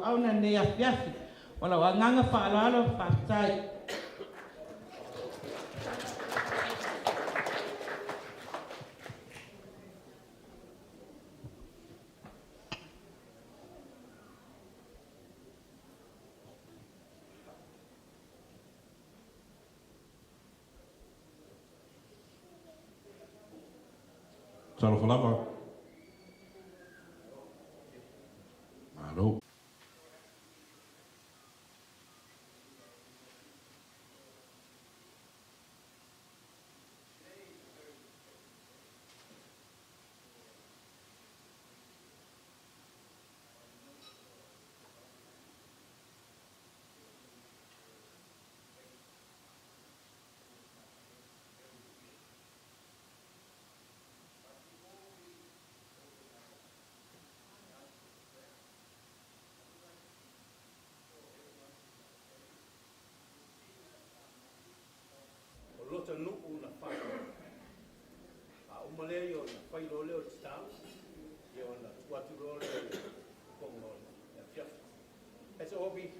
auna nei afiafi. Ona wanganga whaalalo whaatai. Salofalava. Hello. Lota nuku na whai. Umalei o na whai lo leo tau. I o na tuatu lo leo kongo na fiafu. Let's all be,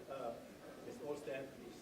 let's all stand please.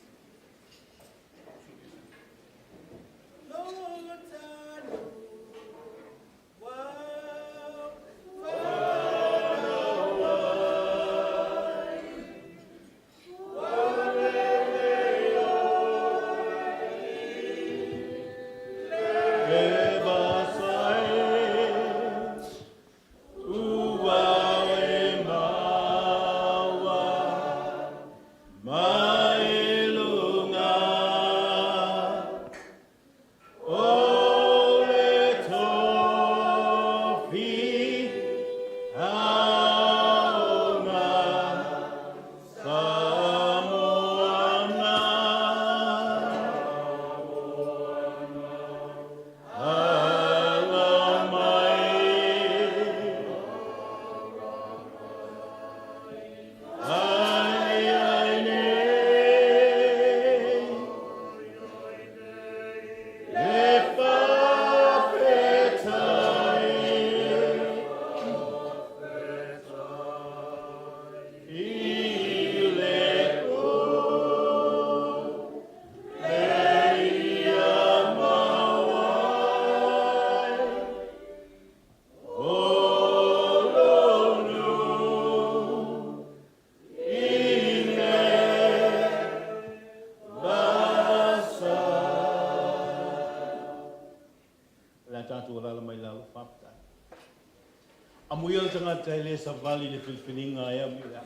Amuia tangata ele sa vali le Filipininga e amuia.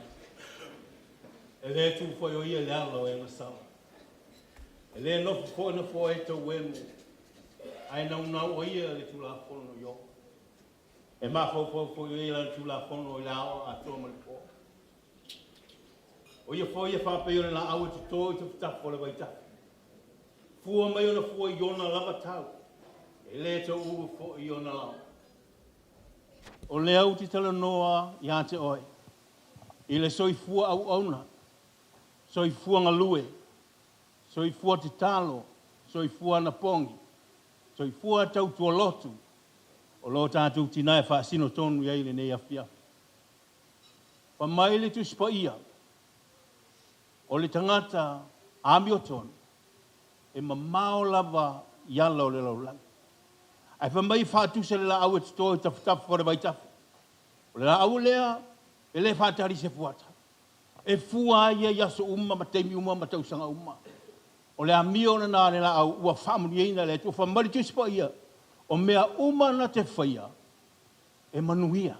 Ele tu foi o ia le alo e masau. Ele no foi no foi to wemu. Ai não não o ia le tu la fono yo. E ma foi ia le tu la fono la a toma le po. O ia foi fa pe yo la au tu to ta fo le vai ta. Fu mai ona foi yo na lava tau. Ele to u fo yo na la. O lea uti tala noa i ate oi. I le soifua au auna. Soifua ngalue. Soifua te talo. Soifua na pongi. Soifua tau tua lotu. O lo tātou tinae whaasino tonu iai le nei awhia. Pa mai le tu spa ia. O le tangata amioton. E mamao lava yala o le laulang. Ai fa mai fatu se la au sto taf for vai taf. La au lea ele fatari se fuata. E fua ia so matemi matau sanga O le amio na la au wa family ina le tu fa mai tu spa ia. O mea na te faia. E manuia.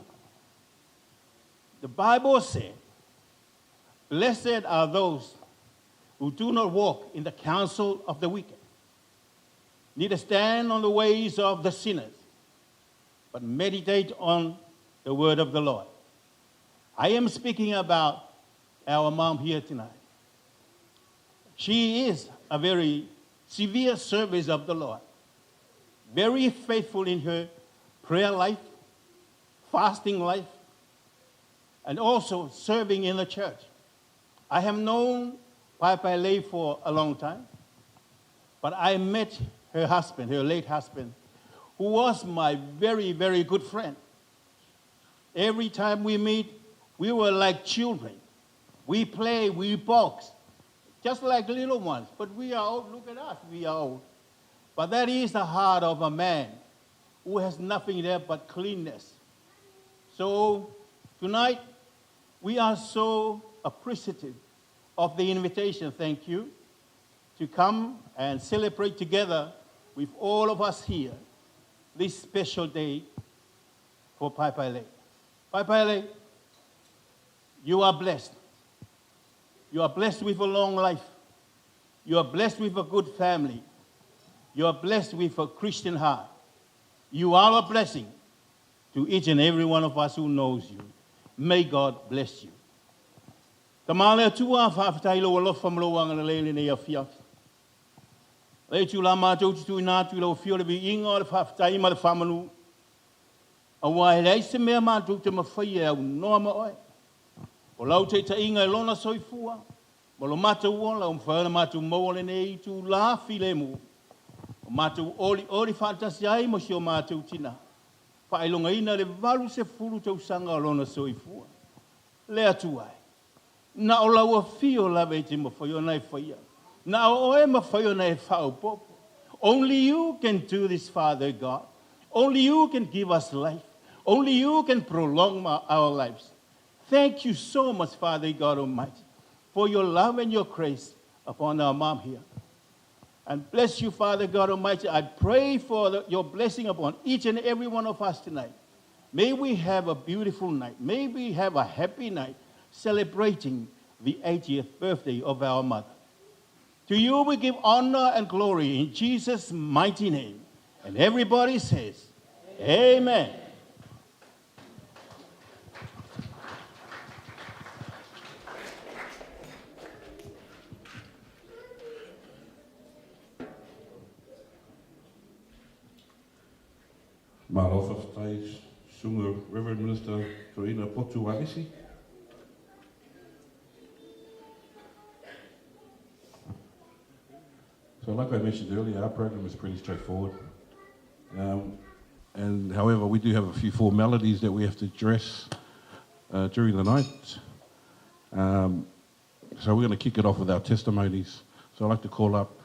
The Bible said, "Blessed are those who do not walk in the counsel of the wicked, neither stand on the ways of the sinners, but meditate on the word of the Lord." I am speaking about our mom here tonight. She is a very severe service of the Lord, very faithful in her prayer life, fasting life, and also serving in the church. I have known Paepaelei for a long time, but I met her husband, her late husband, who was my very, very good friend. Every time we meet, we were like children. We play, we box, just like little ones. But we are old. Look at us, we are old. But that is the heart of a man who has nothing there but cleanness. So tonight, we are so appreciative of the invitation, thank you, to come and celebrate together with all of us here this special day for Paepaelei. Paepaelei, you are blessed. You are blessed with a long life. You are blessed with a good family. You are blessed with a Christian heart. You are a blessing to each and every one of us who knows you. May God bless you. Tamale atua whaafitai lo alofa mloanga na leile nei awhia. Lei tu la mātou tu nātu lau whiore bi inga o le whaafitai ma le whamanu. A wai rei se mea mātou te mawhaia au noa ma oe. O lau te ta inga e lona soifua. Mo lo mātou o lau mwhaana mātou maua nei tu la while mu. O mātou ori whaatasi ai mo si o mātou tina. Whaelonga ina le walu se furu tau sanga o lona soifua. Le atu ai. Na o lau a fio lawe te mawhaio nei whaia. Na o e mawhaio nei whao popo. Only you can do this, Father God. Only you can give us life. Only you can prolong our lives. Thank you so much, Father God Almighty, for your love and your grace upon our mom here. And bless you, Father God Almighty. I pray for your blessing upon each and every one of us tonight. May we have a beautiful night. May we have a happy night celebrating the 80th birthday of our mother. To you we give honor and glory in Jesus' mighty name. And everybody says, Amen. Mālofa whai sunga Reverend Minister Torina Potu Arisi. So like I mentioned earlier, our program is pretty straightforward. And however, we do have a few formalities that we have to address during the night. So we're going to kick it off with our testimonies. So I'd like to call up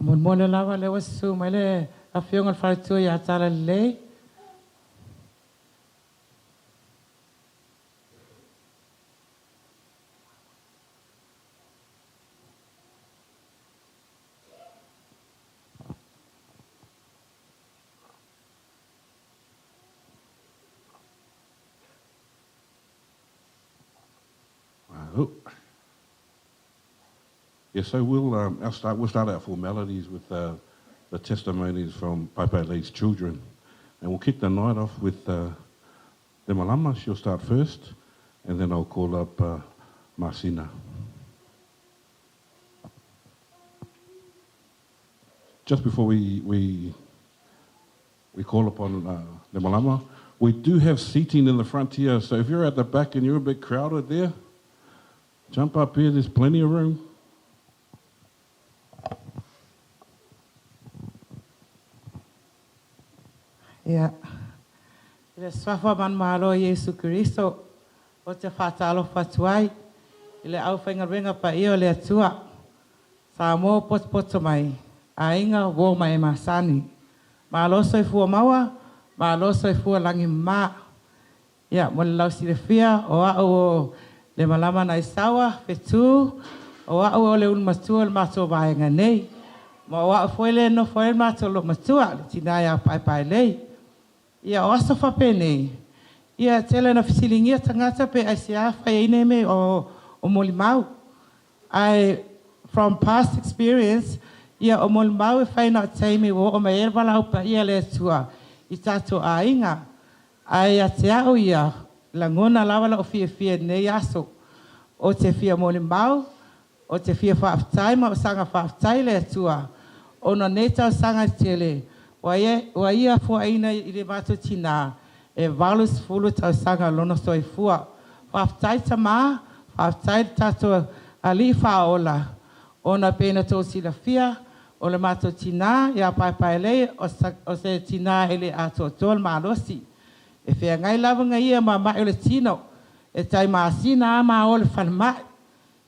Moimoi lawa le wasu mai le awhionga wharatua ia tala lei. Yes, so we'll start our formalities with the testimonies from Paepaelei's children, and we'll kick the night off with the Malama. She'll start first, and then I'll call up Marcina. Just before we call upon the Malama, we do have seating in the front here. So if you're at the back and you're a bit crowded there, jump up here. There's plenty of room. Ia. Ile swafa man mahalo Yesu Kristo o te whatalo whatuai. Ile au whaingarenga pa io le atua. Sa mō poto mai. A inga wō mai masani. Mahalo soi fua maua. Mahalo soi fua langi mā. Ia, mo le lau si le fia o au o le malama na isawa, whetu. O au o le un matua le matua vaenga nei. Ma o au foile no foile matua lo matua. Le tinai a Paepaelei. Ia o aso whapene. Ia tele na fisilingia tangata pe ai se awhai ine me o molimau. Ai, from past experience, ia o molimau e whaina o teimi o me erwala upa ia le tua i tato a inga. Ai a te au ia, la ngona lawala o fia nei aso. O te fia molimau, o te fia whaaftai ma o sanga whaaftai le tua. O na neta o sanga tele. Wa ia fua ina I le mātou tina e valus fulu tau sanga lona soi fua. Whaftai ta mā, whaftai tato ali whaola. Ona pēna tō sila fia, O le mātou tina, ia Paepaelei, o se tina ele ato tol malosi. E whea ngai lava ngai ia ma mai o le tino. E tai maasina a ma o le whanmai.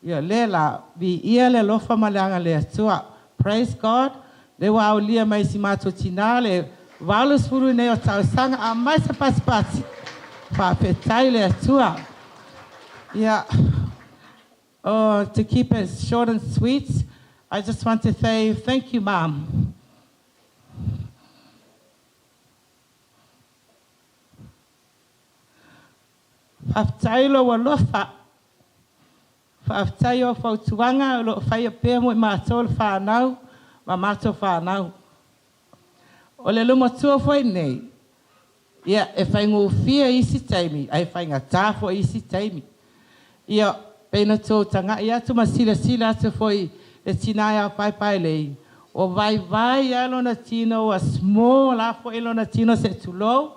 Ia le la, vi ia le lofa maleanga le atua. Praise God. Le wa o lia mai si mātou tina, le walus furu nei o tau sanga a mai sa pasipati. Whapetai le atua. Yeah. Oh, to keep it short and sweet, I just want to say thank you, Mom. Whaftailo wa lofa. Whaftaio whautuanga o lo whaia pēmo i mātou whanau, ma mātou whanau. O le luma tua whai nei, ia e whaingo fia isi taimi, ai whainga tāfo isi taimi. Ia peina tō tanga, ia tu ma sila atu whai le tina ia Paepaelei. O vai alo na tino, a small afo ilo na tino se tulou,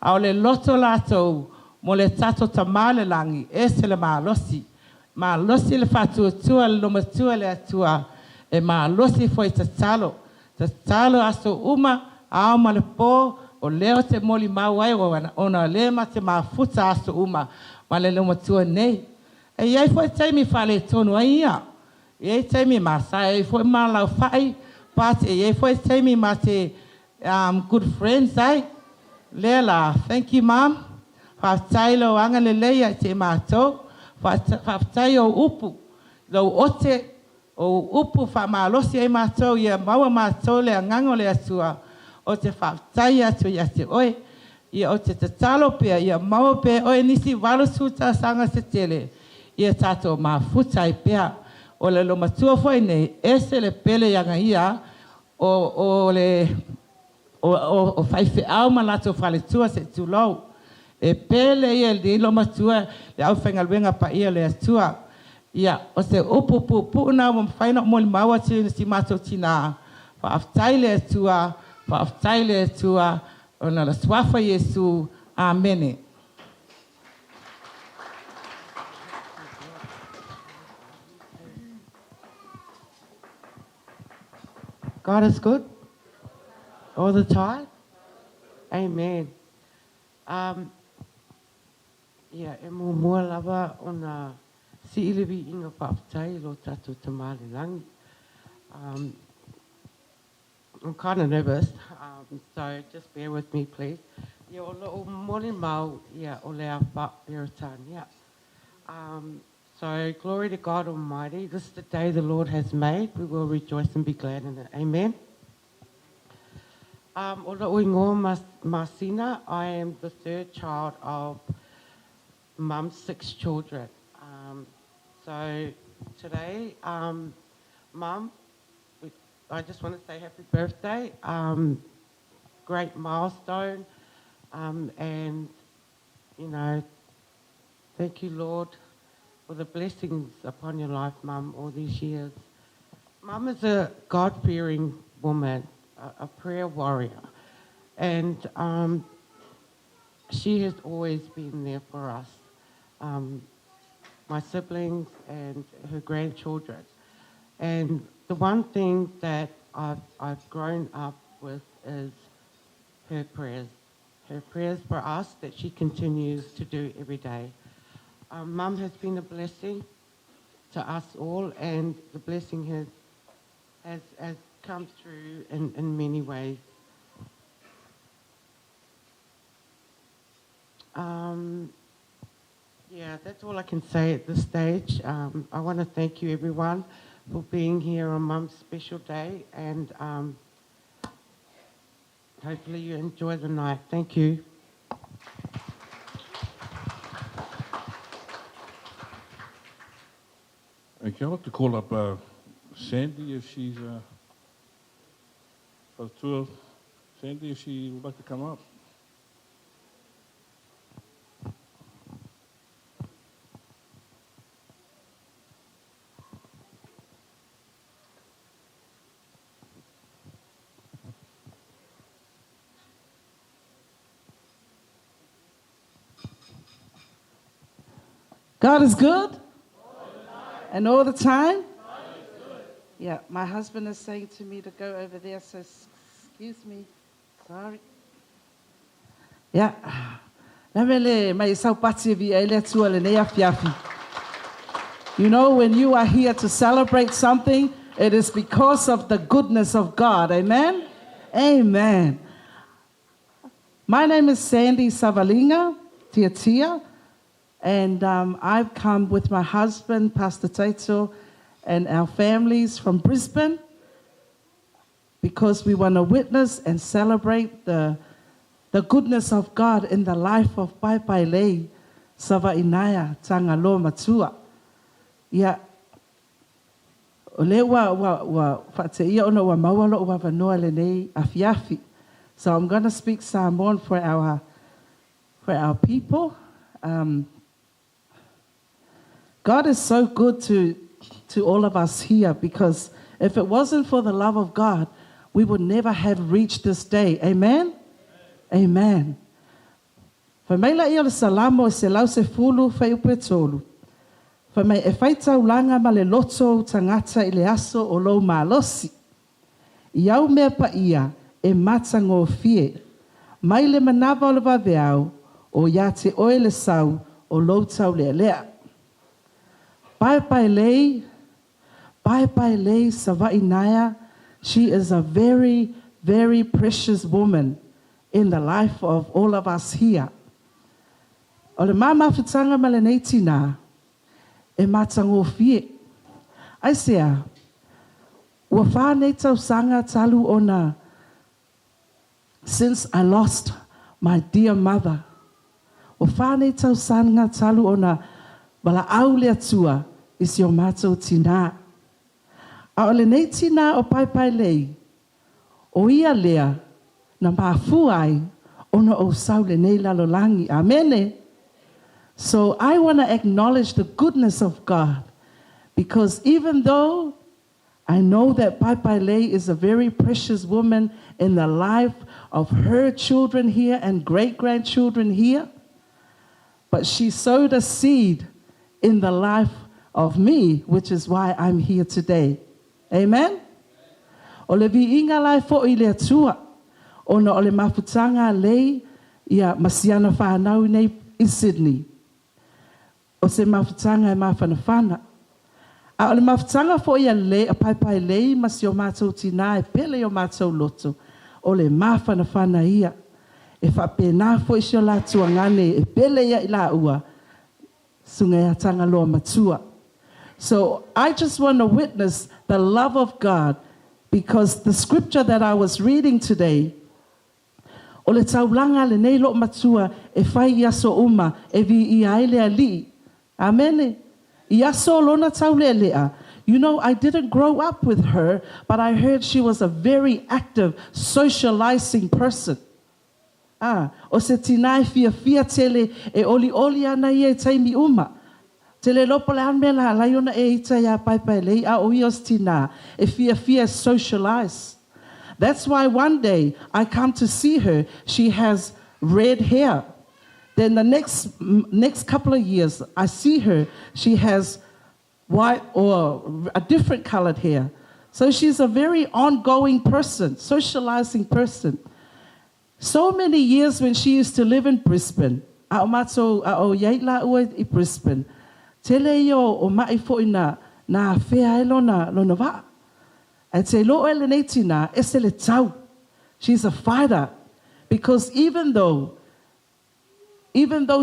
a o le loto latou, mo le tato tamale langi, e se le malosi. Malosi le whatuatua, le lomatua le atua, e malosi foi tatalo. Tatalo aso uma, ao ma le pō, o leo te moli mauai, ona le ma te mafuta aso uma, ma le lomatua nei. E iai foi taimi whale tonu ai ia. Iai taimi masa, e foi malau whai, pate, e iai foi taimi ma te good friends ai. Lela, thank you, Mom. Whatailo anga le leia te mātou. Whataio upu. Lau ote o upu whamalosi ai mātou. Ia maua mātou le angango le atua. O te whatai atu ia te oe. Ia o te tatalo pia. Ia maua pia oe nisi walusuta sanga se tele. Ia tātou mafutai pia. O le lo matua foi nei. Ese le pele yanga ia. O whaife au malato whale tua se tulou. E pele ia le lo matua le au whengalwenga pa ia le atua. Ia, o se upu na mo whaina mo le maua si mātou tina. Whaaftai le atua, whaaftai le atua, o na la swafa Yesu. Amene. God is good all the time. Amen. Ia, e mua lava o na si iliwi inga whaapatai lo tatu tamale langi. I'm kind of nervous, so just bear with me, please. Ia, o mole mau, ia, o lea whaperotan, ia. So, glory to God Almighty. This is the day the Lord has made. We will rejoice and be glad in it. Amen. Ora Uingoa Masina, I am the third child of Mum's 6 children. So today, Mum, I just want to say happy birthday. Great milestone. And, you know, thank you, Lord, for the blessings upon your life, Mum, all these years. Mum is a God-fearing woman, a prayer warrior. And she has always been there for us. My siblings and her grandchildren. And the one thing that I've grown up with is her prayers. Her prayers for us that she continues to do every day. Mum has been a blessing to us all, and the blessing has come through in many ways. Yeah, that's all I can say at this stage. I want to thank you, everyone, for being here on Mum's special day, and hopefully you enjoy the night. Thank you. Okay, I'd like to call up Sandy if she's for the tour. Sandy, if she would like to come up. God is good. And all the time? Yeah, my husband is saying to me to go over there, so excuse me. Sorry. Yeah. You know, when you are here to celebrate something, it is because of the goodness of God. Amen? Amen. My name is Sandy Savalinga, Tia, and I've come with my husband, Pastor Taito, and our families from Brisbane because we want to witness and celebrate the goodness of God in the life of Paepaelei Tagaloamatua. Yeah. So I'm going to speak Samoan for our people. God is so good to all of us here, because if it wasn't for the love of God, we would never have reached this day. Amen? Amen. Whamaila ia le salamo e se lau se fulu whai upe tolu. Whamai e whaitau langa ma le loto tangata I le aso o lou malosi. Iau mea pa ia e mata ngō fie. Mai le manawa o le waweau o ia te oe le sau o lou tau lea lea. Paepaelei Savainaya, she is a very, very precious woman in the life of all of us here. O le mamawhitanga ma le nei tina, e matango fie. Ai sea, ua whānei tau sanga talu ona, since I lost my dear mother. Ua whānei tau sanga talu ona, wala au lea tua, is your mātou tina. A o le nei tina o Paepaelei, o ia lea, na maafu ai, ona o sau le nei lalolangi. Amene. So I want to acknowledge the goodness of God, because even though I know that Paepaelei is a very precious woman in the life of her children here and great-grandchildren here, but she sowed a seed in the life of me, which is why I'm here today. Amen? O le vi inga lai fo I le atua, o na o le mafutanga lei ia masiana whanau nei I Sydney. O se mafutanga e mawhanawhana. A o le mafutanga fo ia le a Paepaelei masi o mātou tina e pele o mātou loto. O le mawhanawhana ia. E whapena fo I sio Latu angane e pele ia I la ua. Sunga ia Tagaloamatua. So I just want to witness the love of God, because the scripture that I was reading today, o le taulanga le nei lo matua e whai iaso uma e vi I aile ali. Amen. Iaso lona taule lea. You know, I didn't grow up with her, but I heard she was a very active, socializing person. O se tinai fia tele e oli ana ia taimi uma. Tele lopo le anmela la yona e ita ya Paepaelei a o ios tina e fia socialize. That's why one day I come to see her. She has red hair. Then the next couple of years I see her. She has white or a different colored hair. So she's a very ongoing person, socializing person. So many years when she used to live in Brisbane. A o mato a o yaila ua I Brisbane. Tele yo o mai fo ina na fea e lona wa. And te lo ele nei tina e se le tau. She's a fighter, because even though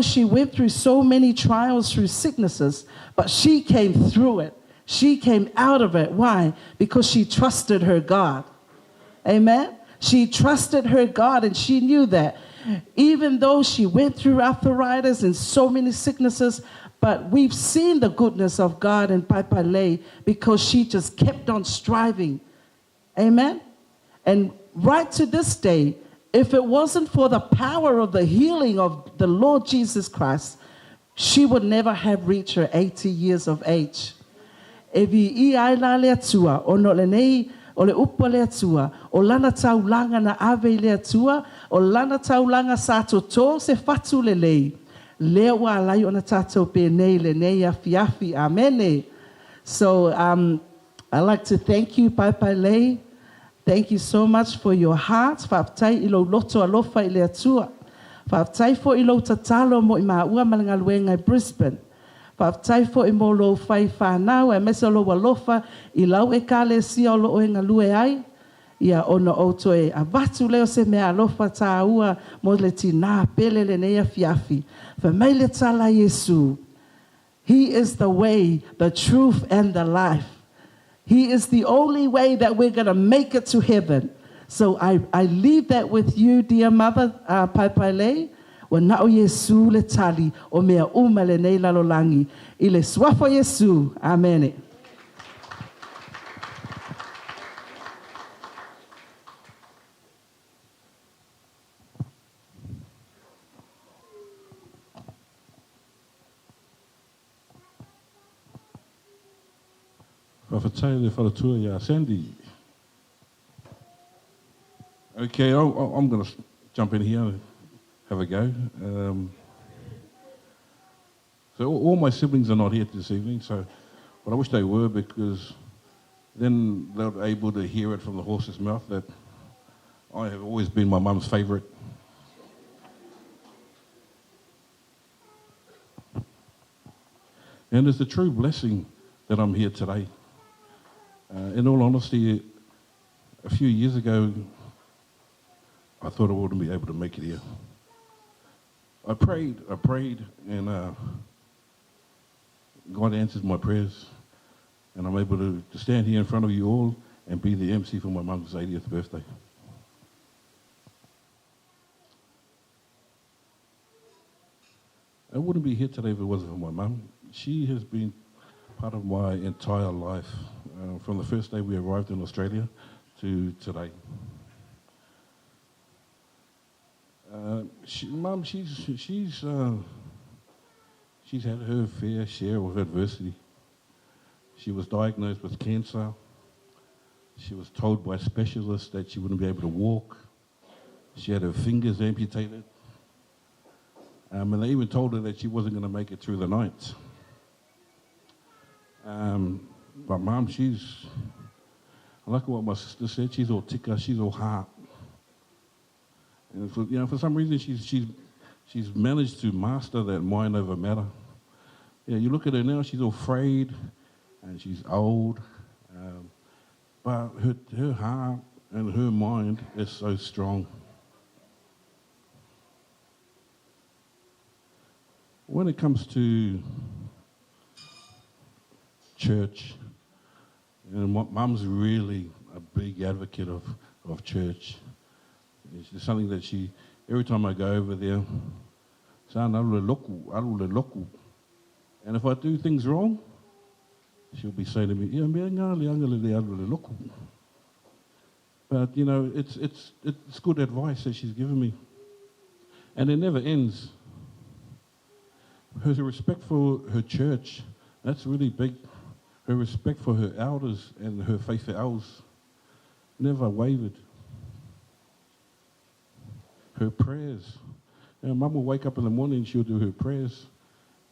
she went through so many trials, through sicknesses, but she came through it. She came out of it. Why? Because she trusted her God. Amen. She trusted her God, and she knew that even though she went through arthritis and so many sicknesses, but we've seen the goodness of God in Paepaelei because she just kept on striving. Amen? And right to this day, if it wasn't for the power of the healing of the Lord Jesus Christ, she would never have reached her 80 years of age. Evi I aila le atua, o no le nei, o le upa le atua, o lana taulanga na ave le atua, o lana taulanga sa toto se fatu le lei. Lea wa alai ona tātou pe nei le nei afi. Amene. So I'd like to thank you, Paepaelei. Thank you so much for your heart. Whaapatai ilo loto alofa I le atua. Whaapatai fo ilo tatalo mo I maua malangaluenga I Brisbane. Whaapatai fo I mo lo whai whanau e mesa lo alofa I lau e ka le sia o lo o inga lue ai. Ia ona outo e avatu leo se mea alofa tā ua mo le tina pele le nea fiafi. Whamai le tala Yesu. He is the way, the truth, and the life. He is the only way that we're going to make it to heaven. So I leave that with you, dear mother, Paepaelei. Wa nao Yesu le tali o mea uma le nei lalolangi. I le swafo Yesu. Amen. Whawhatai le wharatua ia Sandy. Okay, I'm going to jump in here and have a go. So all my siblings are not here this evening, but I wish they were, because then they'll be able to hear it from the horse's mouth that I have always been my mum's favourite. And it's a true blessing that I'm here today. In all honesty, a few years ago, I thought I wouldn't be able to make it here. I prayed, and God answered my prayers, and I'm able to stand here in front of you all and be the MC for my mum's 80th birthday. I wouldn't be here today if it wasn't for my mum. She has been part of my entire life, from the first day we arrived in Australia to today. Mum, she's had her fair share of adversity. She was diagnosed with cancer. She was told by specialists that she wouldn't be able to walk. She had her fingers amputated. And they even told her that she wasn't going to make it through the night. But Mum, I like what my sister said, she's all tika, she's all heart. And for some reason, she's managed to master that mind over matter. Yeah, you look at her now, she's all frayed, and she's old, but her heart and her mind is so strong. When it comes to church, Mum's really a big advocate of church. It's something that every time I go over there, and if I do things wrong, she'll be saying to me, but it's good advice that she's given me. And it never ends. Her respect for her church, that's really big. Her respect for her elders and her faith for elders never wavered. Her prayers. Mum will wake up in the morning, she'll do her prayers.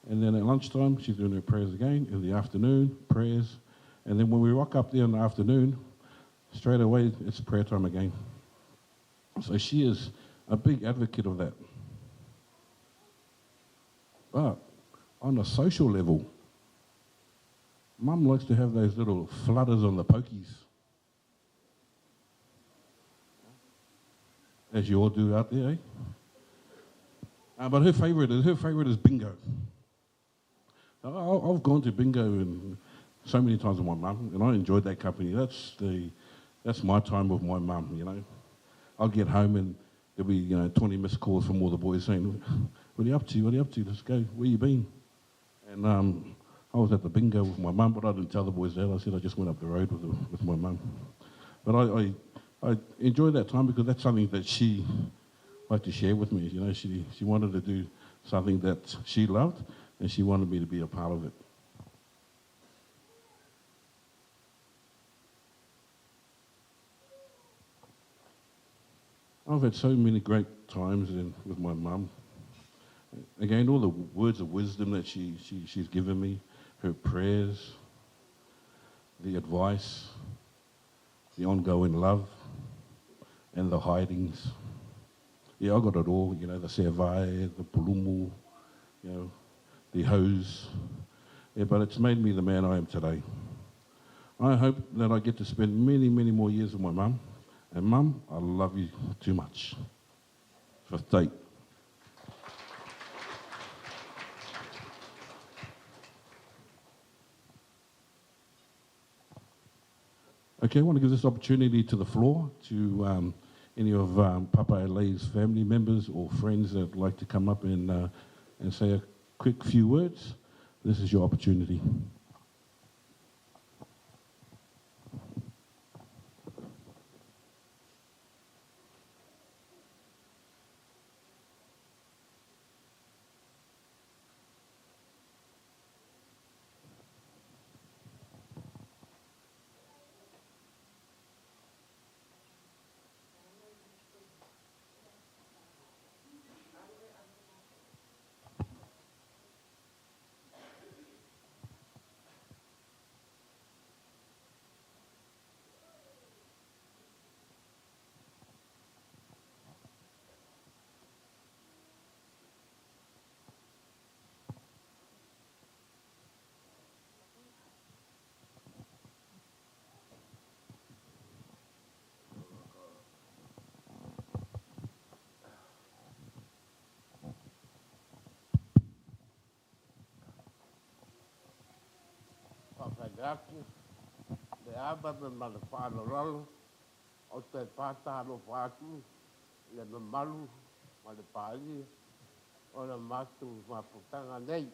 And then at lunchtime, she's doing her prayers again. In the afternoon, prayers. And then when we rock up there in the afternoon, straight away, it's prayer time again. So she is a big advocate of that. But on a social level, Mum likes to have those little flutters on the pokies. As you all do out there, eh? But her favourite is bingo. I've gone to bingo so many times with my mum, and I enjoyed that company. That's my time with my mum, I'll get home and there'll be 20 missed calls from all the boys saying, "What are you up to? What are you up to? Let's go. Where you been?" And I was at the bingo with my mum, but I didn't tell the boys that. I said I just went up the road with my mum. But I enjoyed that time because that's something that she liked to share with me. She wanted to do something that she loved, and she wanted me to be a part of it. I've had so many great times with my mum. Again, all the words of wisdom that she's given me, her prayers. the advice, the ongoing love, and the hidings. Yeah, I got it all, you know, the servae, the pulumu, you know, the hose. Yeah, but it's made me the man I am today. I hope that I get to spend many, many more years with my mum. And Mum, I love you too much. Fifth date. Okay, I want to give this opportunity to the floor, to any of Paepaelei's family members or friends that would like to come up and say a quick few words. This is your opportunity. Whakagaki, le aba me male whanaralo, o te whātaro whātu, le me malu, male pāi, o le mātu maputanga nei.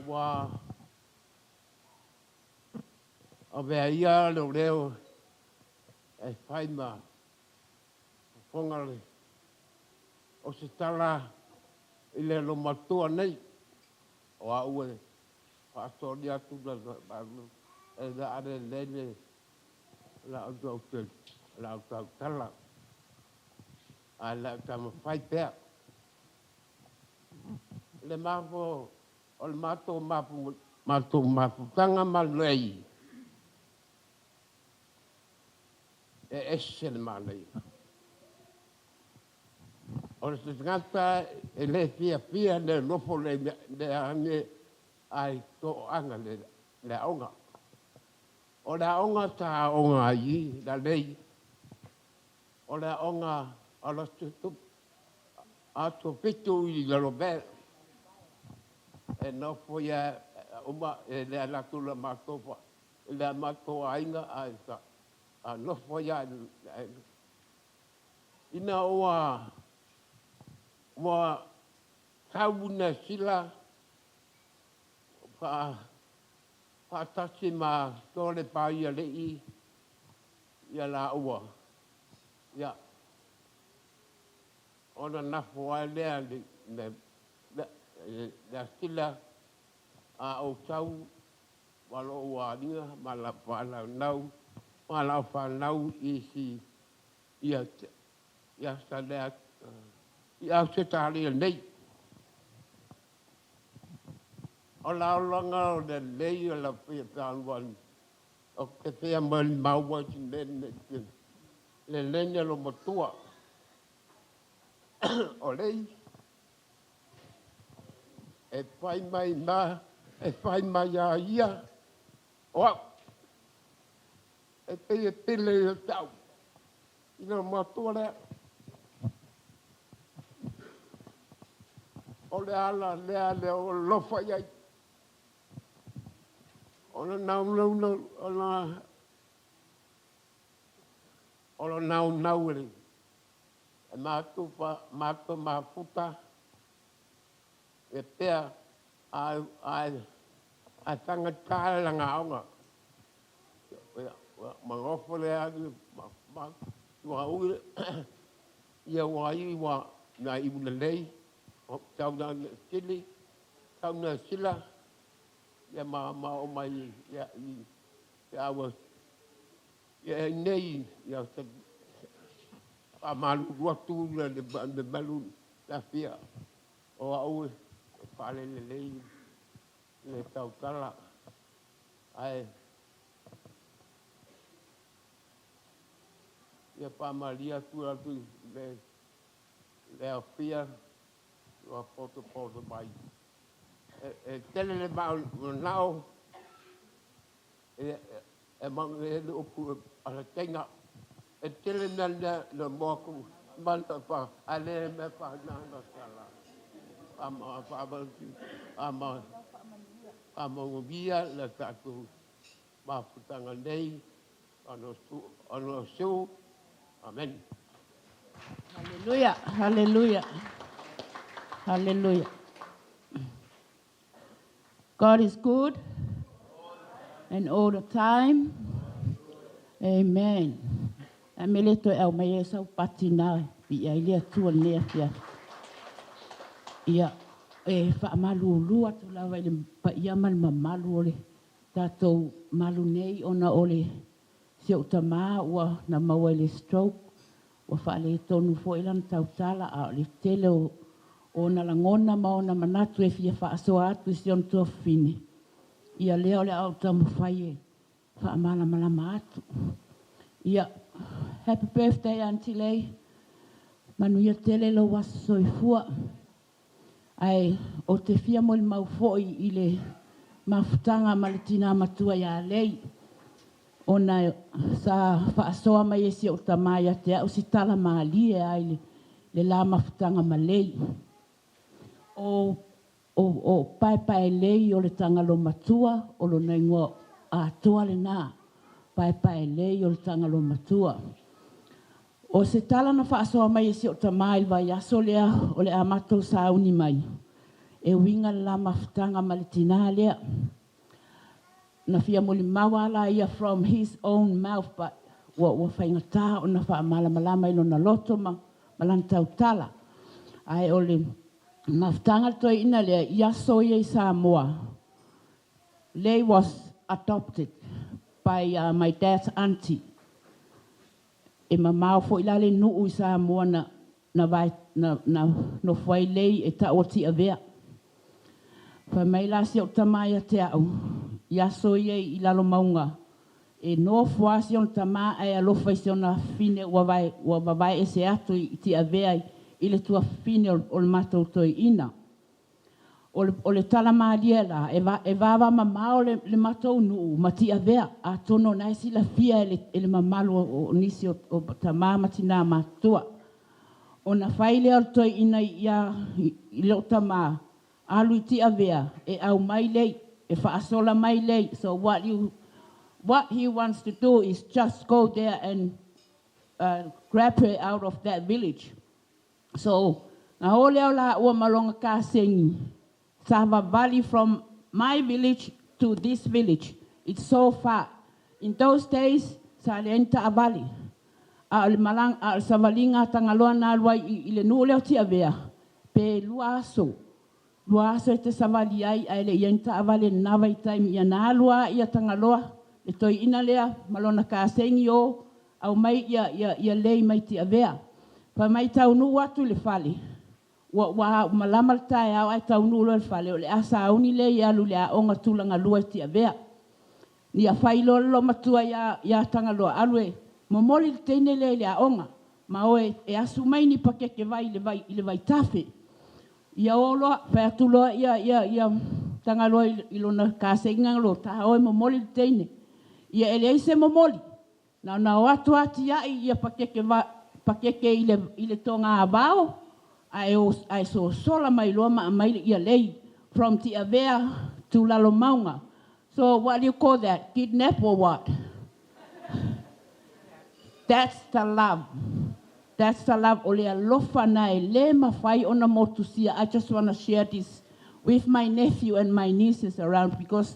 Ua, o mea ia leo leo, e whaima, whongale, o se tala, i le lo matua nei, o a ue, whaasori atu na malu, e na are lene, la o tau te, la o tau tala, a la kama whai pēr. Le mafo, o le mato mafutanga malei, e ese le malei. O le ngata e le fia le lofo le ane ai to anga le aonga. O le aonga ta aonga i la lei. O le aonga o la tutu a to pitu i la robe. E no fo ia uma e le latu la matofa. Le mato ainga ai ta. A no fo ia ina wa tauna sila pa tasi ma tole pa ia lei ia la ua ia ona na foa lea le sila a o tau walo ua ringa ma la whanau nau ma la whanau i si ia sa lea ia se tali nei. O la longa o le lei o la pia tānuan. O te pia mali maua si le lenya lo matua. O lei. E whai mai ma, e whai mai a ia. O e te tele o tau. Ina matua lea. O le ala lea le o lofa iai. O le nau ele. E mātu mafuta. E pēr a tanga tāla ngā aonga. Mangofo lea wa ui ia wai wa na iuna lei. Tau na sili, tau na sila, ia ma o mai, ia awa, ia nei, ia te, a malu ruatu le malu la fia, o aue, e whale le lei, le tau tala, Ai. Ia pamalia tua tu le afia wa poto mai. Tele le ba nao mang le opu ala tenga tele na le moku manta pa ale me pa na sala ama ngobia la tatu ma putanga nei ano su amen. Hallelujah, hallelujah, hallelujah. God is good and all the time. Amen. Amele to el mai sa patina bi ai le tu ne fia. Ia fa malu atu la vai pa ia mal malu ole. Tato malu nei ona ole. Se o tama wa na mawele stroke. Wa fa le tonu fo ilan tautala a le tele o na langona ma ona manatu e fia fa so atu si on to fini. Ia leo le au tamu fai fa amala atu. Ia happy birthday Auntie Lei. Manu ia tele lo waso soifua. Ai o te fia mo le mau foi i le mafutanga malitina matua ia lei. Ona sa whaasoa mai e si o tamai a te au si tala maali e ai le la mafutanga malei. O Paepaelei o le Tagaloamatua o lo naingoa a toa le nā. Paepaelei o le Tagaloamatua. O se tala na whaasoa mai e si o tamai vai aso lea o le amatou sa uni mai. E winga la mafutanga malitina lea. Na fia moli mawala ia from his own mouth, but wa whaingata o na wha malama ilo na loto malantau tala. Ai ole mafutanga toi ina lea ia soia i Samoa. Lei was adopted by my dad's auntie. E mamau fo ilale nuu i Samoa na whai lei e ta o ti avea. Wha mai la si o tamai a te au. Ia soia i lalo maunga. E no fuasi on tama ai alofa i se ona fine ua vai e se atu i ti avea i le tua fine o le matou toi ina. O le tala maalia la, e vava mamao le matou nuu, ma ti avea, a tono na esi la fia e le mamalu o nisi o tama matina matua. O na whaile o toi ina i leo tama, alu i ti avea, e au mai lei, e whaasola mai lei. So what he wants to do is just go there and grab her out of that village. So, na ho leo la ua malonga ka sengi. Sava Valley from my village to this village. It's so far. In those days, sa le enta valley. A le malang a savalinga tangaloa na lua i le nu leo ti avea. Pe lua aso. Lua aso e te savali ai a le enta valley nava i taimi ia na lua ia tangaloa. E toi ina lea malona ka sengi o au mai ia lei mai ti avea. Pa mai tau nu atu le fale. Wa malama tae au ai tau nu le fale o le asa auni le ia lu le a onga tulanga lua ti avea. Ni a fai lo matua ia tangaloa alue. Momoli teine le a onga. Ma oe e asu mai ni pakeke vai le vai tafe. Ia olo fa atulo ia tangaloa ilona ka senga lo ta oe momoli teine. Ia ele se momoli. Na watu ati ia pakeke ile tonga abao. Ai so sola mai loa mai ia lei from ti avea to lalo maunga. So what do you call that? Kidnap or what? That's the love. That's the love. Ole alofa na le mawhai ona motusia. I just want to share this with my nephew and my nieces around because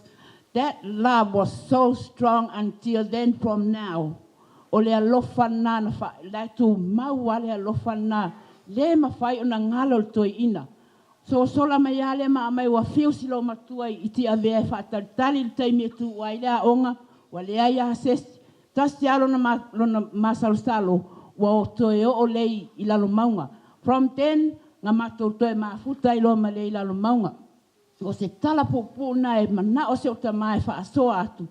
that love was so strong until then from now. Ole alofa na Latu mau ale alofa na le mawhai ona ngalo toi ina. So sola mai ale mai wa fiu silo matua i ti avea whatatali taimi tu wa ilea onga wa lea ia ses tasti alo na masalsalo wa o toe o lei ilalo maunga. From then nga matou toe mafuta ilo ma lei ilalo maunga. o se tala pupuna e mana o se o tamai whaasoa atu.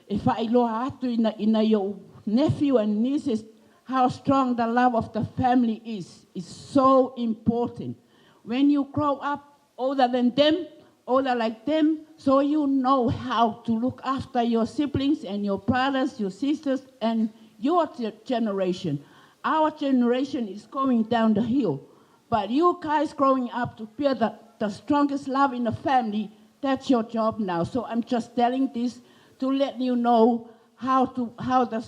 E whailoa atu ina your nephew and nieces, how strong the love of the family is. It's so important. When you grow up older than them, older like them, so you know how to look after your siblings and your brothers, your sisters, and your generation. Our generation is going down the hill. But you guys growing up to feel the strongest love in the family, that's your job now. So I'm just telling this to let you know how the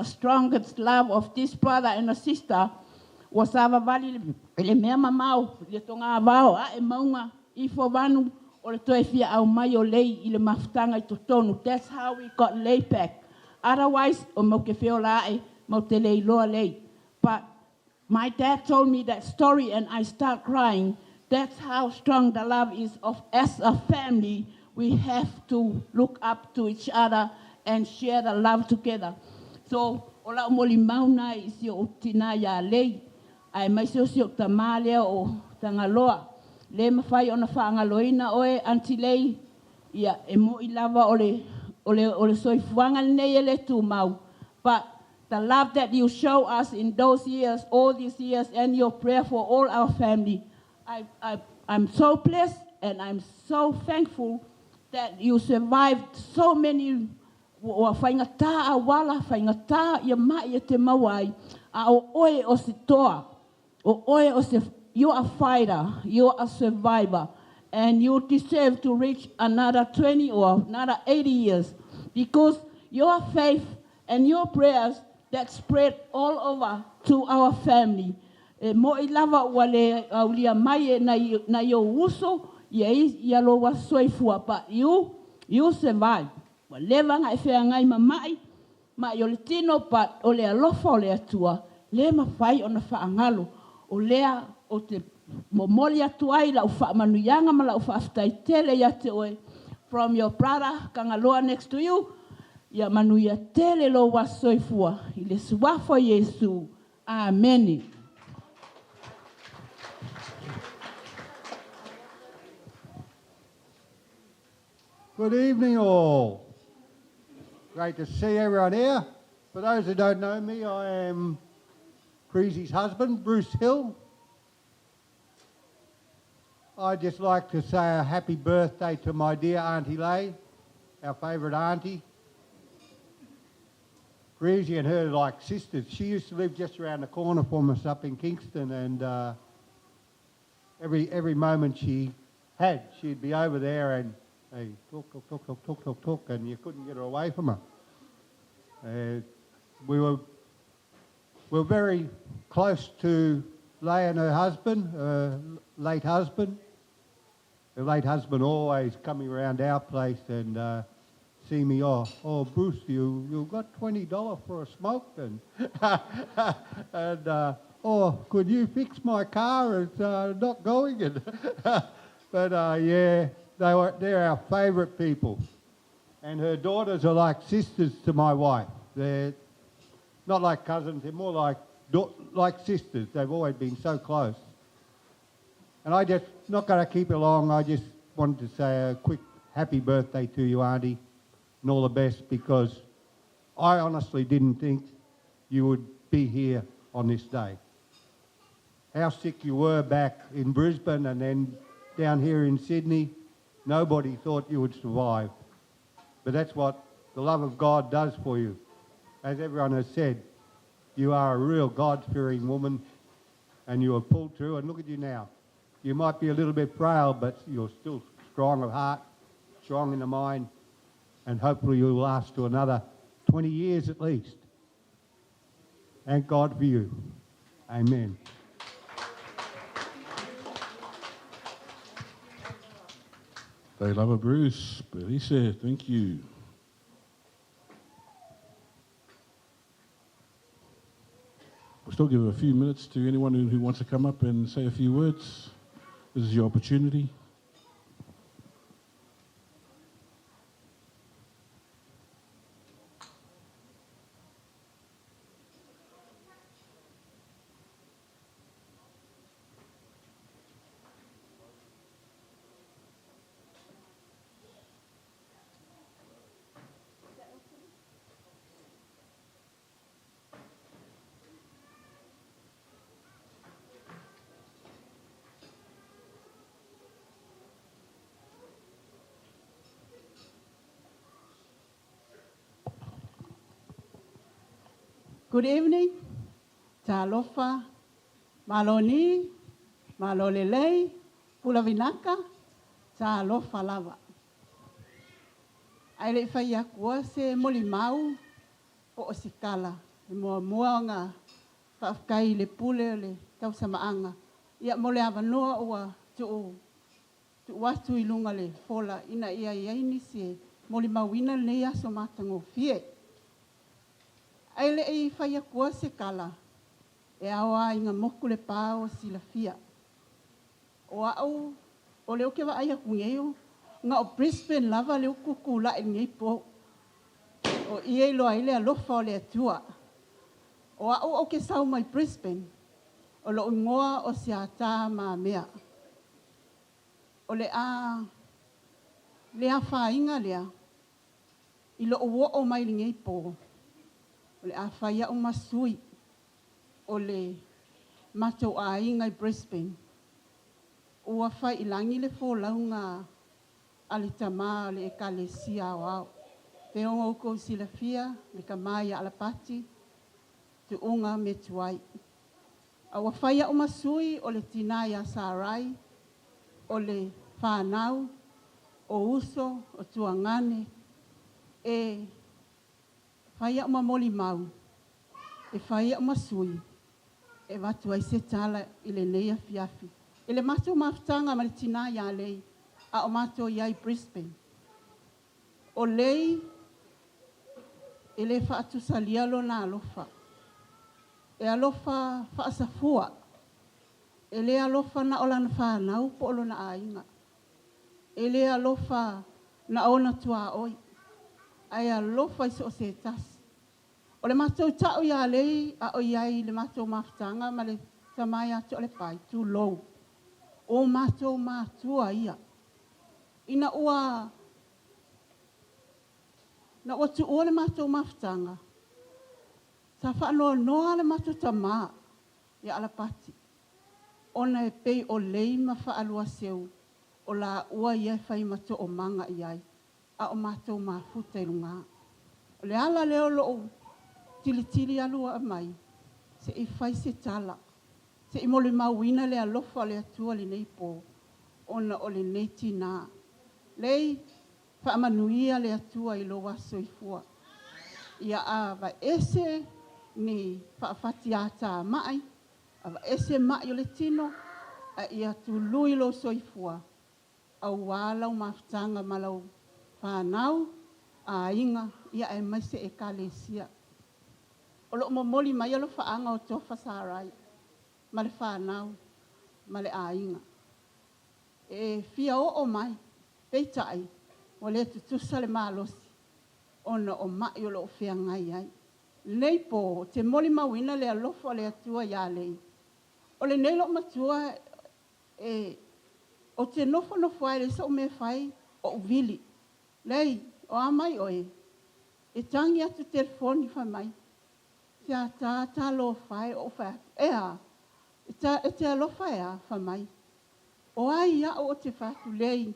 strongest love of this brother and a sister was ava vali ele mea mamau, le tonga avao, e maunga, I whawanu, o le toi fia au mai o lei I le mafutanga I totonu. That's how we got laid back. Otherwise, o mau ke whio lae, mau te lei loa lei. But my dad told me that story and I start crying. That's how strong the love is of as a family. We have to look up to each other and share the love together. So, ola moli mauna I si o tina ya lei. Ai mai se o si o tamale o Tagaloa. Le mawhai ona whaangaloina oe anti lei. Ia e mo I lava ole soifuanga nei ele tu mau. But the love that you show us in those years, all these years, and your prayer for all our family, I'm so blessed and I'm so thankful that you survived so many whaingata a wala, whaingata ia mai e te mawai, a o oe o se toa, o oe o se, you're a fighter, you're a survivor, and you deserve to reach another 20 or another 80 years, because your faith and your prayers that spread all over to our family. Mo I lava wale aulia mai na yo uso ia lo wa soifua, but you survive. Wa leva ngai fea ngai mamai ma yo le tino, but o le alofa o le atua le mawhai ona whaangalo o lea o te momoli atuai la ufa manuyanga ma la ufa aftai tele ia te oe from your brother Tagaloa next to you. Ia manuia tele lo wa soifua I le suafo Yesu. Amen. Good evening, all. Great to see everyone here. For those who don't know me, I am Creasy's husband, Bruce Hill. I'd just like to say a happy birthday to my dear Auntie Lay, our favourite auntie. Creasy and her are like sisters. She used to live just around the corner from us up in Kingston, and every moment she had, she'd be over there and hey, talk, and you couldn't get her away from her. We were very close to Lay and her husband, her late husband. Her late husband always coming around our place and see me, oh Bruce, you got $20 for a smoke, and and oh, could you fix my car? It's not going. And but yeah. They're our favourite people. And her daughters are like sisters to my wife. They're not like cousins, they're more like sisters. They've always been so close. And I just, not going to keep it long, I just wanted to say a quick happy birthday to you, Auntie, and all the best, because I honestly didn't think you would be here on this day. How sick you were back in Brisbane and then down here in Sydney. Nobody thought you would survive. But that's what the love of God does for you. As everyone has said, you are a real God-fearing woman and you have pulled through. And look at you now. You might be a little bit frail, but you're still strong of heart, strong in the mind, and hopefully you'll last to another 20 years at least. Thank God for you. Amen. They love a Bruce. Berisa, thank you. We'll still give a few minutes to anyone who wants to come up and say a few words. This is your opportunity. Good evening. Talofa, maloni, malolelei, pulavinaka, talofa lava. Ai le fai akua se molimau po o sikala. E mua ngā whaakai le pule le kausamaanga. Ia mole awanoa ua tu watu i lunga le fola ina ia iaini se molimau ina le aso matango fie. Ai le ei whai akua se kala. E awa inga moku le pā o sila fia. O au, o leo ke wa ai akungeo, nga o Brisbane lava leo kuku la e ngei po. O iei loa ile alofa o le atua. O au o ke sau mai Brisbane, o lo ngoa o si ata ma mea. O le a whainga lea, i lo o mai ngei po. O le a whaia o masui, o le matou a inga i Brisbane. Ua whai ilangi le fō launga ali tama le ekalesia o au. Te onga uko sila fia, le kamaya alapati, te unga me tuai. A ua whaia o masui o le tinaya sarai, o le whanau, o uso, o tuangane, e whaia o mamoli mau, e whaia o masui, e watu ai se tala i le neia fiafi. E le mato mafutanga ma le tinaya lei, a o mato iai Brisbane. O lei, e le whaatusalia lo na alofa. E alofa whaasafua. E le alofa na ola na whanau po olo na ainga. E le alofa na ona tua oi. Ai alofa iso o se tasi. O le matou tau ia lei, a o iai le matou mafutanga ma le tamai ato le pai, too low. O matou matua ia. Ina ua tu ua le matou mafutanga. Sa whaanoa noa le matou tama ia alapati. Ona e pei o lei ma whaalua seu. O la ua ia whai matou o manga iai. A o matou mafuta i runga. O le ala leo loo tili alua a mai. Se i whai se tala. Se i mole mauina le alofa le atua le nei po. Ona o le nei tina. Lei, whaamanuia le atua i lo waso i fua. Ia a va ese ni whaafati ata mai. A va ese mai o le tino. A ia tu lui lo soifua. Au walau mafutanga malau whanau. A inga ia e maise e kalesia. O lo momoli mai alo whaanga o tofa sarai. Ma le whanau. Ma le a inga. E fia o mai. Peitai, o le tutusa le malosi, ona o mai o lo fea ngai ai. Nei po, te moli mawina le alofa le atua ia lei. O le nei lo matua, o te nofo ai le sa o me fai o uvili. Lei, o amai oe, e tangi atu telefoni fai mai. Te a ta lo fai o fai, e te alofa ea fai mai. O ai ia o te fatu lei,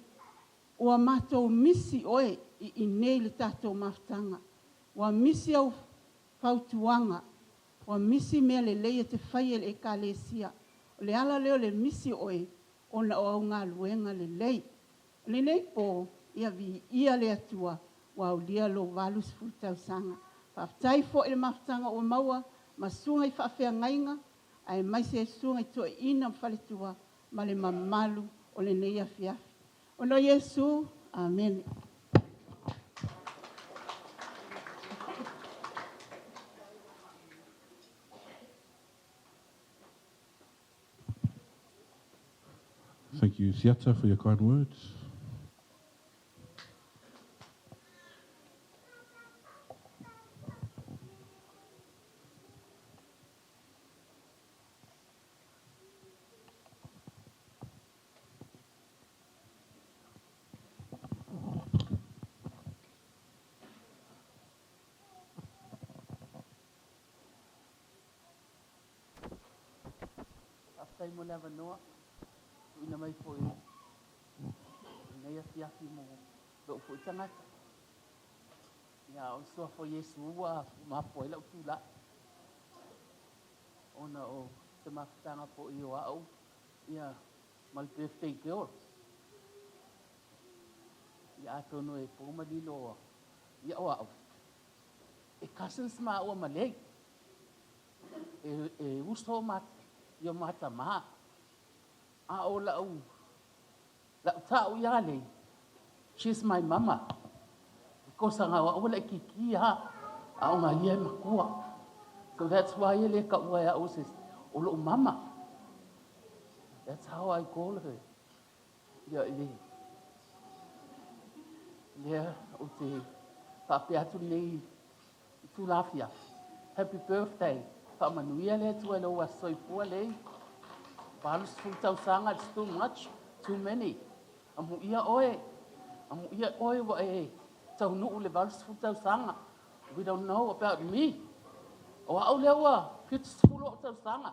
ua matou misi oe i nei le tatou mafutanga. Ua misi au fautuanga. Ua misi mea le leia te whai e kalesia. O le ala leo le misi oe ona o au ngā luenga le lei. Le nei po ia vi ia le atua ua au lia lo valus fultau sanga. Whaftai fo e le mafutanga o maua ma sunga i whaafea ngainga ai mai se sunga i toa ina whaletua ma le mamalu o le nei a fiafi. Ono Yesu, amen. Thank you, Siata, for your kind words. Aftai mo lava noa, ina mai foi. Nei a fiafi mo do foi tangata. Ia o soa foi Yesu wa ma foi la tula. ona o te mafutanga po i o au. Ia, mal birthday girl. Ia atono e po malilo. Ia o au. E cousins ma o malei. E uso mat. Ia mata ma. A o la au. La tau ia lei. She's my mama. Ko sanga wa wala kiki ha. A o nga ia makua. So that's why ele ka ua ya usis. Olo mama. That's how I call her. Ya ele. Ya o te pape atu nei tu lafia. Happy birthday. Pa manuia le tu elo wa soipua lei. Balus futau sanga, it's too much, too many. Amu ia oe wa e tau nuu le balus futau sanga. We don't know about me. O au lewa, fitus fulu o tau sanga.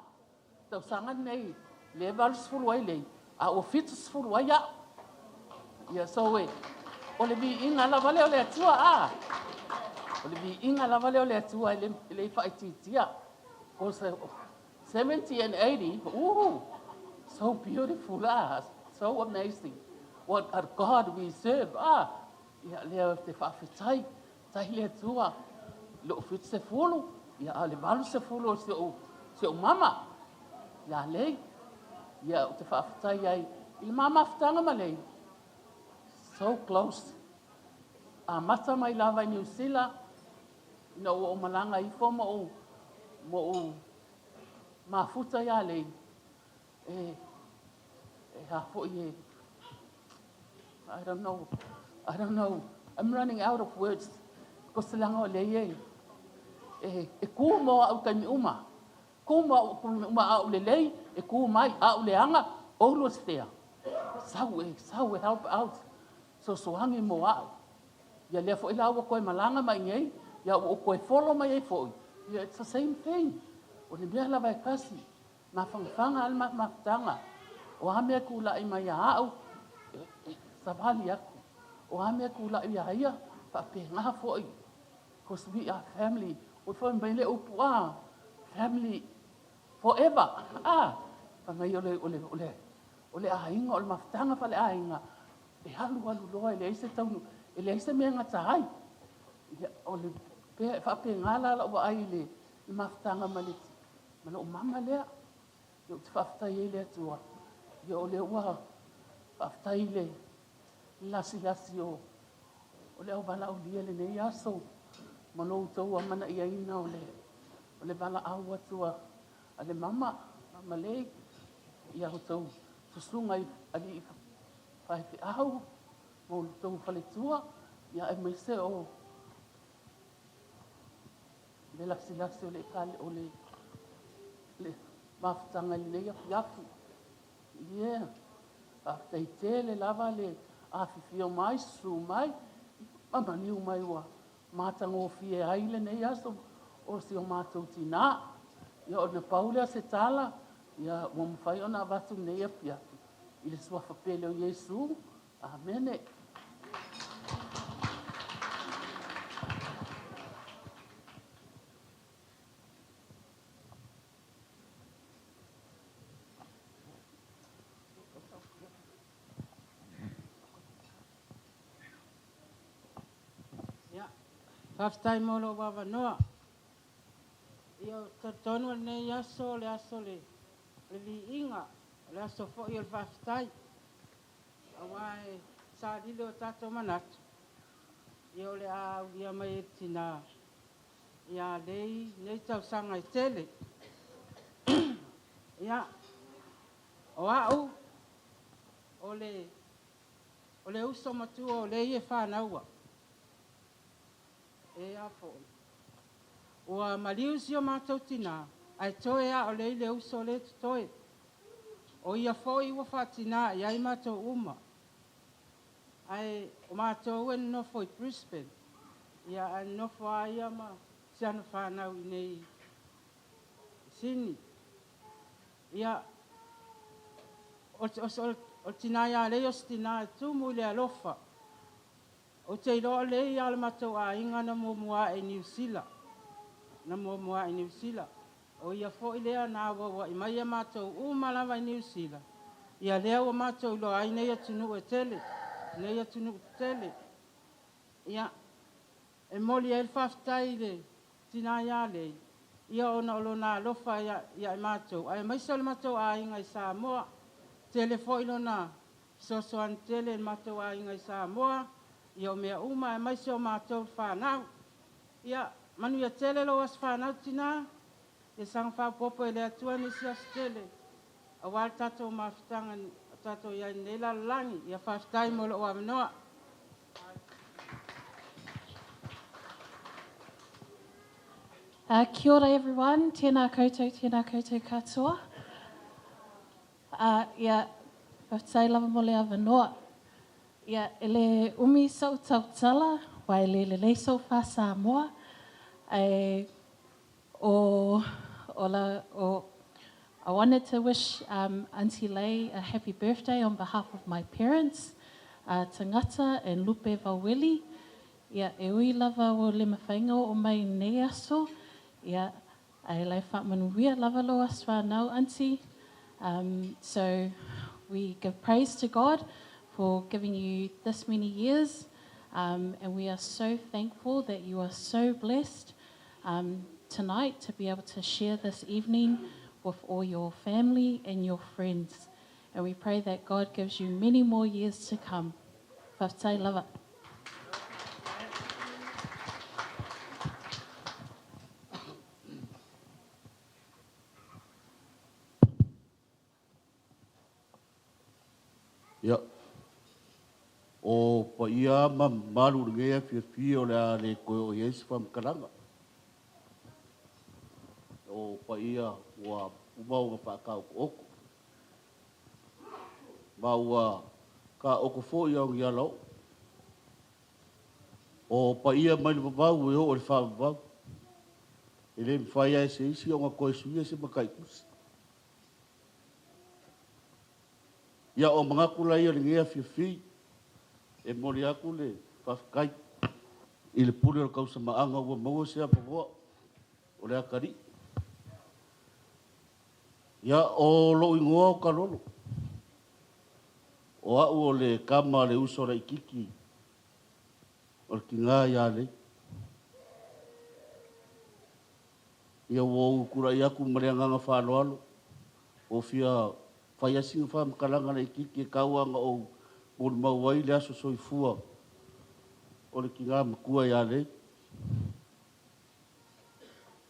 Tau sanga nei, le balus fulu ai lei. A o fitus fulu ai ya. Ia so e, o le vi inga la vale o le atua a. O le vi inga la vale o le atua le whaititia. O se 70 and 80, ooh. So beautiful, so amazing. What a God we serve. Ia lea te whawhitai, tahi lea tua. Lo fit se fulu, ia le valu se fulu se o mama. Ia lei, ia te whawhitai ai. Il mama whtanga ma lei. So close. A mata mai lava i New Zealand. Ina o malanga i fo mo mafuta ia lei. I don't know. I'm running out of words. Ko selanga o lei e ku mo au tani uma. Ku mo au le lei e ku mai au le anga o lo stea. Sau help out. So hangi mo au. Ya le fo ila ko malanga mai ngai, ya o ko follow mai fo. Yeah, it's the same thing. O le bia la vai kasi. Ma fanga al ma tanga. O hame ku la i mai au. Sabali aku. O hame ku la i ia pa pe nga foi. Cause we are family. O fo mbele o pua. Family forever. Pa mai ole ainga o maftanga fa le ainga. E halu lo le se tau ele se me nga tai. O le pe fa pe nga la o ai le maftanga maliti. Mana o mama le. Yo te fafta ele tua. Yo le wa fafta ile. Lasi o le au bala o le nei aso mano tau mana ia ina o le bala au atua ale mama le ia o tau susunga ali fai te au mo tau fale tua ia e mai se o le lasi o le kale o le maftanga le nei afiafi ia after tele lava le fio mai, su mai, mamani o mai wa. Matango fie aile nei aso, o si o mātou tina. Ia o na Paula se tala, ia o mwhai o na watu nei a piatu. I le sua whapele o Yesu. Amene. Whaftai molo wawa noa. Ia tatonu nei aso le vi inga. Le aso fo i o whaftai. Awai sa lile o tato manatu. Ia o le au ia mai e tina. Ia nei tau sanga i tele. Ia o au o le uso matua o le ie whanaua. E a fo. Ua maliu si o mātou tina, ai toe a o le uso le toe. O ia fo i wa whatina, i ai mātou uma. Ai o mātou en nofo i Brisbane. Ia an nofo a ia ma siana whanau i nei sini. Ia o tina ia le o stina e tumu le alofa. O te iloa le i ala matou a inga na mua e New Zealand. Na mua e New Zealand. O ia fo i lea nā wawa i mai a mātou umalawa i New Zealand. Ia lea o mātou lo ai nei atunu e tele. Nei atunu e tele. Ia e moli e whaftai le tina ia le. Ia ona olo nā lofa ia i mātou. Ai mai sa le mātou a inga i Samoa. Tele fo ilo nā. So an tele mātou a inga i Samoa. Ia o mea uma e mai se o mātou whanau. Ia manu ia tele lo as whanau tina. Ia sang whapopo e lea tua ni si as tele. A wal tatou mawhitanga tatou ia nei la langi. Ia whaftai mo lo o aminoa. Kia ora everyone, tēnā koutou katoa. Ia, whaftai lava mo le awanoa. Ia, ele umi sau tautala, wai le leiso wha Samoa. I wanted to wish Auntie Lei a happy birthday on behalf of my parents, Tangata and Lupe Vaweli. Ia, e ui lava o le mawhainga o mai nei aso. Ia, ai lei whamanuia lava lo aswa nau, Auntie. So we give praise to God for giving you this many years. And we are so thankful that you are so blessed tonight to be able to share this evening with all your family and your friends. And we pray that God gives you many more years to come. Whaftai lava. Ia. O pa ia maru ngea fia o le koe o Yesu whamkaranga. O pa ia ua umau nga whakau oko. Ma ua ka oko fo ia o ngia lau. O pa ia mai le babau e o le whamabau. E le mwhaia e se isi o nga koe suia se makai kusi. Ia o mga kula ia le ngea fia e mori aku le whafkai i le pule o kausa maanga ua maua se apagoa o le akari. Ia o lo ingoa o kalolo. O au o le kama le uso rai kiki o le kinga ia le. Ia o ukura i aku marianganga whanoalo o fia whaiasinga whamkalanga rai kiki e kauanga o o le mauai le aso soifua o le kinga makua ia le.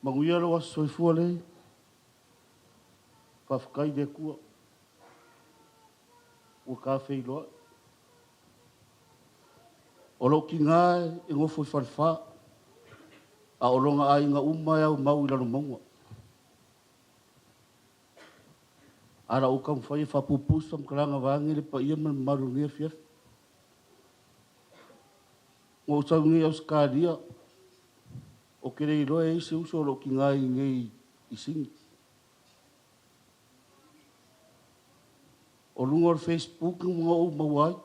Manguia lo aso soifua le. Whafkai le kua. O kawhei loa. O lo kinga e ngofo i whanwha. A o longa a inga umai au mau i lano maunga. Ara o kam whai whapupus am karanga wangi le pa ia man maru ngia fiaf. Ngō tau ngi au skaria. O kere i roe e se uso lo ki ngai ngei i singi. O lunga o Facebook mga o mawai.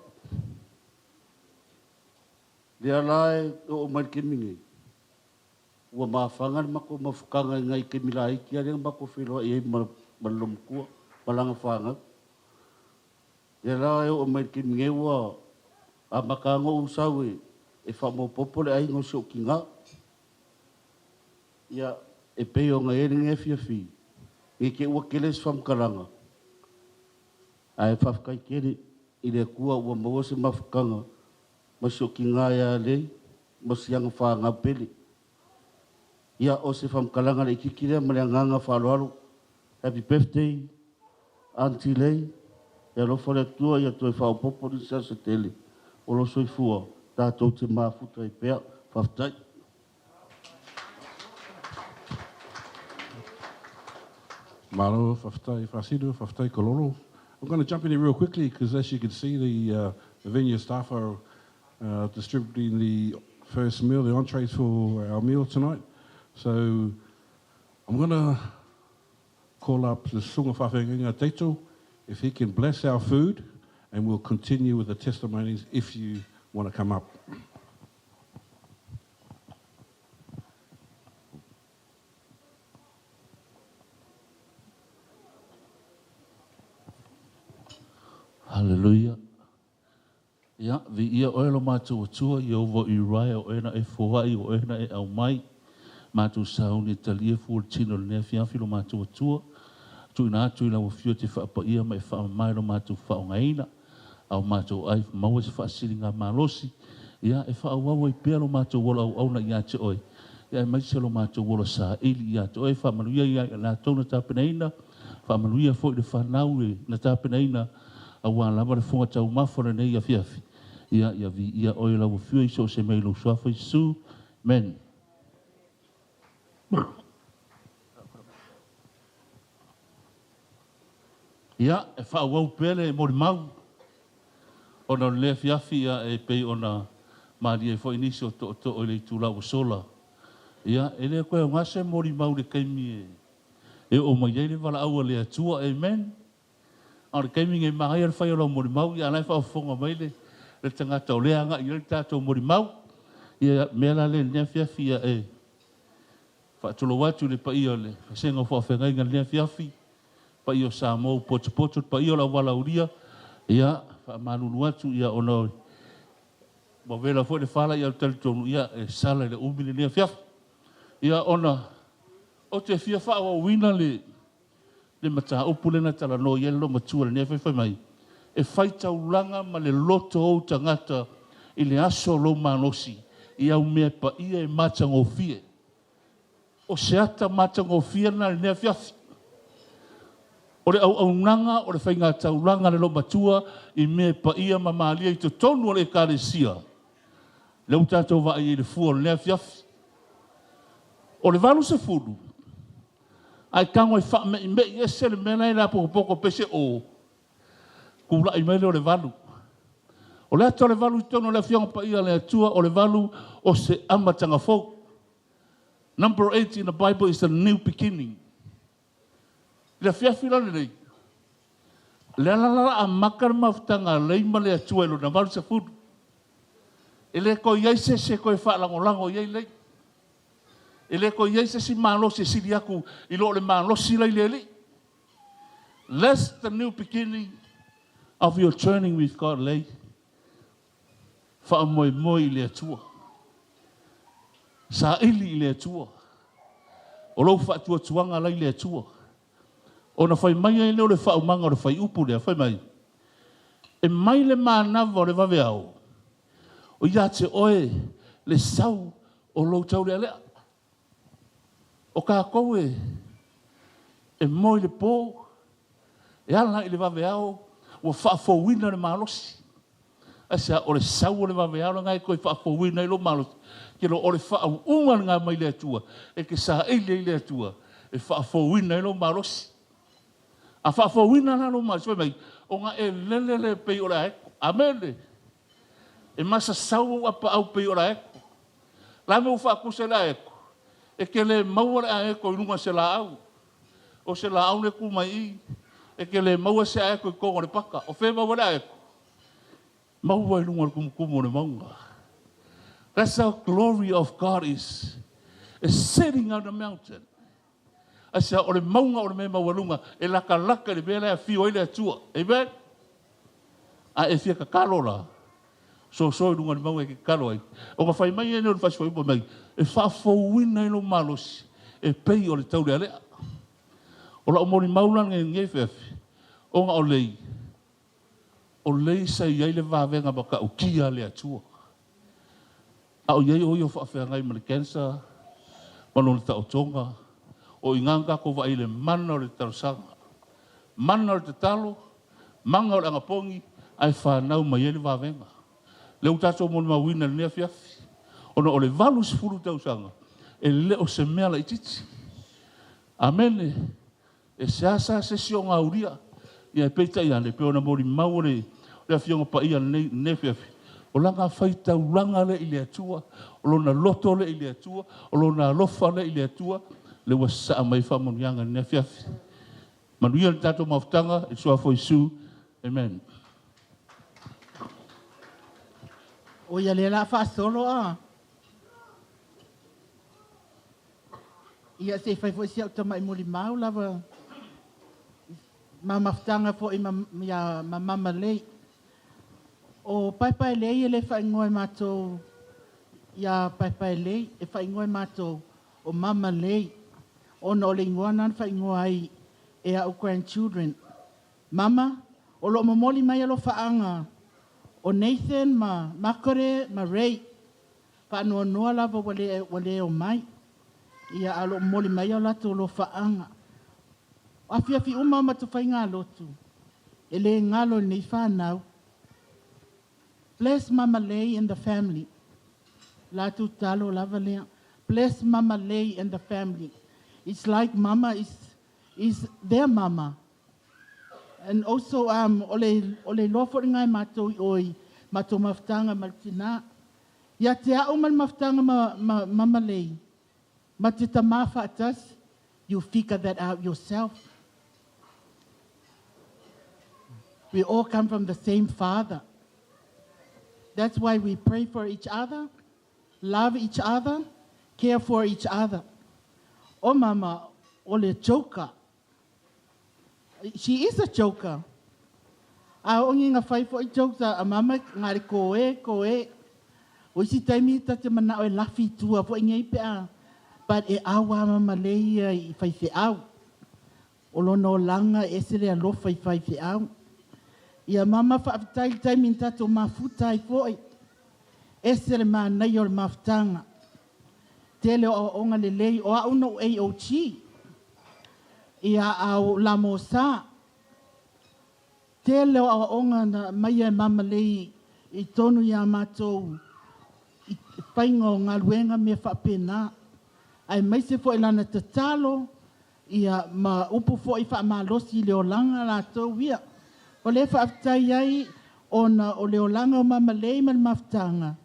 Le alae o marikemingi. Ua maafangan mako mafukanga ngai ke milai kia rea mako whiloa i ei malomkua. Palanga whanga. Ia rā o mai ki ngewa a makango usau e whamo popole ai ngō sio ki ngā. Ia e peo ngā ere nge whiawhi. Nge ke ua keles whamkaranga. A e whafkai kere i rea kua ua maua se mawhakanga. Ma sio ki ngā ia lei. Ma sianga whanga pele. Ia o se whamkaranga le kikirea ma rea nganga whaloalo. Happy birthday. Auntie Lei, e alofa le tua ia toi whaopopo ni sa se tele. O lo soifua, tātou te māfuta i pēr, whaftai. Maro, whaftai, whasidu, whaftai kololo. I'm going to jump in here real quickly because as you can see the venue staff are distributing the first meal, the entrees for our meal tonight. So I'm going to call up the Sunga Whawhenga Teito, if he can bless our food, and we'll continue with the testimonies if you want to come up. Hallelujah. Ia, vi ia oelo mātou atua, i ovo i rai o ena e fōhai o ena e au mai. Mātou sauni talia fuol tino le nea fiafilo mātou atua. Tu ina atu ila wafio te whaapa ia mai whaamai lo mātou whaongaina. Au mātou ai maua se whaasiri ngā mālosi. Ia, e whaawawa i pēlo mātou wola au auna i ate oi. Ia, e maise lo mātou wola sa ili i ate oi. Whaamanuia i a tōna tāpenaina. Whaamanuia fo i le whanau na tāpenaina. Awa lama le funga tau mawhara nei a fiafi. Ia vi ia oi la wafio i so se mei lo suafa i su. Men. Ia, e whaawau pele e mori mau. Ona le fiafi ia e pei ona maari e fo inisi o to o le tūla o sola. Ia, e le koe o ngase mori mau le kaimi e o mai le wala aua le atua, amen. Ar kaimi ngai mahai ar whai o mori mau, ia nai whao whonga mai le tangata o leanga i le tātou mori mau. Ia mea le nea fiafi ia e. Whaatolo watu le pa ia le, whasenga whaafengai ngai nea fiafi. Pa ia sa mou pocho, pa ia la wala uria. Ia, whaamanunu atu ia ona ma vela fo le fala ia tali tonu ia e sala le umile nea fiafi. Ia ona, o te fia wha wina le mata upule na tala no yelo matua le nea fiafi mai. E whaitau langa ma le loto o tangata i le aso lo manosi. Ia umea pa ia e matango fie. O se ata matango fie na le nea fiafi. O le au nanga, o le whainga tauranga le lo matua, i me pa ia mamalia i to tonu o le karesia. Le utatou wa i le fua le nea fiafi. O le valu se furu. Ai kango i wha me i me i ese le mena i la poko pese o. Kula i mele o le valu. O le ato le valu i tonu le fionga pa ia le atua, o le valu o se amatanga fau. Number 8 in the Bible is a new beginning. Le fiafi la nei. Le ala a makar maftanga leima le atua ilo na valu se fudu. E le ko iaise se ko e whaalangolango iei lei. E le ko iaise si malosi siri aku ilo le malosi lei lei. That's the new beginning of your journey with God lei. Wha moimoi le atua. Sa ili le atua. O lau wha atua tuanga lei le atua. O na whai mai e leo le wha umanga o le whai upu lea, whai mai. E mai le mānawa o le wawe au. O ia te oe le sau o lau tau lea lea. O ka koe e moi le pō. E ala i le wawe au. O whaafowina le malosi. Asa o le sau o le wawe au ngai koe whaafowina i lo malosi. Kero o le whaaunga ngā mai le atua. E ke sa eile i le atua. E whaafowina i lo malosi. A whaafowina na lo malosi. Mai, o ngā e lelele pei o la eko. Amene. E masa sau apa au pei o la eko. La me u whaakuse la eko. E ke le maua a eko i runga se la au. O se la au le kumai i. E ke le maua se a eko i kongo le paka. O whe maua la eko. Maua i runga le kumukumu le maunga. That's how glory of God is. It's sitting on the mountain. Asa o le maunga o le me maua e laka le mea fio ile atua. Amen? A e fia ka kalola. So i runga le maunga e ke kalo ai. O ka whai mai e neo le whaswai upa mai. E whaafowina i lo malosi. E pei o le tau lea lea. O la o mori maulanga e ngefefi. O nga o lei. O lei sa iai le vavenga baka o kia le atua. A o iai o i o whaafea ngai ma le cancer. Mano le tau tonga. O inganga ko wa ile mana o le tarusanga. Mana o le talo. Manga o le angapongi. Ai whanau mai ele vavenga. Le utato mo le mawina le nea fiafi. Ona o le valu se furu tausanga. E le o se mea la ititi. Amene. E se asa se si o ngā uria. Ia e peita ia le pe ona mori mau le afionga pa ia ne fiafi. O langa whaita uranga le ili atua. O lona loto le ili atua. O lona alofa le ili atua. Le wa saa mai whamonianga ne fiafi. Manuia le tato maftanga. E sua fo isu. Amen. O ia le la fa solo a. Ia se fai fo si au tamai mori mau lava. mamaftanga fo ya mama lei. O Paepaelei le whaingoe mātou ya Paepaelei e whaingoe mātou o mama lei. O na o le ingoa nan whaingoe ai e au grandchildren. Mama, o lo mamoli mai alo whaanga o Nathan ma Makore ma Ray. Whanua noa lava wale o mai. Ia alo mamoli mai alo lato lo whaanga. Awhiawhi uma ma tu whainga lotu. E le ngalo nei whanau. Bless Mama Lei and the family. Latu talo lava lea. Bless Mama Lei and the family. It's like Mama is their mama. And also ole lofo ngai mato oi mato maftanga maltina. Ya te au mal maftanga Mama Lei. Matita mafa atas. You figure that out yourself. We all come from the same father. That's why we pray for each other, love each other, care for each other. Oh, Mama, ole joker. She is a joker. A ongi nga whai fo I jokes a mama ngari koe. O si taimi tate mana o e lafi tua fo ingai pea. But e awa Mama Lei I whai se au. O lono langa e sere a lofa I whai se au. Ia mama whaafitai taimi tato mafutai foi. Esere maa nei o le mafutanga. Tele o onga le lei o auna o AOG. Ia au lamo sa. Tele o onga na mai e Mama Lei I tonu ia matou. I whaingo ngā luenga me whapena. Ai maise fo ilana te talo. Ia ma upu fo I whaamalosi leo langa la tau ia. O le whaafitai ai ona o leo langa o Mama Lei man maftanga.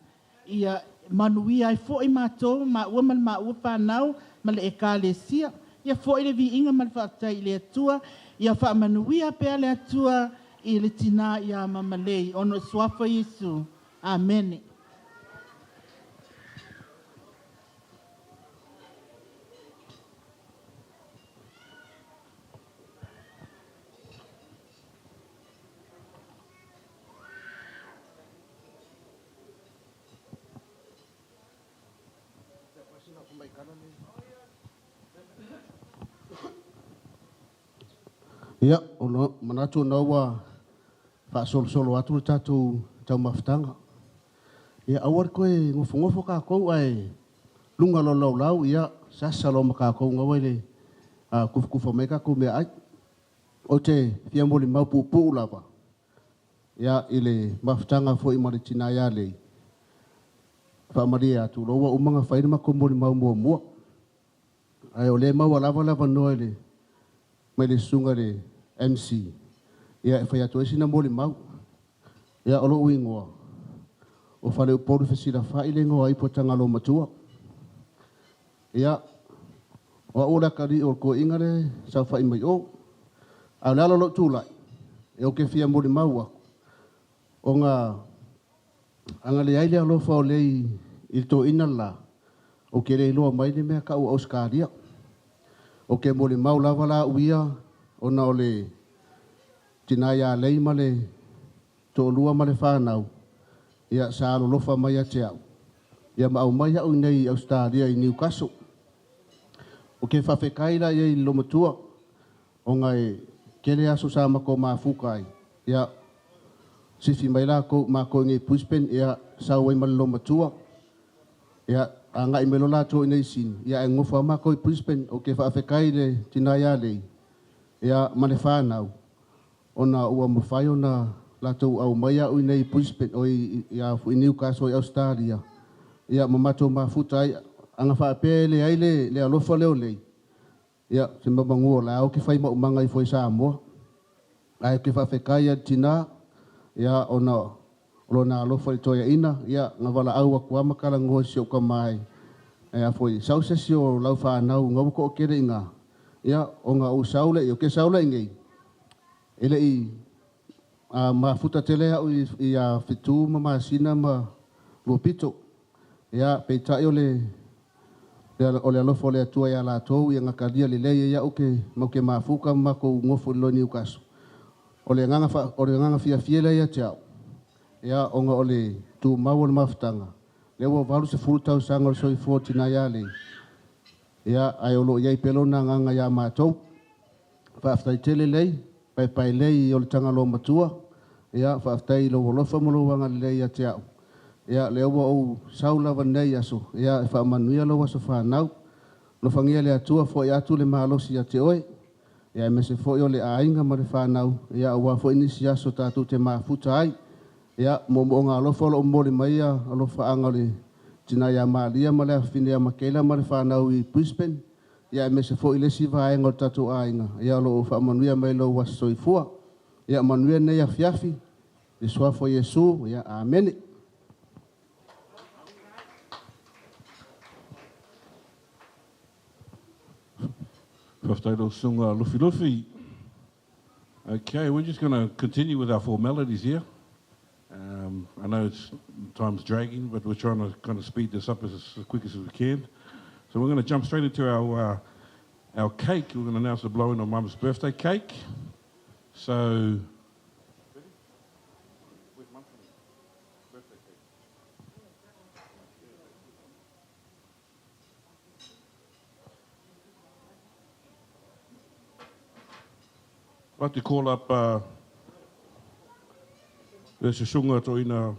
Ia manui ai fo I matou ma ua man ma ua whanau ma le ekalesia. Ia fo I le vi inga man whaafitai le atua. Ia whaamanui a pea le atua I le tina ia Mama Lei. Ono swafa Yesu. Amen. Ia, ono manatu na ua whaasolo atu tātou tau mafutanga. Ia, awar koe ngofo kākou ai lunga lo lau ia sasalo ma kākou ngawa ile kufa mai kākou mea ai. O te fiamoli mau pupu lava. Ia, ile mafutanga fo I maritina ia lei. Whaamari atu loa umanga whaire mako moli mau mua. Ai o le mau lava noa ile. Mai le sunga le Emcee. Ia e whai atu esina moli mau. Ia olo uingoa. O whare uporu whesira whai le ngoa I po Tagaloamatua. Ia o ora kari o ko ingare sa whai mai o. A le alo lo tūlai. E o ke fia moli mau ako. O ngā anga le aile alofa o lei I to ina la. O ke rei loa mai le mea ka ua auskaria. O ke moli mau lava la uia o na o le tina ia lei ma le to lua ma le whanau. Ia sa alo lofa mai a te au. Ia ma au mai au nei Australia I Newcastle. O ke whawhekaila I Lomatua. O ngai kele aso sa mako mafukai. Ia sifi mai la ko mako ngai Brisbane. Ia sa wai ma le Lomatua. Ia a ngai melo la to nei sin. Ia e ngofa mako I Brisbane. O ke whawhekaile tina ia lei. Ia ma le whanau. Ona ua mawhai ona latou au mai au nei Brisbane o I Newcastle I Australia. Ia mamatou mafuta ai anga whaapele ai le alofa leo lei. Ia se mamangua la au ke whai maumanga I foi Samoa. Ai ke whawhekai a tina. Ia ona na alofa I toia ina. Ia ngawala au a kua makala ngoa si o ka mai. Ia foi sausesi o lau whanau ngawuko o kere inga. Ia o ngā o saule I o ke saule ingei. Ele I mafuta tele au I a fitu ma masina ma lupito. Ia peitai o le alofo le atua ia lātou ia ngakaria le leia ia o ke mau ke mafuka ma ko ngofo lo Newcastle. O le nganga fia le ia te au. Ia onga o le tu mau o le mafutanga. Le ua valu se fulu tau sanga o le soifua tina ia le. Ia ai olo iai pelona nganga ia mātou. Whaaftai tele lei, Paepaelei o le Tagaloamatua. Ia whaaftai lo wolofa molo wanga le ia te au. Ia le ua o saulawa nei aso. Ia e whaamanuia lo aso whanau. Lo whangia le atua fo i atu le mahalosi ia te oe. Ia e mese fo i o le ainga ma le whanau. Ia ua fo inisi aso tātou te mafuta ai. Ia mo ngā alofa o mole mai a alofa anga le tina ia maalia ma le awhine a makela ma le whanau i Brisbane. Ia e mese fo i le siva ainga o tātou ainga. Ia lo whaamanuia mai lo wasoifua. Ia manuia nei a fiafi. I suafo Yesu. Ia amene. Whaftailo sunga lufi lufi. Okay, we're just going to continue with our formalities here. I know time's dragging, but we're trying to kind of speed this up as quick as we can. So we're going to jump straight into our cake. We're going to announce the blowing of Mum's birthday cake. So... I'd like to call up the Shunga Toina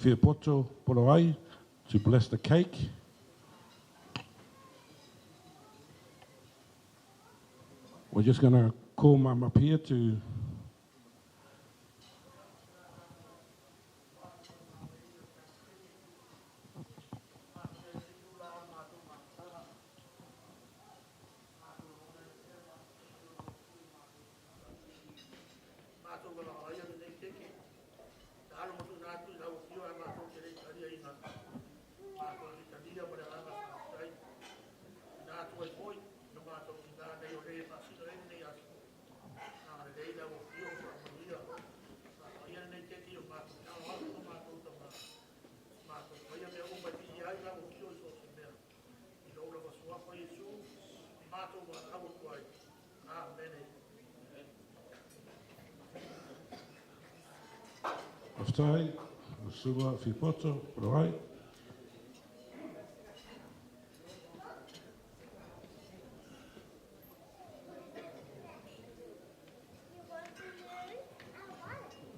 Whiapoto Poloai to bless the cake. We're just going to call Mum up here to Aftai, Suba, Whiapoto, Poloai.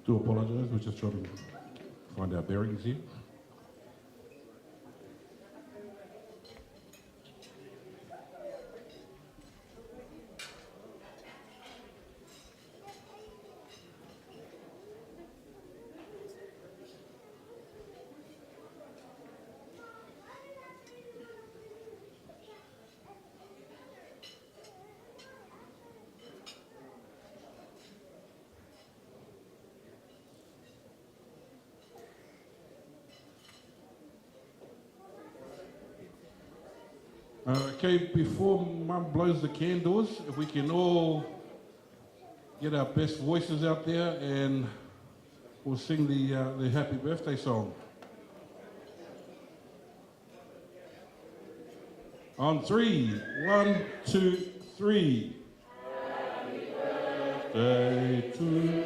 Do apologise, we're just trying to find our bearings here. Okay, before Mum blows the candles, if we can all get our best voices out there and we'll sing the happy birthday song. On 3, 1, 2, 3. Happy birthday to you.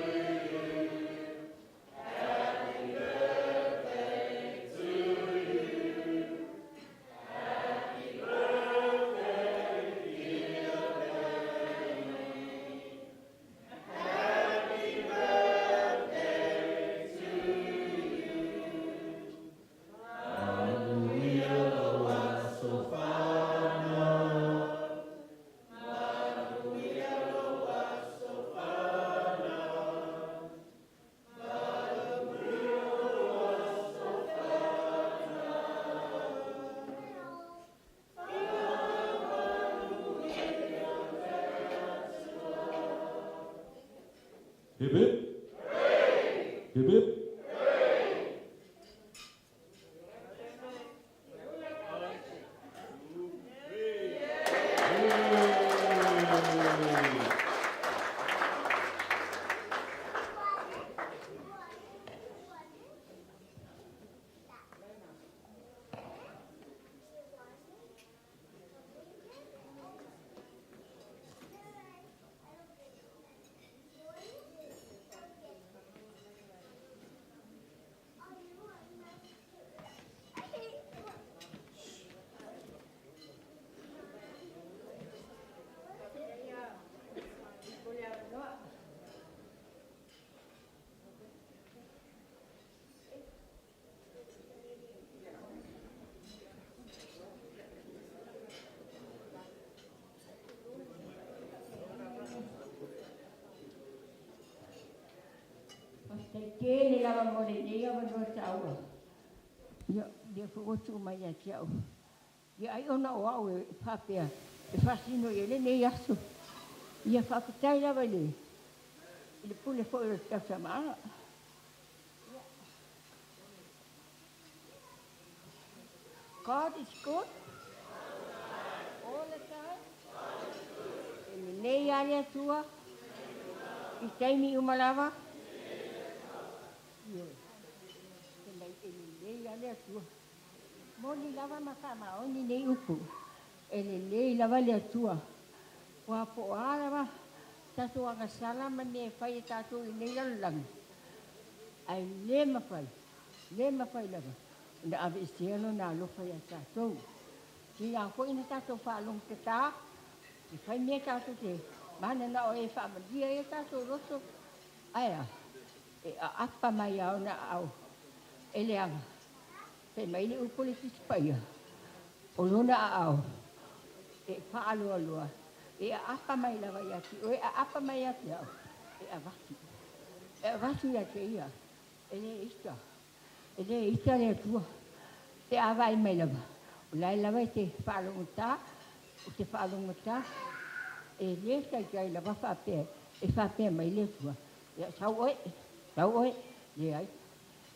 Hip hip. Hip hip. Te kene lava mo le nei ava no taua. Ia, dia fuotu mai a tiau. Ia ai ona o au e papea. E fasino i le nei aso. Ia whakatai lava le. I le pule fo i le tasa maa. God is good. All the time. E le nei ale atua. I taimi umalava. Ia. E mai e le nei ale atua. Moni lava makama oni nei upu. E le nei lava le atua. Wa po alava. Tato anga salama ne fai tato i nei lalang. Ai le mafai. Le mafai lava. Na ave istiano na lofa ya tato. Ki a ko ina tato whaalong te tā. I fai mea tato te. Mana na o e whaamadia e tato roto. Aia. E a apa mai au na au. E le anga. Te mai le upole tispaia. O lona a au. E paalo alua. E a apa mai lava yaki. O e a apa mai yaki au. E a vatu. E a vatu yaki ia. E le ista. E le ista le atua. Te awai mai lava. O lai lava te whaalongota. O te whaalongota. E le sai kai lava whapea. E whapea mai le tua. E a tau oe. Tau oe. Le ai.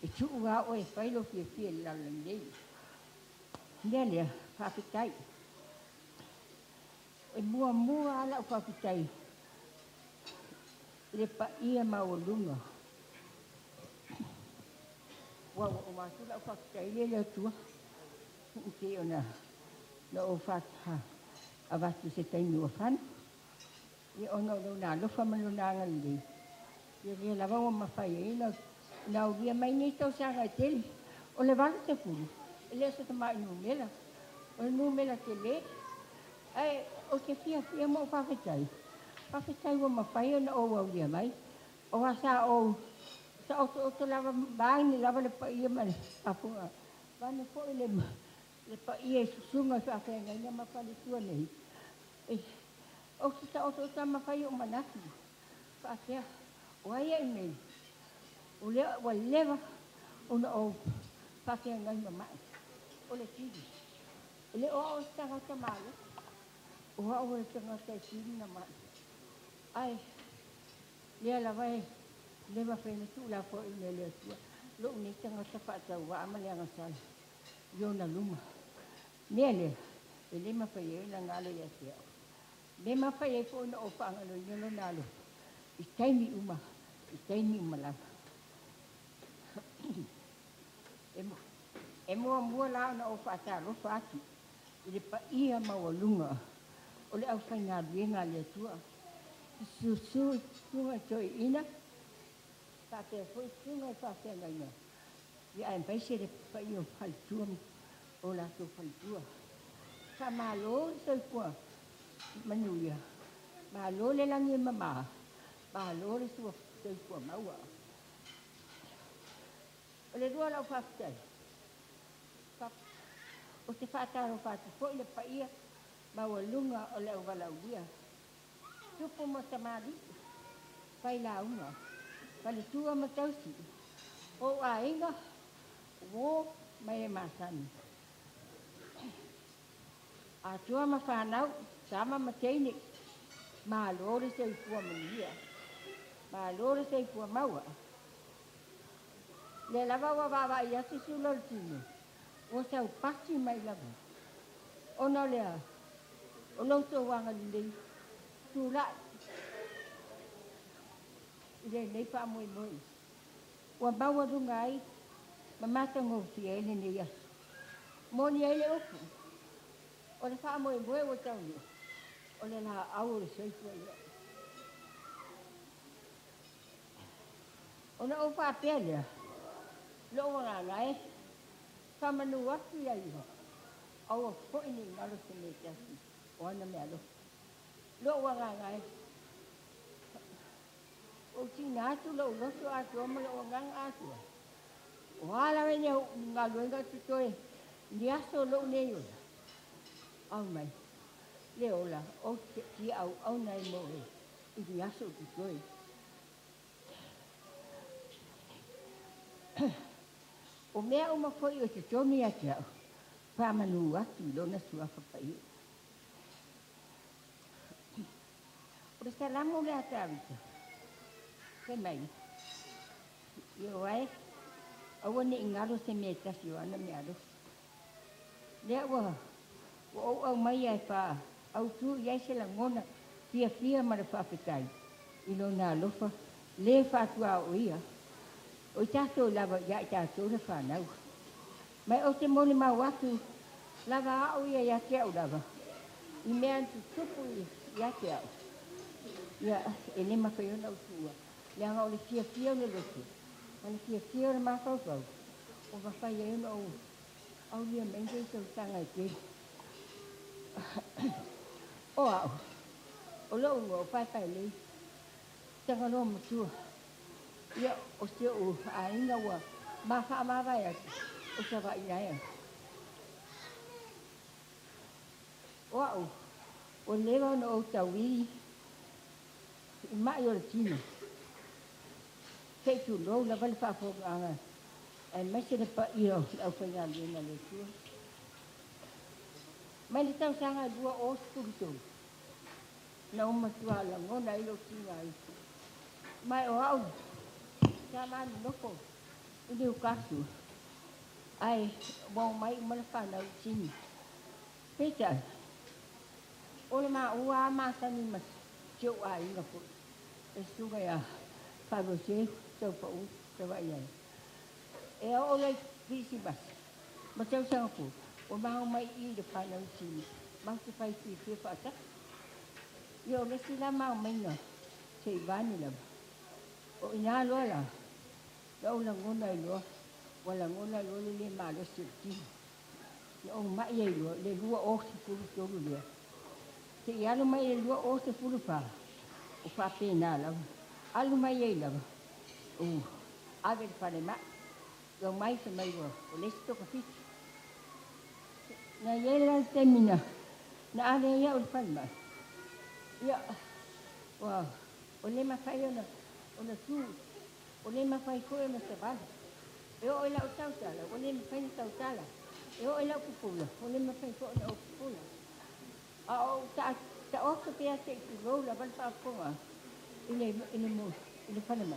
E tuu a oe whailo fia fia lalang nei. Nea lea whapitai. E mua ala o whapitai. Le pa ia mau lunga. Wa o mātula o whapitai le lea tua. Te o na o whataha. A watu se taimi o whan. I ono lo na lofa manu na ngalei. I rea lava o mawhai e na. Na uria mai nei tau sanga e tele. O le wala te puru. E lea sa ta mai numela. O le numela te le. Ai, o te fia mo whawhetai. Whawhetai o mawhai o na o auria mai. O asa o... Sa o te lava bāini lava le pa ia mai. Apunga. Vane po i le pa ia e susunga whawhenga ina mawhale tua nei. O te sa o te mawhai o manaki. Whawhea. O aia i nei. O lea wa lewa o na o whakea ngai mamai. O le tiri. O le o tangata malo. O hao le tangata e tiri na mai. Ai, lea la vai, lewa whene tu la po i lea tua. Lo ni tangata whaatau wa ama lea ngasai. Yo na luma. Nea lea, e le mawhai e na ngalo ia tea. Le mawhai e po na o whaangalo i nalo nalo. I taimi uma. I taimi uma lava. E mua la na o whaataro whaati. I le pa ia maua lunga. O le au whainga ruenga le tua. I susu tunga toi ina. Whaatea fwoi tunga e whaatea ngaina. I ai mpaise le pa ia o whalitua. O la tō whalitua. Ka malo sai kua. Manuia. Malo le langi e mama. Malo le sua sai kua maua. O le rua lau whaatai. O te whaataro whaati po i le paia. Maua lunga o le au walauia. Tupo mo tamari. Pai la unga. Pali tua ma tausi. O a inga. Wo mai e masani. A tua ma whanau. Sama ma teine. Ma lore se i pua mania. Ma lore se i pua maua. Le lava wa wawa i ati sulor tine. O sau pati mai lava. Ona lea. O lauto wanga lindei. Tula. Ile nei pa Moimoi. Wa bawa rungai. Mamata ngoti e le nei asu. Moni e le oku. O le pa Moimoi o tauni. O le la au le seifu e le. Ona o pa pelea. Lo wanga ngai. Kamanu atu ya iho. Awa po ini ngalo se me kasi. O ana me alo. Lo wanga ngai. O tina atu lo loso atu o lo wanga atu. O hala wene ngalo nga tutoe. Ni aso lo neyo. Au mai. Le ola. O ti au nai mo e. Ni aso tutoe. O mea uma foi o te toni ati au. Whamanu atu lona sua whapai. O resta lamo lea tāwita. Kai mai. Io ai. Awa ni ingaro se me tasi o ana me aro. Lea wa. O au mai ai wha. Au tu iai se la ngona. Fia mara whawhetai. Ilo nā lofa. Le whatua o ia. O i tātou lava ia i tātou na whanau. Mai o te moni mau atu. Lava au ia ia te au lava. I mea antu tupu ia te au. Ia e ne mawhai ona o tua. Leanga o le fia o le lotu. Ma le fia o le mawhau. O mawhai e ona o. Au lia menga i tau tanga i te. O au. O lo unga o Paepaelei Tagaloamatua. Ia o te o a inga ua. Mawha mawai atu. O sa wa inaea. O au. O lewa no o tawi. I mai o le tino. Kei tu lo la vale whaafonga anga. E mese le pa io au whainga lena le tua. Mai le tau sanga dua o spuritu. Na umatua la ngona ilo tinga i. Mai o au. Sa mani noko. Inde ukasu. Ai, wau mai umana whanau tini. Peta. Ole ma ua mātani mas. Tio a inga po. E suga ia. Wharo se. Tau pa u. Tawa iai. E o ole pisi mas. Ma tau sanga po. O maho mai I le whanau tini. Mau te whai whiwhia whaata. Ia ole sila mau mai na. Te Ivani lama. O ina loa la. Lau la ngona I loa. Wala ngona loa le maalo se tini. Ia o mai e loa. Le lua o se fulu tolu lea. Te ialo mai e lua o se fulu wha. O whape nā lau. Alu mai e lau. O ave le whare ma. Ia mai se mai loa. O lesi toka fiti. Na iela te mina. Na ale ia o le whare ma. Ia. Wow. O le mawhai ona. Ona tū. O le mawhai koe ona se wale. E o ila o tautala. O le mawhai na tautala. E o ila o pupula. O le mawhai koe ona o pupula. A o ta oka pia te ki rola wale whaaponga. Ile mo. Ile whanama.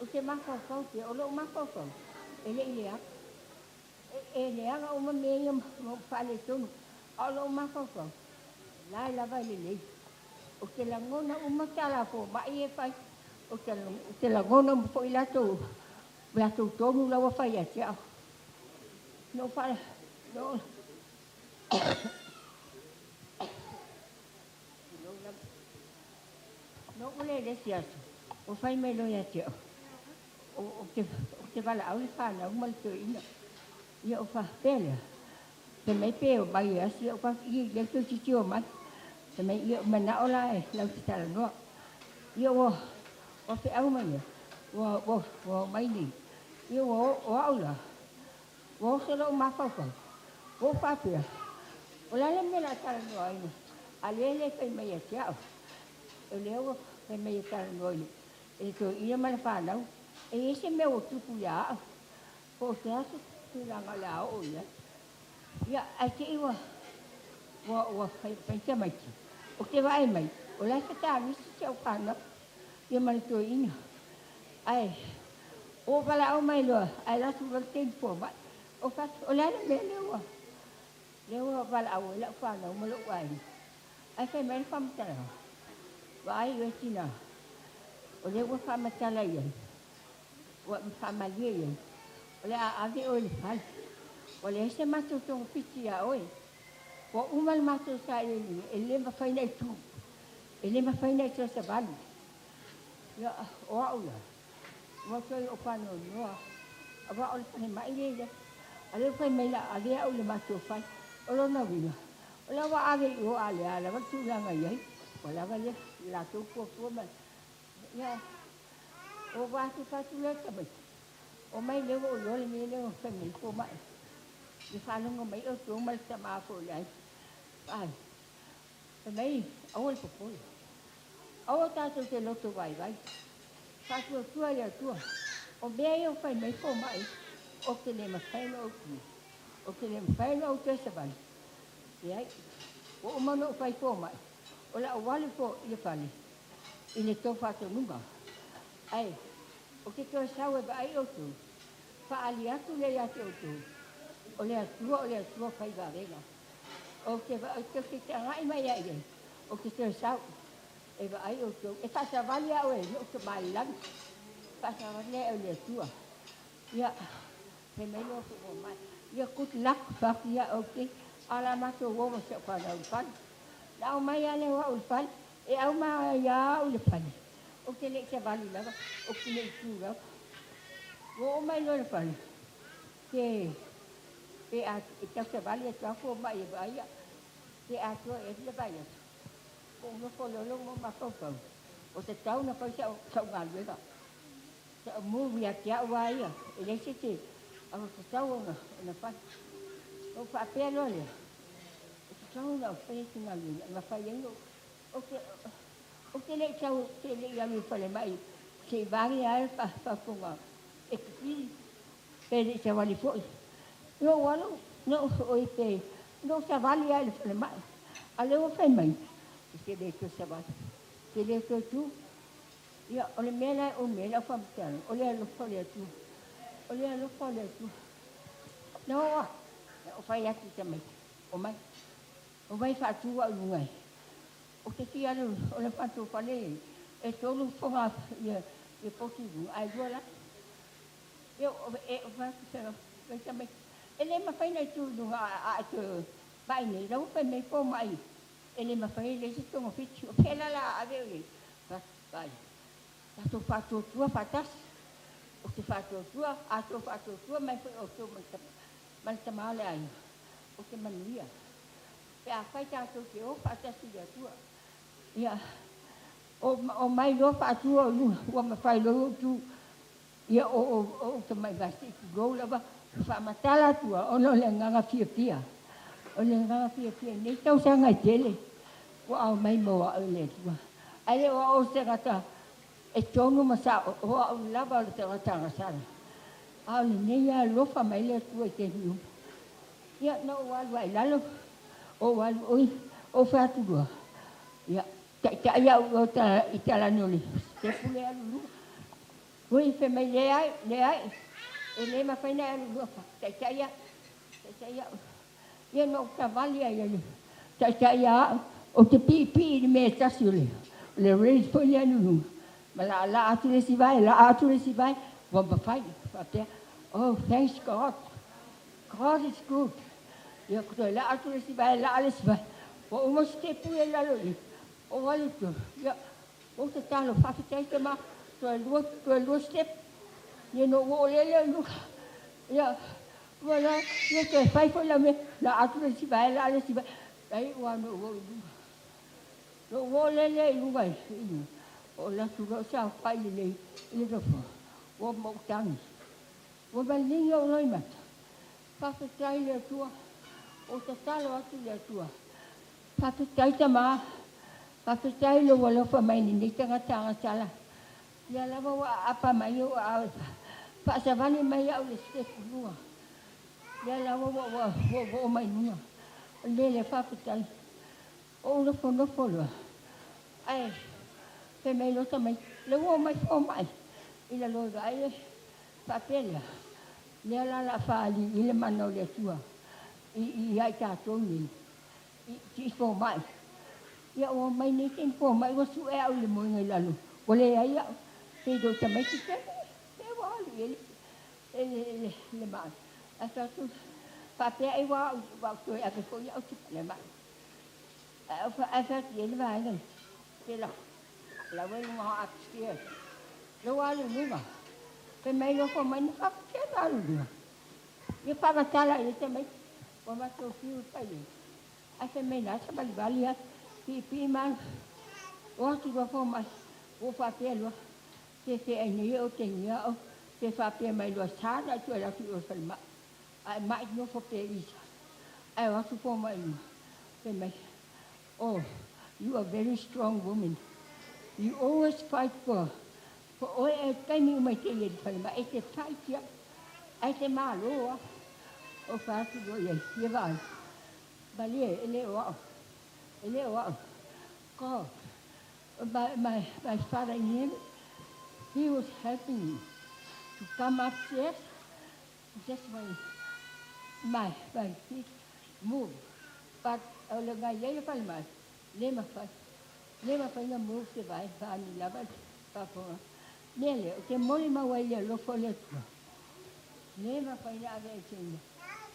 O te mawhau te. O lo mawhau. Ele ile ak. E le anga o mamea mo whale tonu. A lo mawhau. Lai lava ile lei. O te langona umatala po. Mai e whai. O te langona po I lato. Lato tonu lawa whai ati au. No whai. No. No ule lesi atu. O whai mai loi ati au. O te wala au le whana. O malito ina. Ia o wha pēlea. Te mai pēo mai asi. O wha I le tō titi o mai. Te mai ia mana o la e. Lau te tala noa. Ia o whi au mai. O mai ni. Ia o au la. O se lo mawhau. O whapea. O la le mena tala noa ina. A le whai mai ati au. O leo whai mai tala noa ina. E tō ina mana whanau. E ese mea o tupu ia au. Ko se asu tūranga la o ia. Ia, ai te iwa. Wa whai te maiti. O te wae mai. O lai ka tā visi te au whanau. Ia mani tō ina. Ai. O wala au mai loa. Ai latu wala te po mai. O whatu. O lai mea lewa. Lewa wala au. Ila whanau. Malo wai. Ai whai mai whamatala. Wa ai ue tina. O lewa whamatala iai. Wa whamalia iai. O le a ave o le whai. O le ese matou tonga piti a oi. Wa umal matou sa ili. E le mawhaina I tū. E le mawhaina I tō sa vali. Ia o au la. Wa toi o whano noa. A wa o le whai mai le. A le whai mai la a le au le matou whai. O lo na wina. O la wa ave I o a le ala. Wa tūranga iai. O la wa le. La tō kua mai. Ia. O wātu whatu le tamai. O mai lewa o yole me lewa whai mai po mai. I whanonga mai o tō mai ta māwho iai. Ai. E mai, au le popoi. Au tātou te loto vai vai. Tātou tua ia tua. O mea eu whai mai fō mai, o te le mawhaina o ki. O te le mawhaina o te savali. Iai, o mano o whai fō mai. O la o wale fō i a whale. I le tō whātou nunga. Ai, o ke tō sau e ba ai o tō. Whaali atu le ate o tō. O le atua whai wārenga. O ke wa o te ngai mai ai e. O ke tō sau. E ba ai o tō. E whasa wale au e, no te mai lang. Whasa wale au le atua. Ia, he mai lo ke o mai. Ia kut lak whakia o ke. Ala mato wowa sa whana u pan. Nau mai ale wa u pan. E au maa ia u le pan. O ke le sa wale lava. O ke le tu lava. O mai lo le pan. Ke e a ta sa vale ta ko mai ba ia ke a to e le ba ia ko no ko lo mo ma ko ko o te tau na pa sa ngal we ga sa mu wi a kia wa ia e le se te a o te tau na pa o pa pe lo le o te tau na pe ki ngal we na pa ia o ke le tau te le ia mi fa le mai se va ia pa ko ga e ki pe le se vale fo no walo no oi pe no sa vale ai le mai ale o fe mai se de que sa va se de que tu ia o le mela fa tan o le lo fa le tu no o fa ia ki mai o mai fa tu wa ngai o te ki ale o le pa tu fa le e tolu fo ga ia e poti ai gola eu o fa se mai ele ma fai nei tu a tu vai nei lo fai mai po mai ele ma fai le si tu mo fitu pela la ave vai tu fa tu fatas o te fa tu a tu fa tu mai o tu man ta male ai o te manuia pe a fai ta tu ke o fatas ia tu ia o mai lo fa tu o ma fai lo tu ia o te mai vasti go lava fa matala tua ono le nganga pia o le nganga pia nei tau sanga tele o au mai mo o le tua ai o se gata e tonu masa o au lava le tanga sala au nei ya lo fa mai le tua te nu ya no wal vai lalo o wal oi o fa tua ya ta ya o ta itala no le te pule alu oi fe mai le ai ele ma fai na lu fa ta ya ye no ta vale ya le ta ya o te pi me ta sule le raise fo ya nu ma la atu le si vai wa ba fai fa te oh thanks god is good ya ko la atu le si vai o mo ste pu la lo o vale tu ya o te talo fa te ma to lo step you know what le ya voilà ye te fai fo la me la atu si vai ai wa no wo le lu vai o la tu sa fai le do fo wo mo tang wo ba ni yo no ma fa te tai le tua o te talo atu le tua fa te tai ta ma fa te tai lo wo fa mai ni tanga sala ya la wa apa mai o pa sa vani mai au le step lua ya la wo mai nua le fa putai o no fo lo ai pe mai lo ta mai le wo mai fo mai ila lo ga ai pa pela le la fa ali ile mano le tua i ai ta to ni i fo mai ya o mai ni tin fo mai wo su e au le mo ngai la lo o le ai pe do ta mai ki te le ma asa tu pape ai wa tu a ke ko ya o le ma asa ti le va ngai te la we no upstairs lo wa lu ma pe mai lo ko mai fa ke la lu ye pa ga tala ye te mai o ma to fiu pa ye asa mai na sa bali bali ya pi man o tu va fo mai o fa pe lo te ai ne o te nia o te fa pe mai lo sa da tu la tu o falma ai mai no fo pe isa ai wa su fo mai pe mai oh you are a very strong woman you always fight for Po oe e taimi umai te ia di whale, ma e te whaitia, ai te māloa, o whātu o iei, ia vai. Bali e leo au, e leo au. Ko, my father in him, he was helping me to come upstairs, just my feet move. But le ngai le whale mai, le ma whai na move te vai, whāni lava, whāponga. Nele, o te mori maua ia lofo le tua. Le ma whai na ave e tēnei.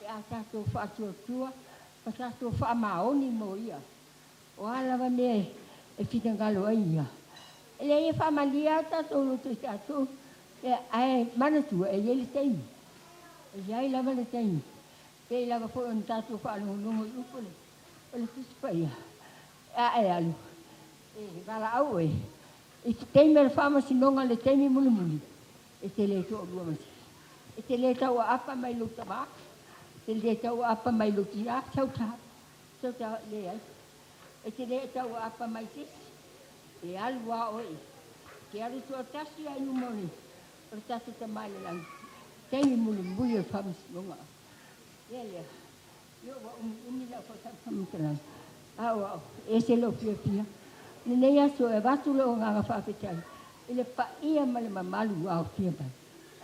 E a tātou whātua tua, pa tātou whaamaoni mo ia. O alawa me e whitangalo ai ia. E le ia whaamalia tātou loto i tātou. E ai manatua e iele teimi. E iai lava le teimi. E lava fo on tātou whaanongongo i upole. O le tuspa ia. E a e alu. E wala au e. E te teimi le whaamasinonga le teimi muli muli. E te le to o lua masi. E te le tau a apa mai lo tama. Te le tau a apa mai lo tira. Tau tā. Tau tā le ai. E te le tau a apa mai tis. E alu a oi. Te alu tua tasi ai umoni. O le tatu ta mai le langi. Teimi muli muli le whaamasinonga. Lea. Yo wa umila ko sa whaamasinonga. Au au. E se lo pia pia. Nei aso e watu leo nganga whaapetai. I le pa ia ma le mamalu au fia pai.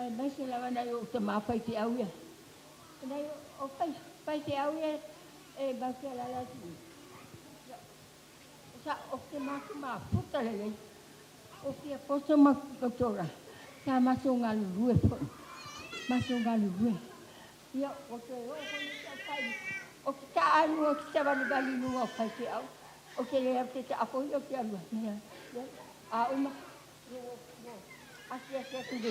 Ai mai se lawa nai o te mapai te au ia. Nai o pai te au ia e bautia la la tu. Sa o te maku ma puta le lei. O fia poso ma kotora. Sa maso ngalu rue po. Maso ngalu rue. Ia o te o pai. O te ta anu o te tawani gali nunga o pai te au. O ke lea te apo i o te alua. A uma. Asia tu de.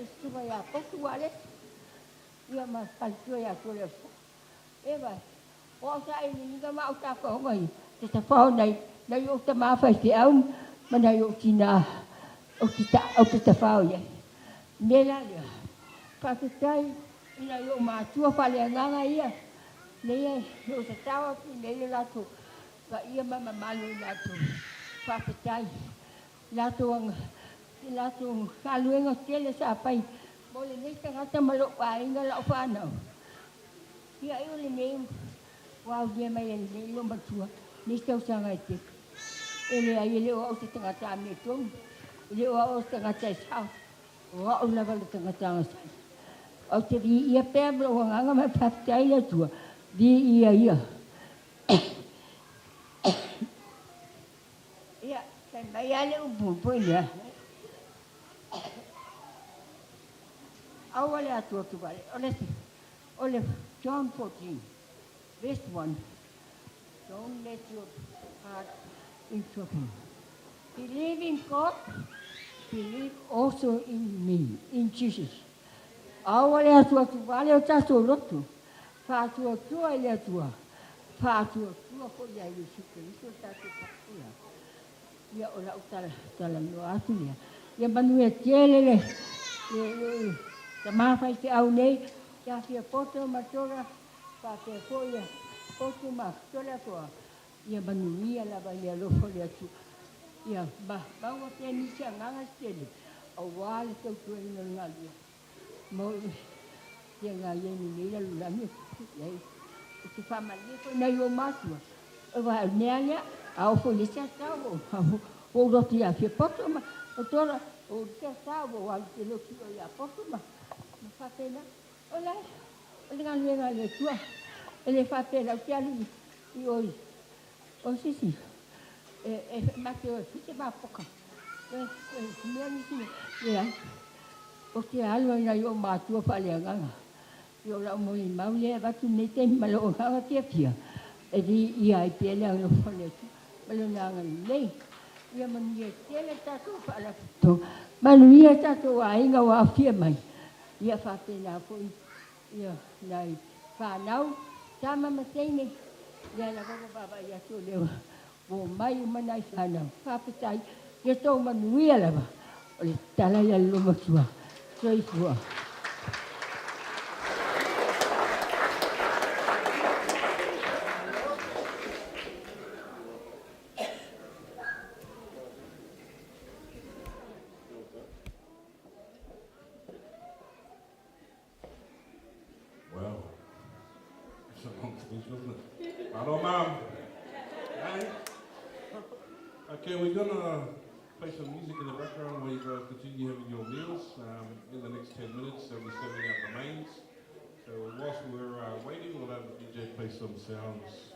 Estuva ia poku wale. Ia ma paltua ia tole. E vai. O sa i ni nga ma o ta ko ngai. Te ta fa nei. Nei o te ma fa te au. Ma nei o tina. O te ta fa ia. Nela ia. Pa te tai. Ina o ma tua fa le nganga ia. Nei o te tawa ki nei Latu. Ka ia mama malu Latu. Whapetai. Latu kaluenga tele sa pai. Mole nei tangata malo wainga lau whanau. Ia iu le nei. Wau dia mai ele nei lo matua. Nei tau sanga e te. Ele ai ele o au te tangata a me tong. Ele o au te tangata e sao. O au lava le tangata a sao. Au te ri ia pēmra o nganga mai whapetai Latua. Di ia. Ia, kai mai ale upu ia. Au ale atua tu vale. Ole John 14. This one. Don't let your heart into him. Believe in God. Believe also in me, in Jesus. Au ale atua tu vale o tato lotu. Whātua tua i atua. Whātua tua ko ia Iesu Kristo tātou pakula. Ia o lau tala no atu ia. Ia manu e tielele. Ta mawhai te au nei. Ia fia poto matora. Whātea ko ia. Poto matora toa. Ia manu ia lava ia lofo le atu. Ia maua te nisi a nganga stele. Au wale tau tua ina ngalia. Mo ia ngā ieni nila lulami. Iei. Te whamalia koe nei o mātua. E wā nea lea, a o fo le sia tāwo. O roti a fia potoma. O tora, o sia tāwo, a te loki o ia potoma. Ma whapena, o lai, o le ngā le tua. E le whapena, o te ali i oi. O sisi. E mate o fite māpoka. E mea nisi, e ai. O te alua nei o mātua whalea nganga. Yo la mo i maule watu nei te malo o hawa te pia. E di ia i pele ang lo fole tu. Malo na ang lei. Ia mani e tele tato whala puto. Manu ia tato a inga wa fia mai. Ia whapena po ia nai whanau. Tama matene. Ia la koko baba ia to lewa. Wo mai manai whanau. Whapetai. Ia tau manu ia lawa. O le tala ia loma tua. Soi fua. English, wasn't it? Hello, Mum. Hey. Okay, we're gonna play some music in the background while you guys continue having your meals. In the next 10 minutes, they'll be serving out the mains. So whilst we're waiting, we'll have the DJ play some sounds.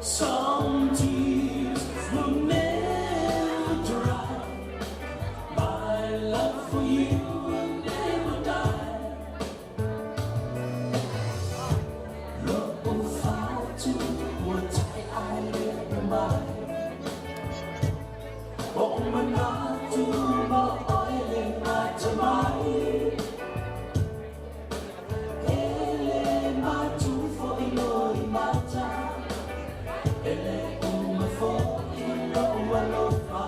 Some tears will never dry. My love for you will never die. Loko fatu watai ai mai. Bo manatu bo oile matamai. Ele matu fo iloi mata. Ele uma fo ilo alofa.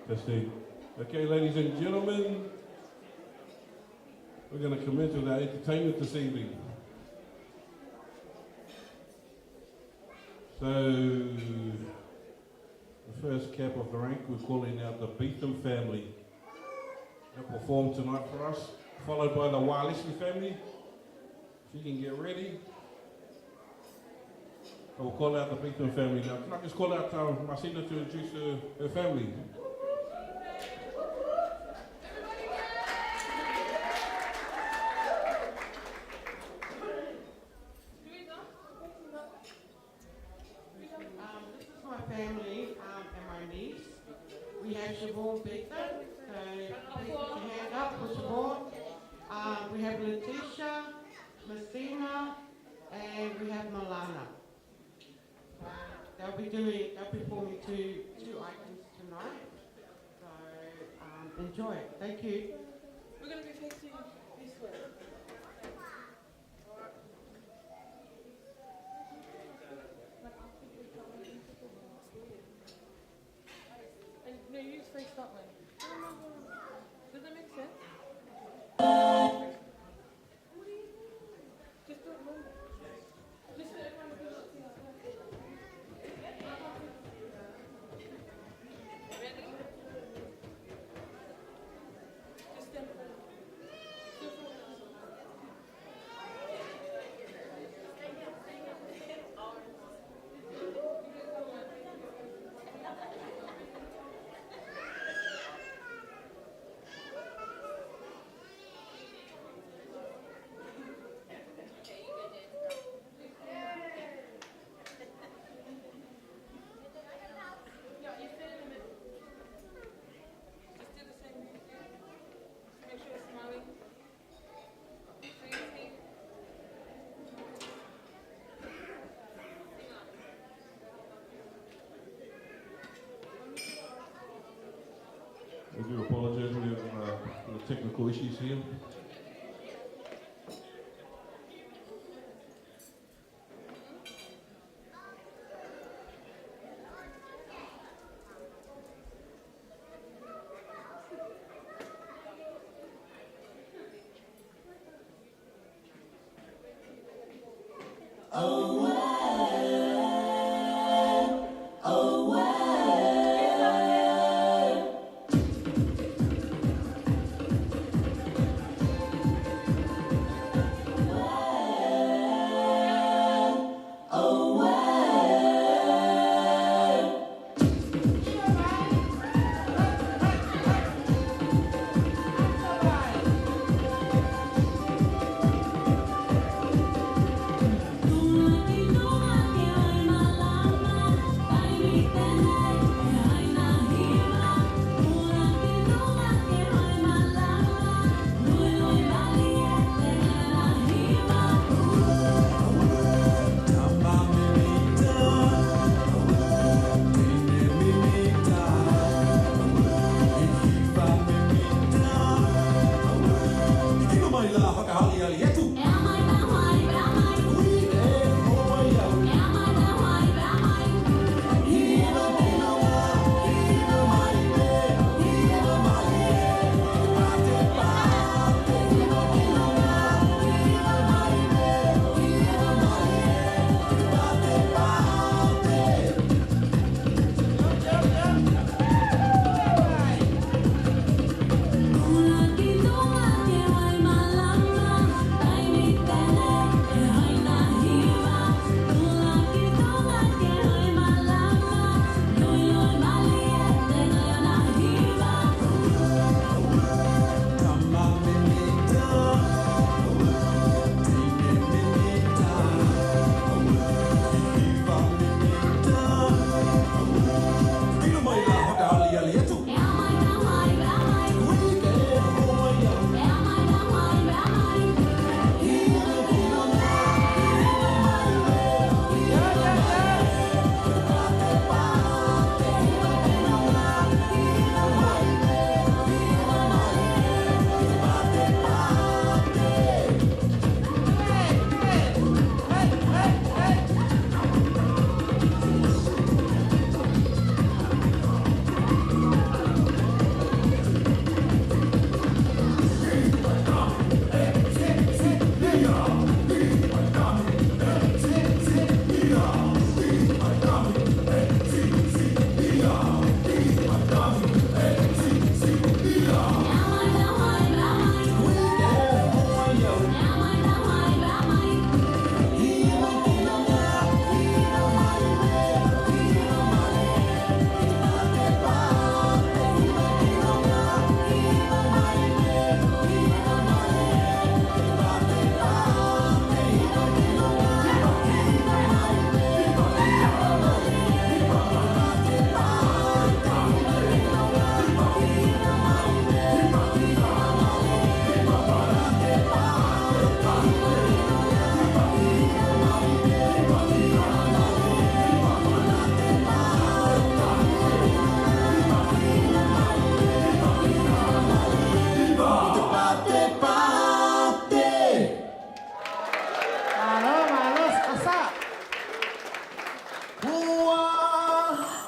Testing. Okay, ladies and gentlemen, we're going to commence with our entertainment this evening. So, the first cap of the rank, we're calling out the Beetham family. They'll perform tonight for us, followed by the Walesi family. If you can get ready. I'll call out the Beaton family now. Can I just call out Marcina to introduce her family? This is my family and my niece. We have Siobhan Beaton, so please put your hand up for Siobhan. We have Letitia, Messina, and we have Milana. They'll be performing two items tonight. So enjoy it. Thank you. We're going to be facing this way. And no, you just face that way. Does that make sense? Just don't move. Listen, everyone will see us. Ready? Just stand forward. I do apologise, we have technical issues here.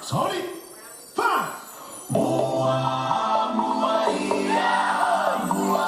Sorry. Fast. Mua, mua, ia, mua,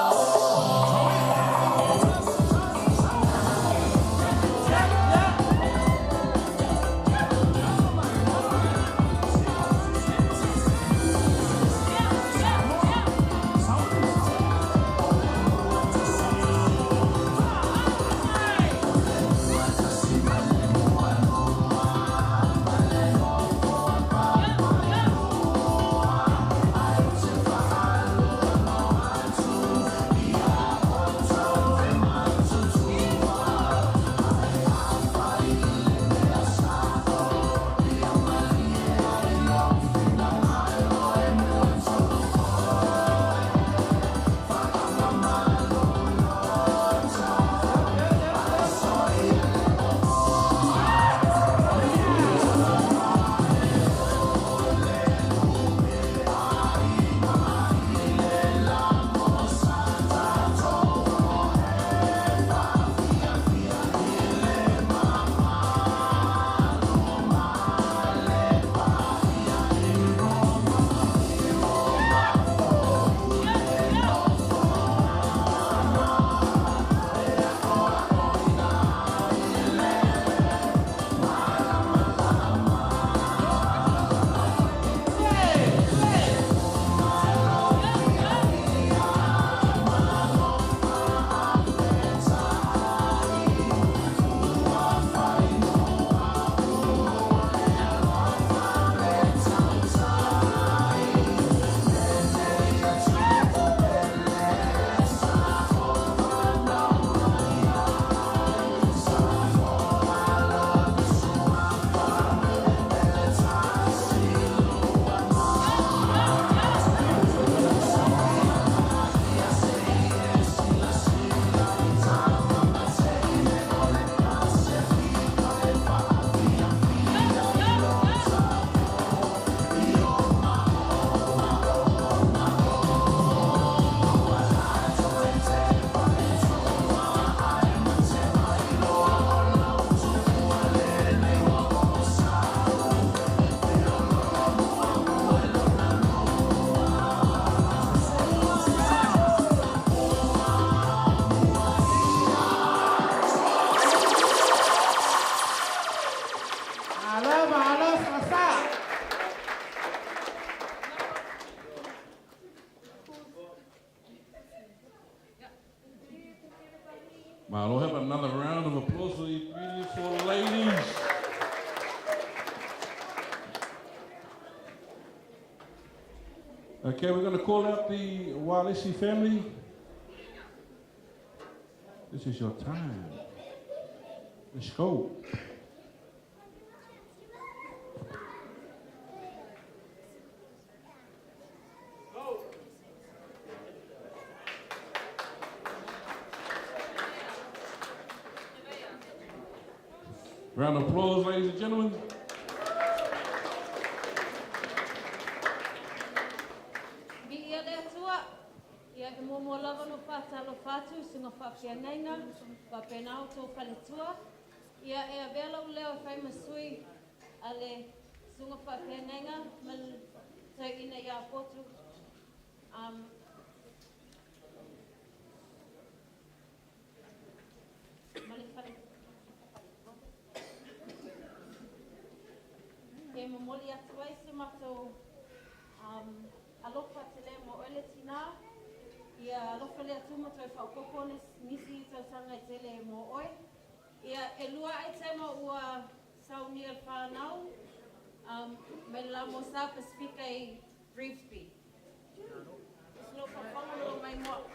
I'll have another round of applause for the beautiful ladies. Okay, we're going to call out the Walisi family. This is your time. Let's go. Round of applause, ladies and gentlemen. Ia le atua, ia e momo lava no whātalo whātu, singa whawhiangainga, whapena o tō whaletua. Ia e a vela o leo e whai masui, a le sunga whawhiangainga, mal tau ina ia potu. Mali whale. Ke mamoli atu ai se matou alofa te le mo ele tina. Ia alofa le atu matou e whaukopone nisi tau sanga i te le mo oi. Ia e lua ai tema ua sauni al whanau. Me la mo sa Pacifica i Brisbane. Slo pa whanau mai mo.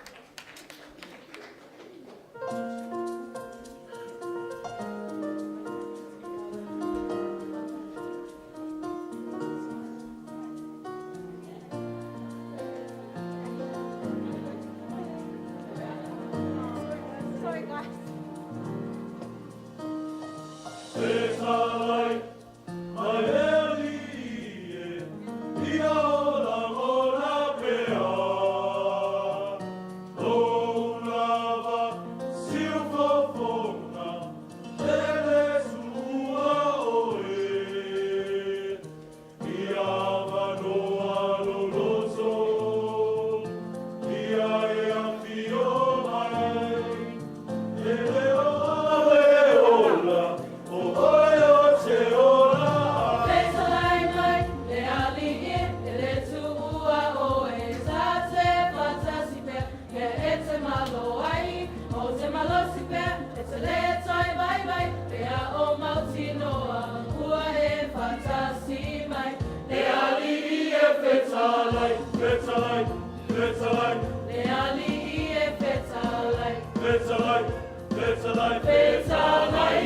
Fetalai, fetalai, fetalai. Leali ie fetalai. Fetalai, fetalai, fetalai.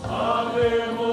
Ave mo.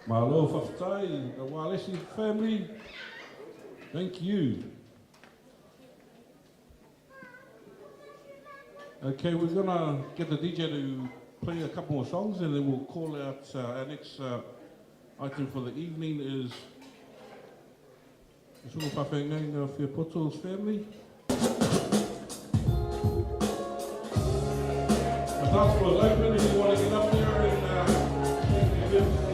Malo whaftai, the Walesi family, thank you. Okay, we're going to get the DJ to play a couple more songs and then we'll call out our next item for the evening is the Sulu Whawhenga Whiapoto's family. The dance floor is open if you want to get up there and take your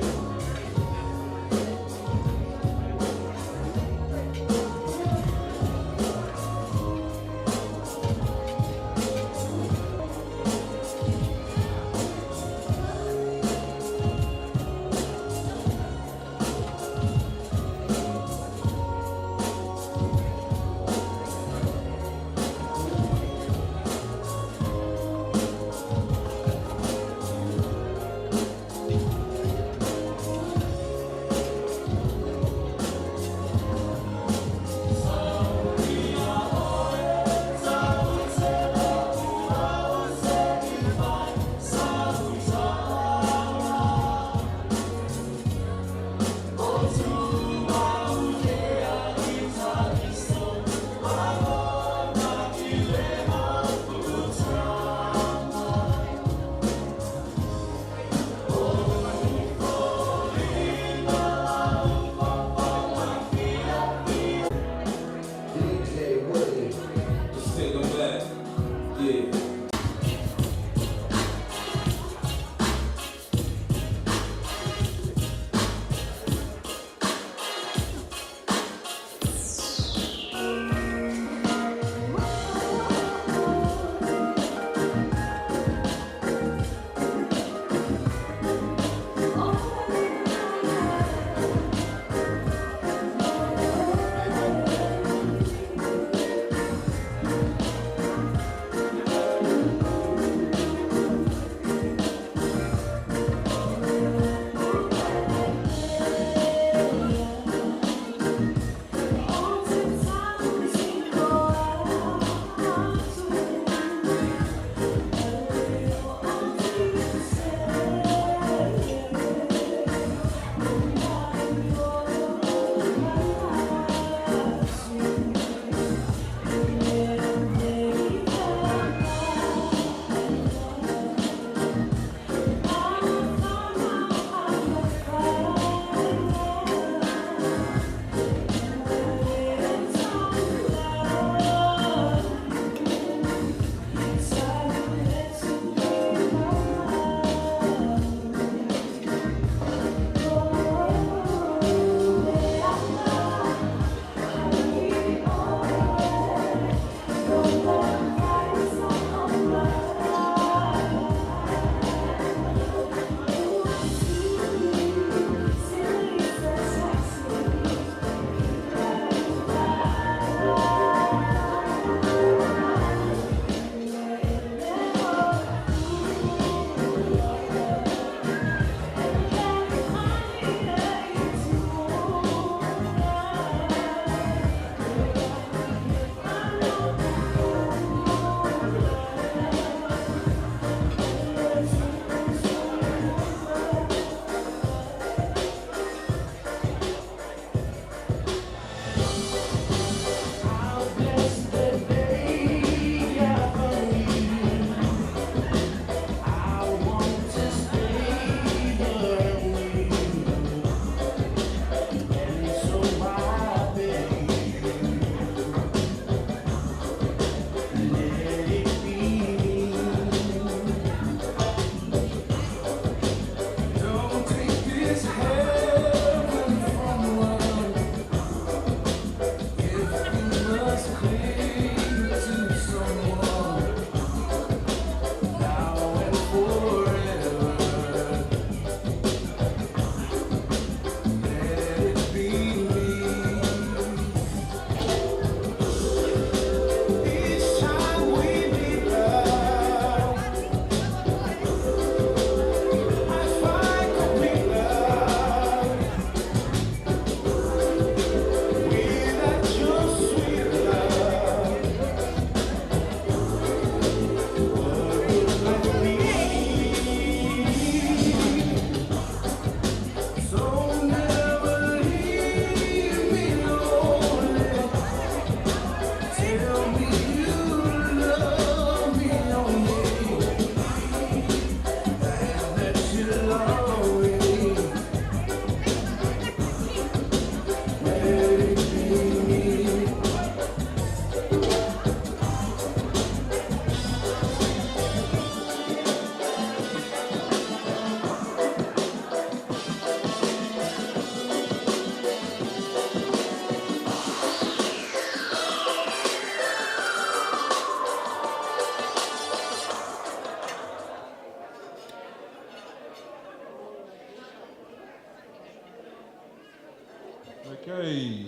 Okay,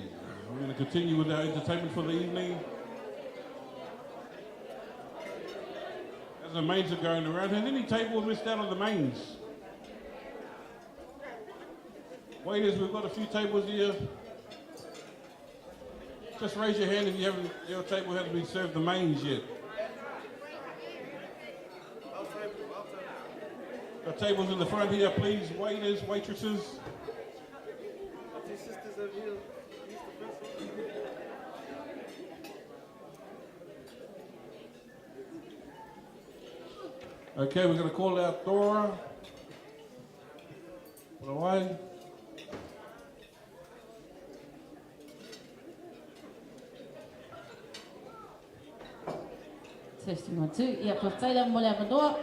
we're going to continue with our entertainment for the evening. As the mains are going around, has any table missed out on the mains? Waiters, we've got a few tables here. Just raise your hand if you haven't, your table hasn't been served the mains yet. Got tables in the front here, please. Waiters, waitresses. Okay, we're going to call out Dora. Put away. Testimonies. Ia Paepaelei mo le amanoa.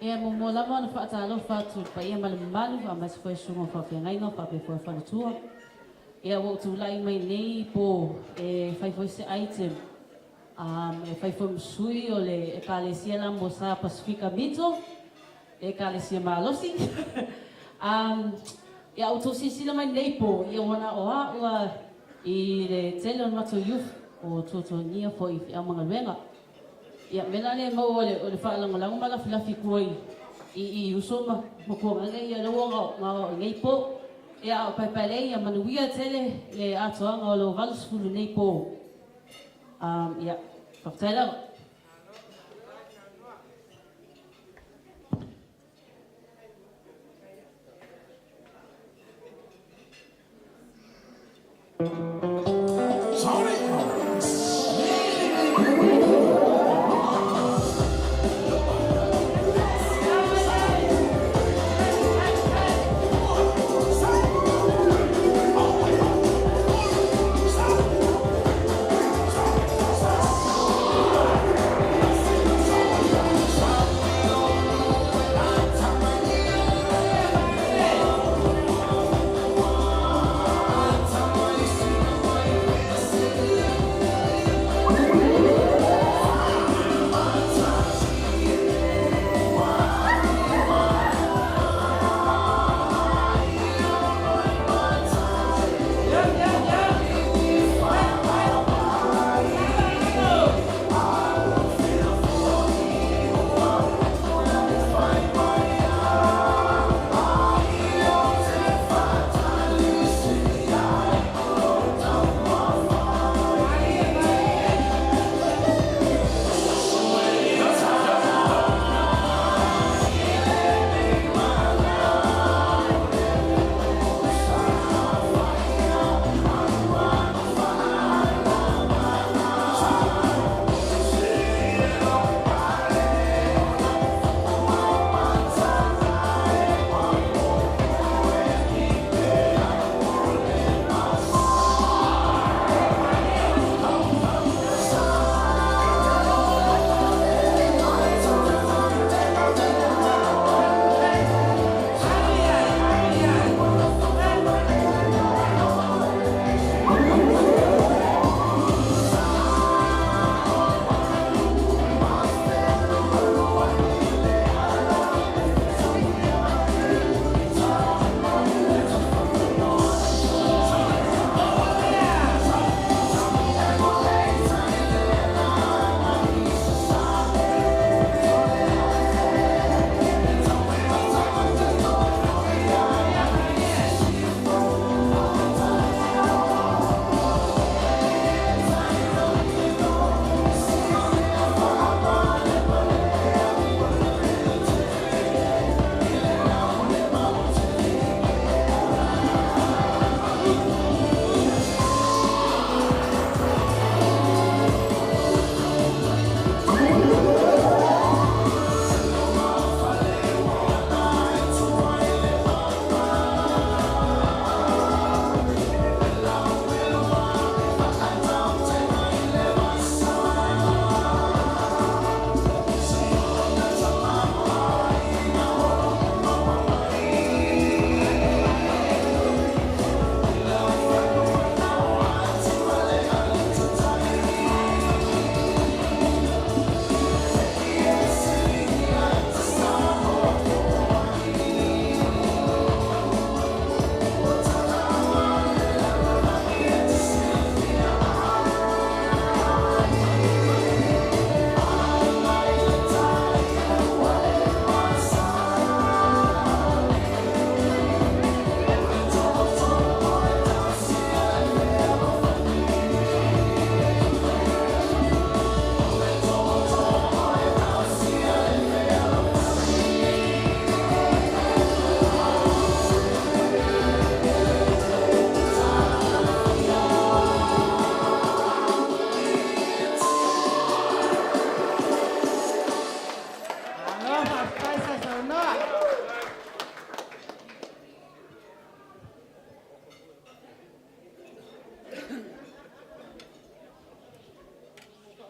Ia mo lava na whaatalo whatu pa ia malu a mas koe sunga whawhiangainga whape fo whanatua. Ia wautu lai mai nei po e whaifoise item. E whaifo msui o le ekalesia la mo sa Pasifika Mito. Ekalesia Malosi. Ia auto sisila mai nei po. Ia wana oa ua i le tele on mato youth o totonia fo i a mga luenga. Ia mena le mau o le whaalangolango malafilafi kuai i usoma mokuanga ia lawanga ngā nei po. Ia o Paepaelei ia manuia tele le atoanga o lo valusfulu nei po. Ia, whakatailanga. Tamaisi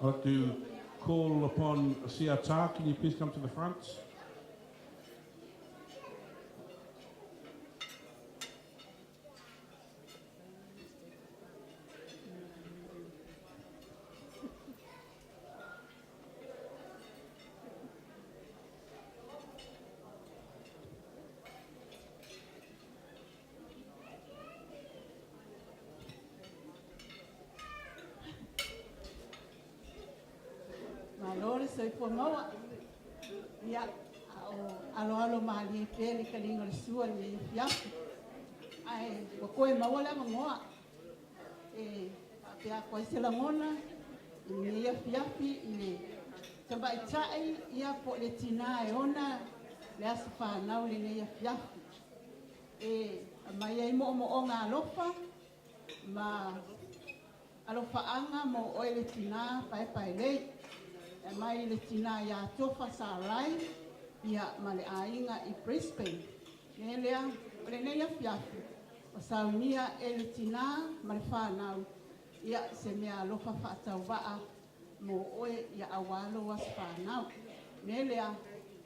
I'd like to call upon Siata. Can you please come to the front? Malore sei po maua. Ia, alo mali pele kalinga le sua le fiafu. Ai, ko koe maua le mangoa. Pea koe se la ngona, i ia fiafi, i tamba i tai, ia po le tina e ona, le asa whanau le ia fiafi. Mai ai mo o ngā alofa, ma alofa anga mo oe le tina Paepaelei. Mai le tina ia tofa sa rai, ia ma le ainga i Brisbane. Ne lea, le neia fiafi. O saunia e le tina ma le whanau. Ia se mea alofa whaatau waa mo oe ia awalo was whanau. Ne lea,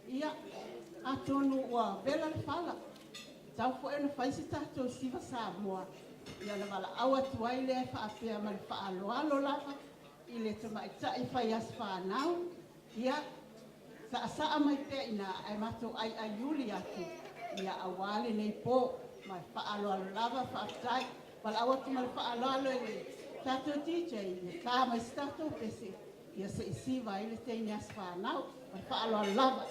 ia atonu ua vela le whala. Tau fo e na whaisi tato siva sa moa. Ia na wala awa tuai le whaapea ma le whaaloalo lava. I le tamaita i whai as whanau. Ia, sa mai te ina ai mato ai yuli atu. Ia awale nei po, mai whaaloalo lava whaatai. Wala awa tu ma le whaaloalo e tato DJ, ka mai stato pese. Ia se isi vai le te ina as whanau, mai whaaloalo lava.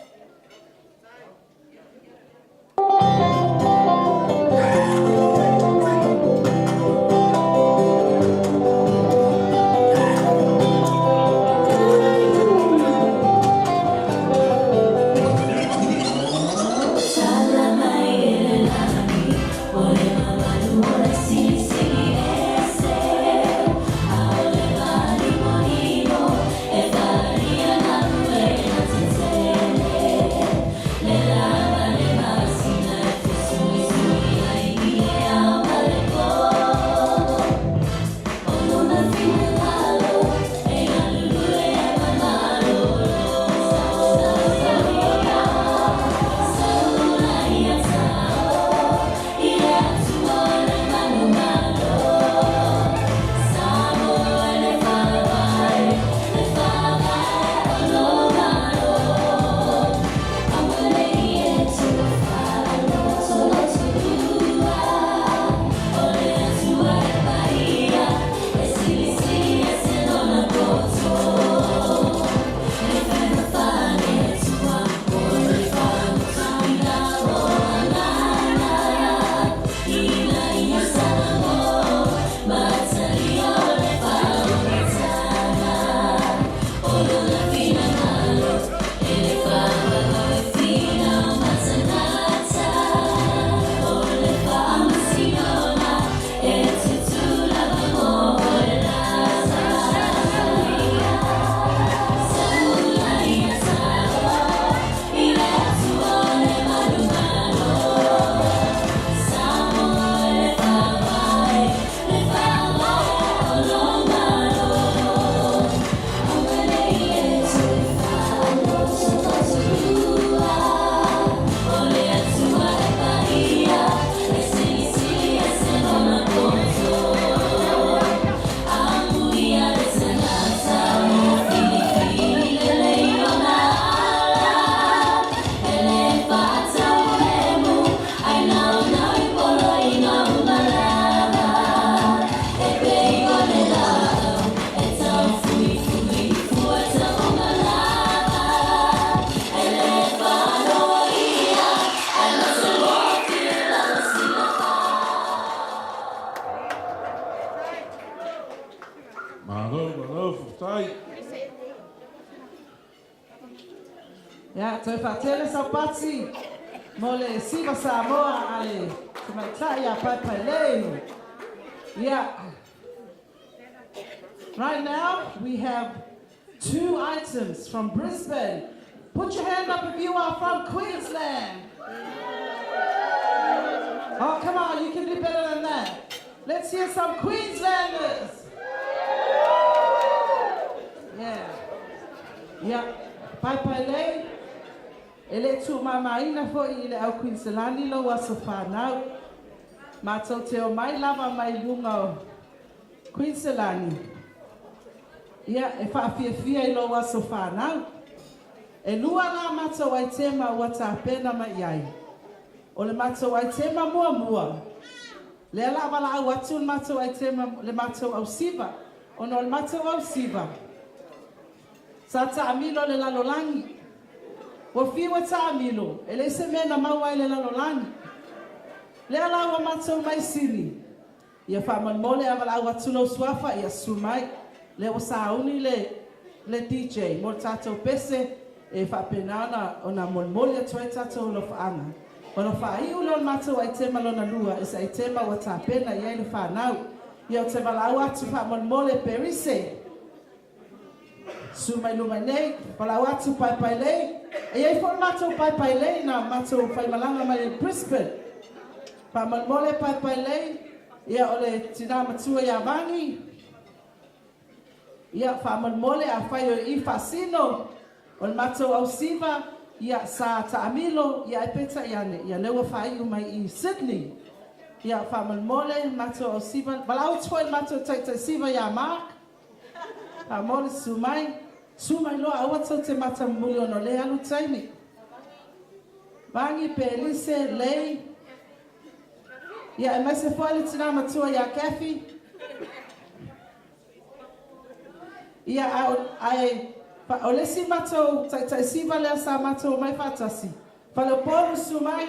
Ja, toi whaatele sa patsi. Mole siva sa moa ale. Tumaitaya Paepaelei. Yeah. Right now, we have 2 items from Brisbane. Put your hand up if you are from Queensland. Oh, come on, you can do better than that. Let's hear some Queenslanders. Yeah. Yeah. Paepaelei. Ele tu mamaina fo I le au Queenselani lo wa sofanau. Mātou te o mai lava mai lunga o Queenselani. Ia e whaafia I lo wa sofanau. E lua la mātou ai tema ua tāpena mai ai. O le mātou ai tema mua mua. Le ala wala au atu le mātou ai tema le mātou au siva. Ono le mātou au siva. Sa ta amilo le lalolangi. Wa fiwa ta amilo. E le se mena mawai le lalolangi. Le ala wa mātou mai sini. Ia whaman mole a wala au atu lo suafa ia sumai. Le o sauni le DJ. Mo tātou pese e whapenana o na molmoli atoe tātou lo whaanga. O na whaiu leo mātou ai tema lo na lua, e sa ai tema wa tāpena i ai le whanau. Ia o te walau atu whamolmole perise. Sumai lumai nei, walau atu Paepaelei. E ai fo mātou Paepaelei na mātou whaimalanga mai e Brisbane. Whamolmole Paepaelei, ia o le tina matua ia vangi. Ia whamolmole a whai o I Fasino. O le mātou au siva, ia sa taamilo, ia e peta iane, ia lewa whai mai I Sydney. Ia whamalmole, mātou au siva, walau tue mātou taitai siva ia Mark. Whamole sumai, sumai loa awatou te mata muli ono le alu taimi. Vangi Paepaelei lei. Ia e mai se whaile tina matua ia Kathy. Ia ai o le si matou tai siva le sa matou mai fatasi. Fale polu sumai.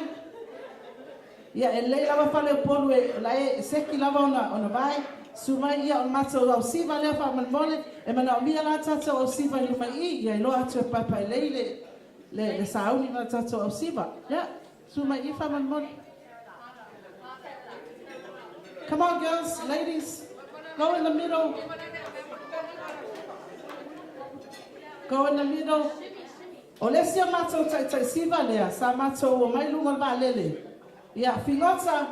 Ia e le lava fale polu e la e seki lava ona vai. Sumai ia on matou au siva le fa malmole e mana o mia la tatou au siva le mai ia e lo atu Paepaelei le sauni na tatou au siva. Ja, sumai I fa malmole. Come on girls, ladies. Go in the middle. Go in the middle. O le sia mātou tai siva lea, sa mātou o mai lunga ba lele. Ia, fingota.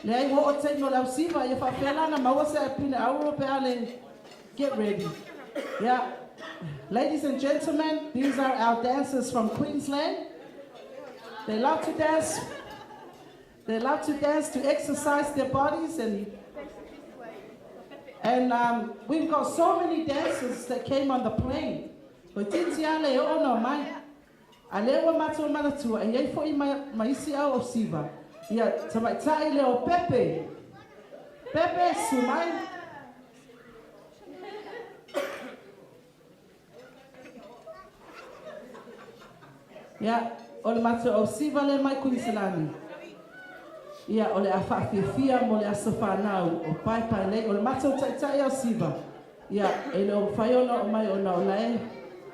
Lea I wo o teino lau siva, ia whawhela na maua se pine auro pe ale. Get ready. Yeah. Ladies and gentlemen, these are our dancers from Queensland. They love to dance. They love to dance to exercise their bodies and we've got so many dancers that came on the plane. Ko tintia le ono mai. Alewa matou manatua e yai foi maisi au o siva. Ia tamai tai le o Pepe. Pepe sumai. Ia o le matou o siva le mai Queenselani. Ia o le a whaafifia mo le asa whanau o Paepaelei o le matou taitai au siva. Ia e le o whaiona o mai o na o lae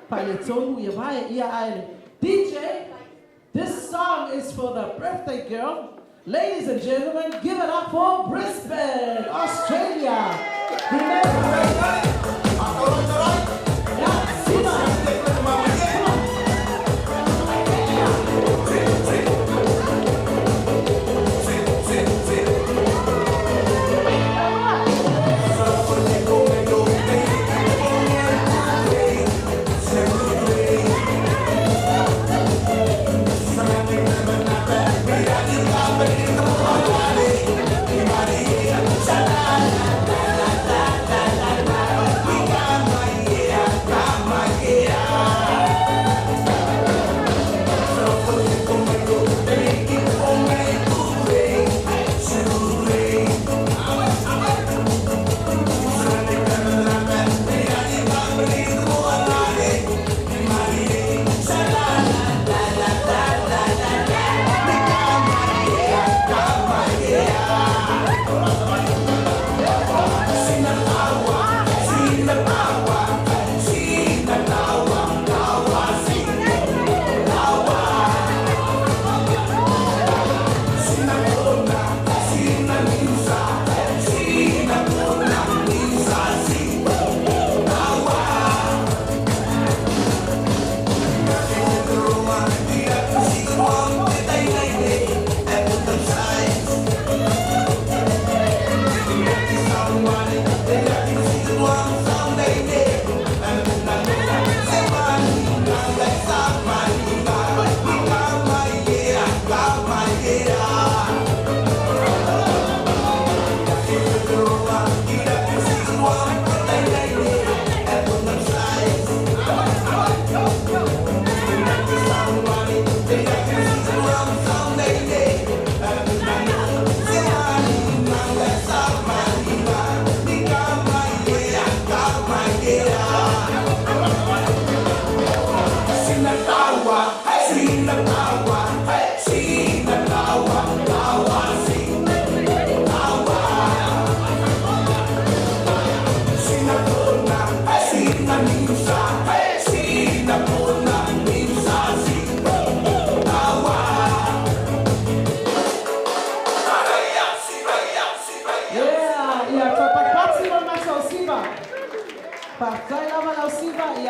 pale tonu ia vai ia aere. DJ, this song is for the birthday girl. Ladies and gentlemen, give it up for Brisbane, Australia. Maria,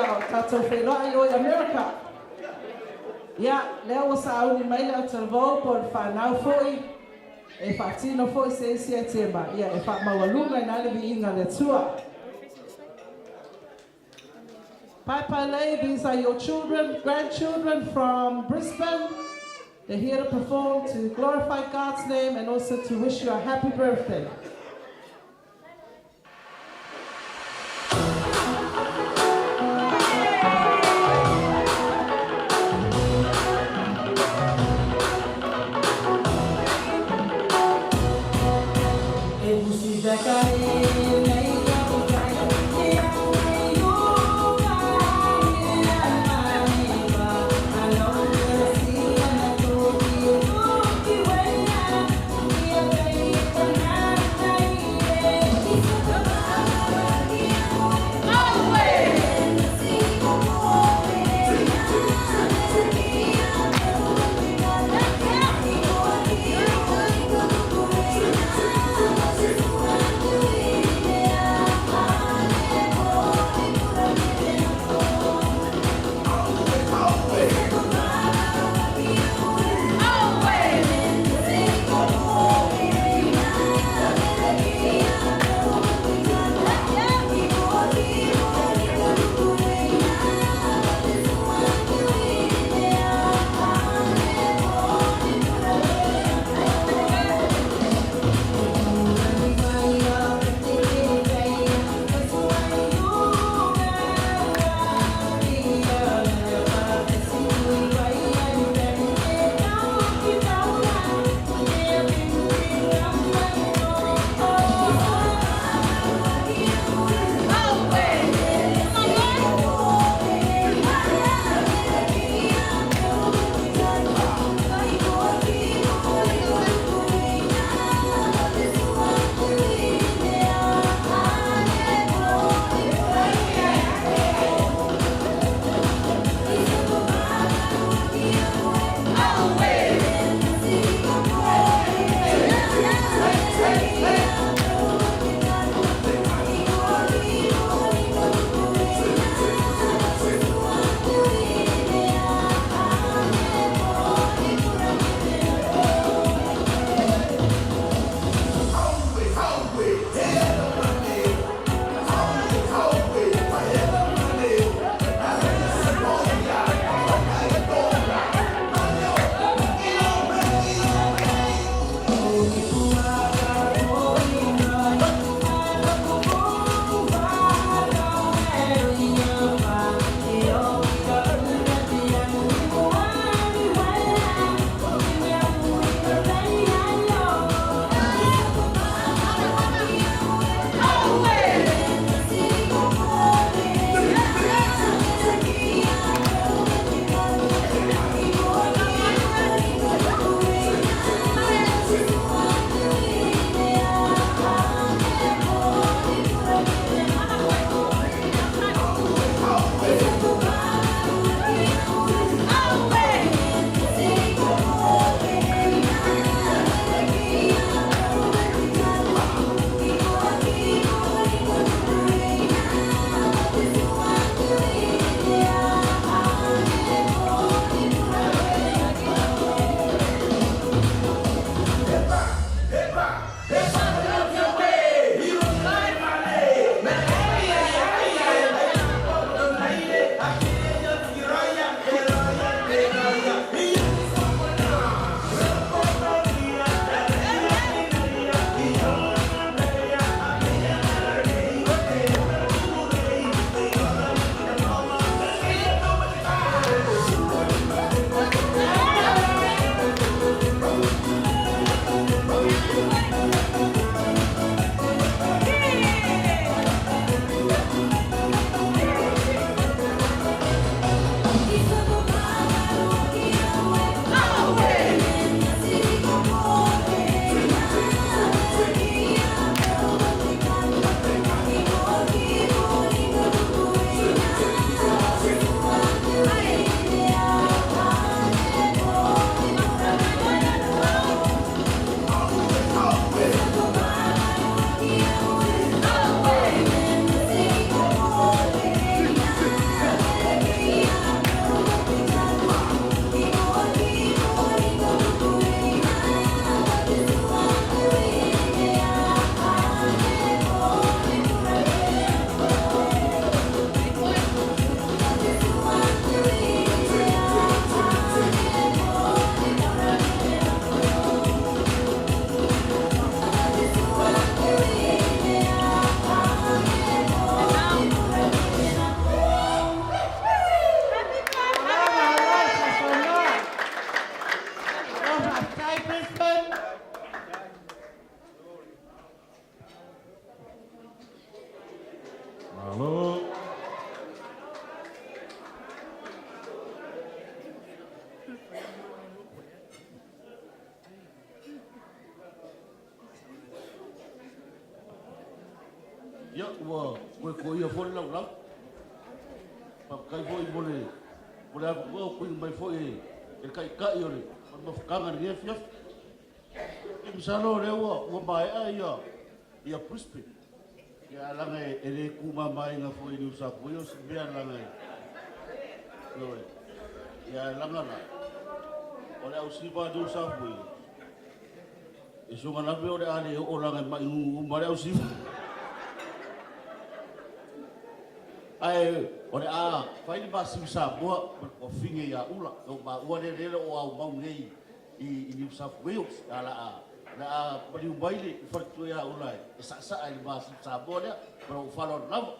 ia o tātou whenua i o i America. Ia, lea o sa auni mai lea o talvou po le whanau foi, e whaatino foi se isi e tema. Ia, e wha maualunga i nale vi inga le tua. Paepaelei, these are your children, grandchildren from Brisbane. They're here to perform, to glorify God's name, and also to wish you a happy birthday. Na Ia, ua, koe ia fōre lau. Pakai fōi mole, mole aku kua koe mai fōi e kai ore. Mawhakanga ni e fiaf. E misalo rea ua mai ia Brisbane. Ia langa e re kuma mai ngā fōi ni New South Wales, mea langa e. Ia langa la. Ore au sipa New South Wales. E songa nape ore ale o langa mai mare au sipa. Ai, ore whai ni masi sa boa o finge ia ula. O ma ua re o au mau nei i New South Wales. La pali ubaile i whatu ia ula e sa ai masi sa boa lea. Pero o whalo lava.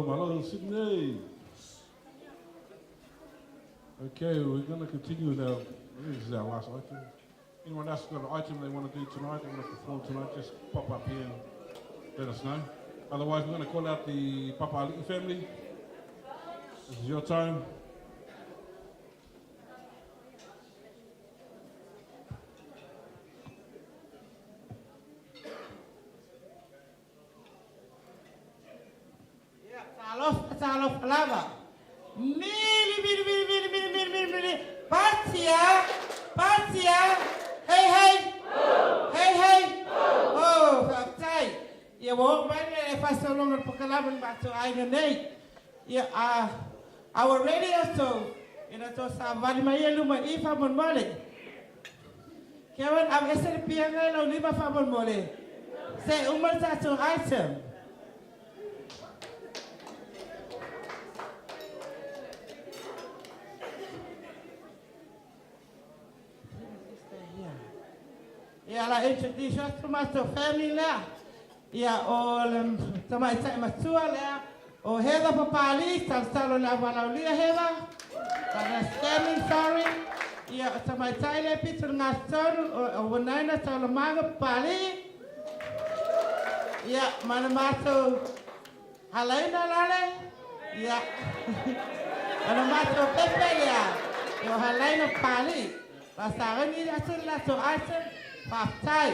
Malo, Sydney. Okay, we're going to continue with our, this is our last item. Anyone else got an item they want to do tonight, they want to perform tonight, just pop up here and let us know. Otherwise, we're going to call out the Paepaelei family. This is your time. Talof lava. Mili. Patia. Hey. Oh, faftai. Ya wo mai le fa so long por kalaban ba to ai nei. Ya our radio show ina to sa vali mai luma I fa mon mole. Kevin am eser pianga lo lima fa mon mole. Say umar sa to item. Ya la introduce us to my family la. Ya all to my matua la. O heda Paepaelei Tagaloamatua la wala lia heda. Para standing sorry. Ya to my taile pitur ngaston o wanaina to manga Paepaelei. Ya mana mato halaina lale. Ya. Mana mato Paepaelei. Yo halaina Paepaelei. Pasara ni asul la to asul. Faftai.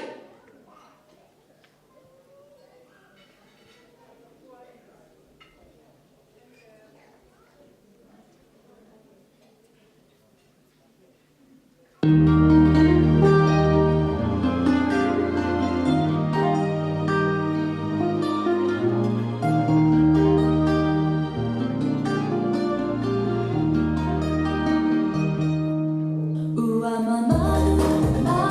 Ua mama, mama,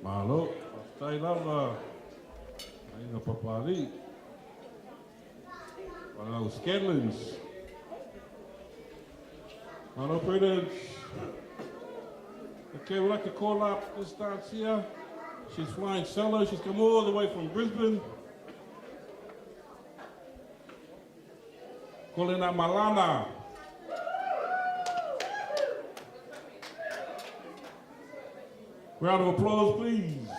Mahalo, tai lava. Ainga papari. Mahalo, Scanlons. Mahalo, Prudence. Okay, we'd like to call up this dance here. She's flying solo. She's come all the way from Brisbane. Calling out Malana. Round of applause, please.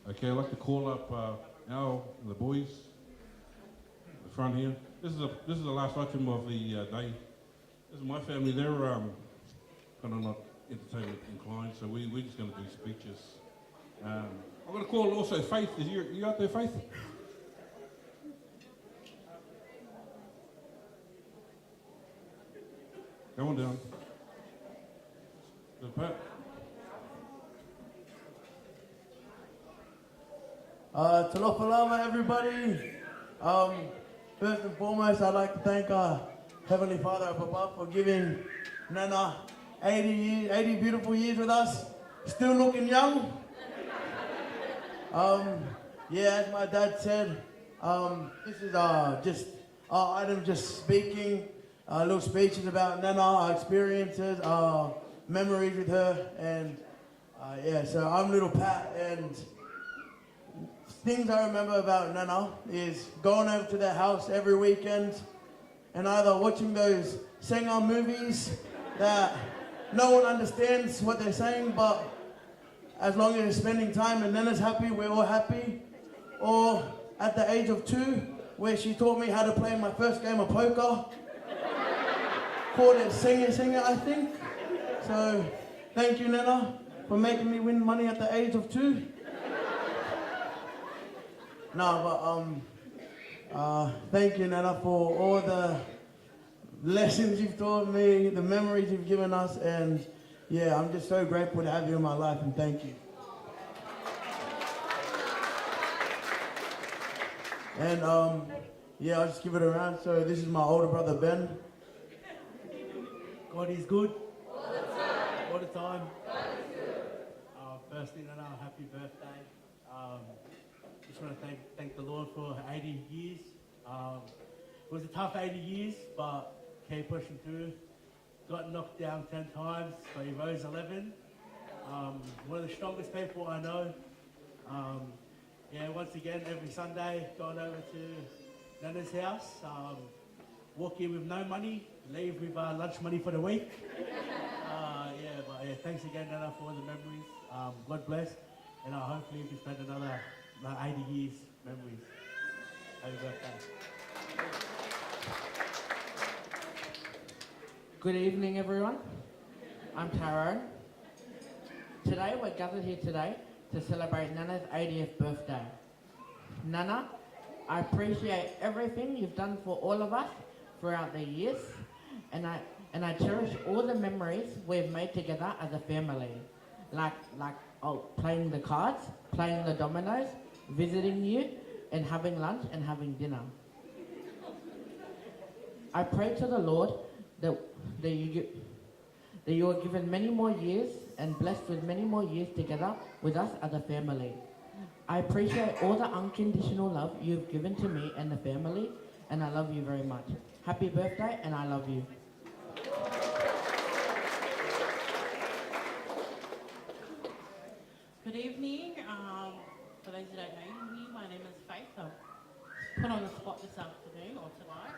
Okay, I'd like to call up Al and the boys at the front here. This is the last item of the day. This is my family. They're kind of not entertainment inclined, so we're just going to do speeches. I'm going to call also Faith. You out there, Faith? Come on down. The Pat. Talofa everybody. First and foremost, I'd like to thank our Heavenly Father up above for giving Nana 80 beautiful years with us. Still looking young. Yeah, as my dad said, this is I'm just speaking, little speeches about Nana, our experiences, our memories with her, and yeah, so I'm little Pat, and things I remember about Nana is going over to their house every weekend and either watching those singer movies that no one understands what they're saying, but as long as you're spending time and Nana's happy, we're all happy. Or at the age of 2, where she taught me how to play my first game of poker. Called it Singer, I think. So thank you, Nana, for making me win money at the age of 2. No, but thank you, Nana, for all the lessons you've taught me, the memories you've given us, and yeah, I'm just so grateful to have you in my life, and thank you. And yeah, I'll just give it a round. So this is my older brother, Ben. God is good. All the time. All the time. God is good. Firstly, Nana, happy birthday. Just want to thank the Lord for 80 years. It was a tough 80 years, but kept pushing through. Got knocked down 10 times, but he rose 11. One of the strongest people I know. Yeah, once again, every Sunday, going over to Nana's house, walk in with no money, leave with lunch money for the week. Yeah, thanks again, Nana, for all the memories. God bless, and hopefully we spend another 80 years memories. Happy birthday. Good evening, everyone. I'm Tyrone. Today, we're gathered here today to celebrate Nana's 80th birthday. Nana, I appreciate everything you've done for all of us throughout the years, and I cherish all the memories we've made together as a family, like playing the cards, playing the dominoes, visiting you, and having lunch and having dinner. I pray to the Lord that you are given many more years and blessed with many more years together with us as a family. I appreciate all the unconditional love you've given to me and the family, and I love you very much. Happy birthday, and I love you. Good evening. For those who don't know me, my name is Faith. I'm put on the spot this afternoon or tonight.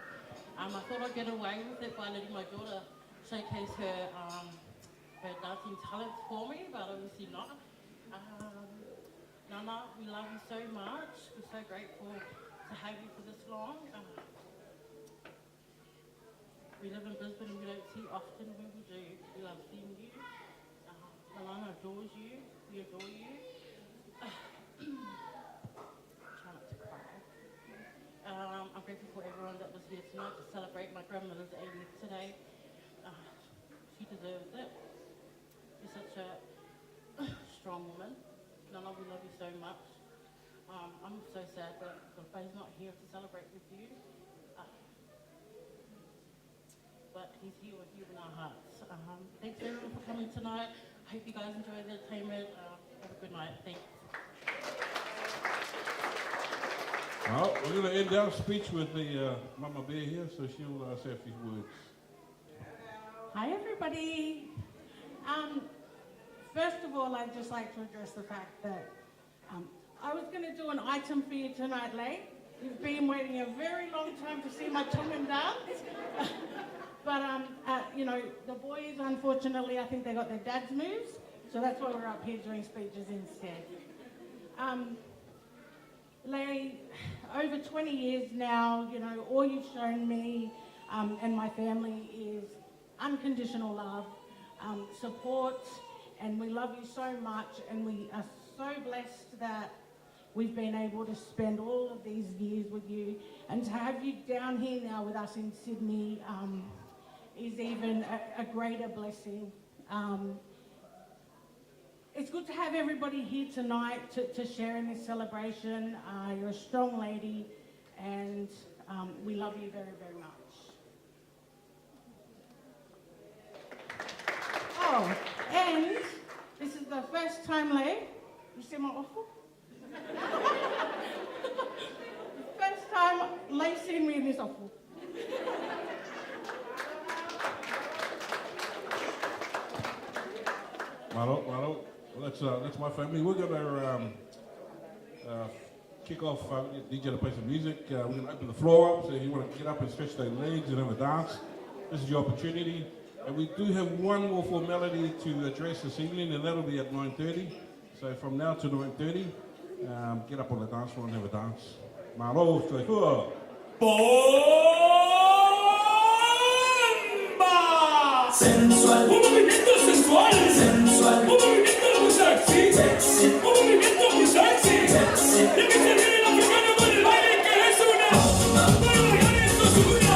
I thought I'd get away with it by letting my daughter showcase her dancing talents for me, but obviously not. Nana, we love you so much. We're so grateful to have you for this long. We live in Brisbane and we don't see often when we do. We love seeing you. Nana adores you. We adore you. Try not to cry. I'm grateful for everyone that was here tonight to celebrate my grandmother's 80th today. She deserves it. She's such a strong woman. Nana, we love you so much. I'm so sad that God's not here to celebrate with you. But he's here with you in our hearts. Thanks everyone for coming tonight. I hope you guys enjoy the entertainment. Have a good night. Thanks. Well, we're going to end our speech with the Mama Bear here, so she'll say a few words. Hi, everybody. First of all, I'd just like to address the fact that I was going to do an item for you tonight, Lay. You've been waiting a very long time to see my Tongan dance. But, you know, the boys, unfortunately, I think they got their dad's moves, so that's why we're up here doing speeches instead. Lay, over 20 years now, you know, all you've shown me and my family is unconditional love, support, and we love you so much, and we are so blessed that we've been able to spend all of these years with you, and to have you down here now with us in Sydney is even a greater blessing. It's good to have everybody here tonight to share in this celebration. You're a strong lady, and we love you very, very much. Oh, and this is the first time, Lay. You see my awful? First time Lay seen me in this awful. Malo. Well, that's my family. We're going to kick off, DJ to play some music. We're going to open the floor up, so if you want to get up and stretch their legs and have a dance, this is your opportunity. And we do have one more formality to address this evening, and that'll be at 9:30. So from now to 9:30, get up on the dance floor and have a dance. Malo, Bomba! Sensual. Un movimiento sensual. Sensual. Un movimiento muy sexy. Sexy. Un movimiento muy sexy. Sexy. Y que se viene el africano con el baile que es una. Para bailar esto es una.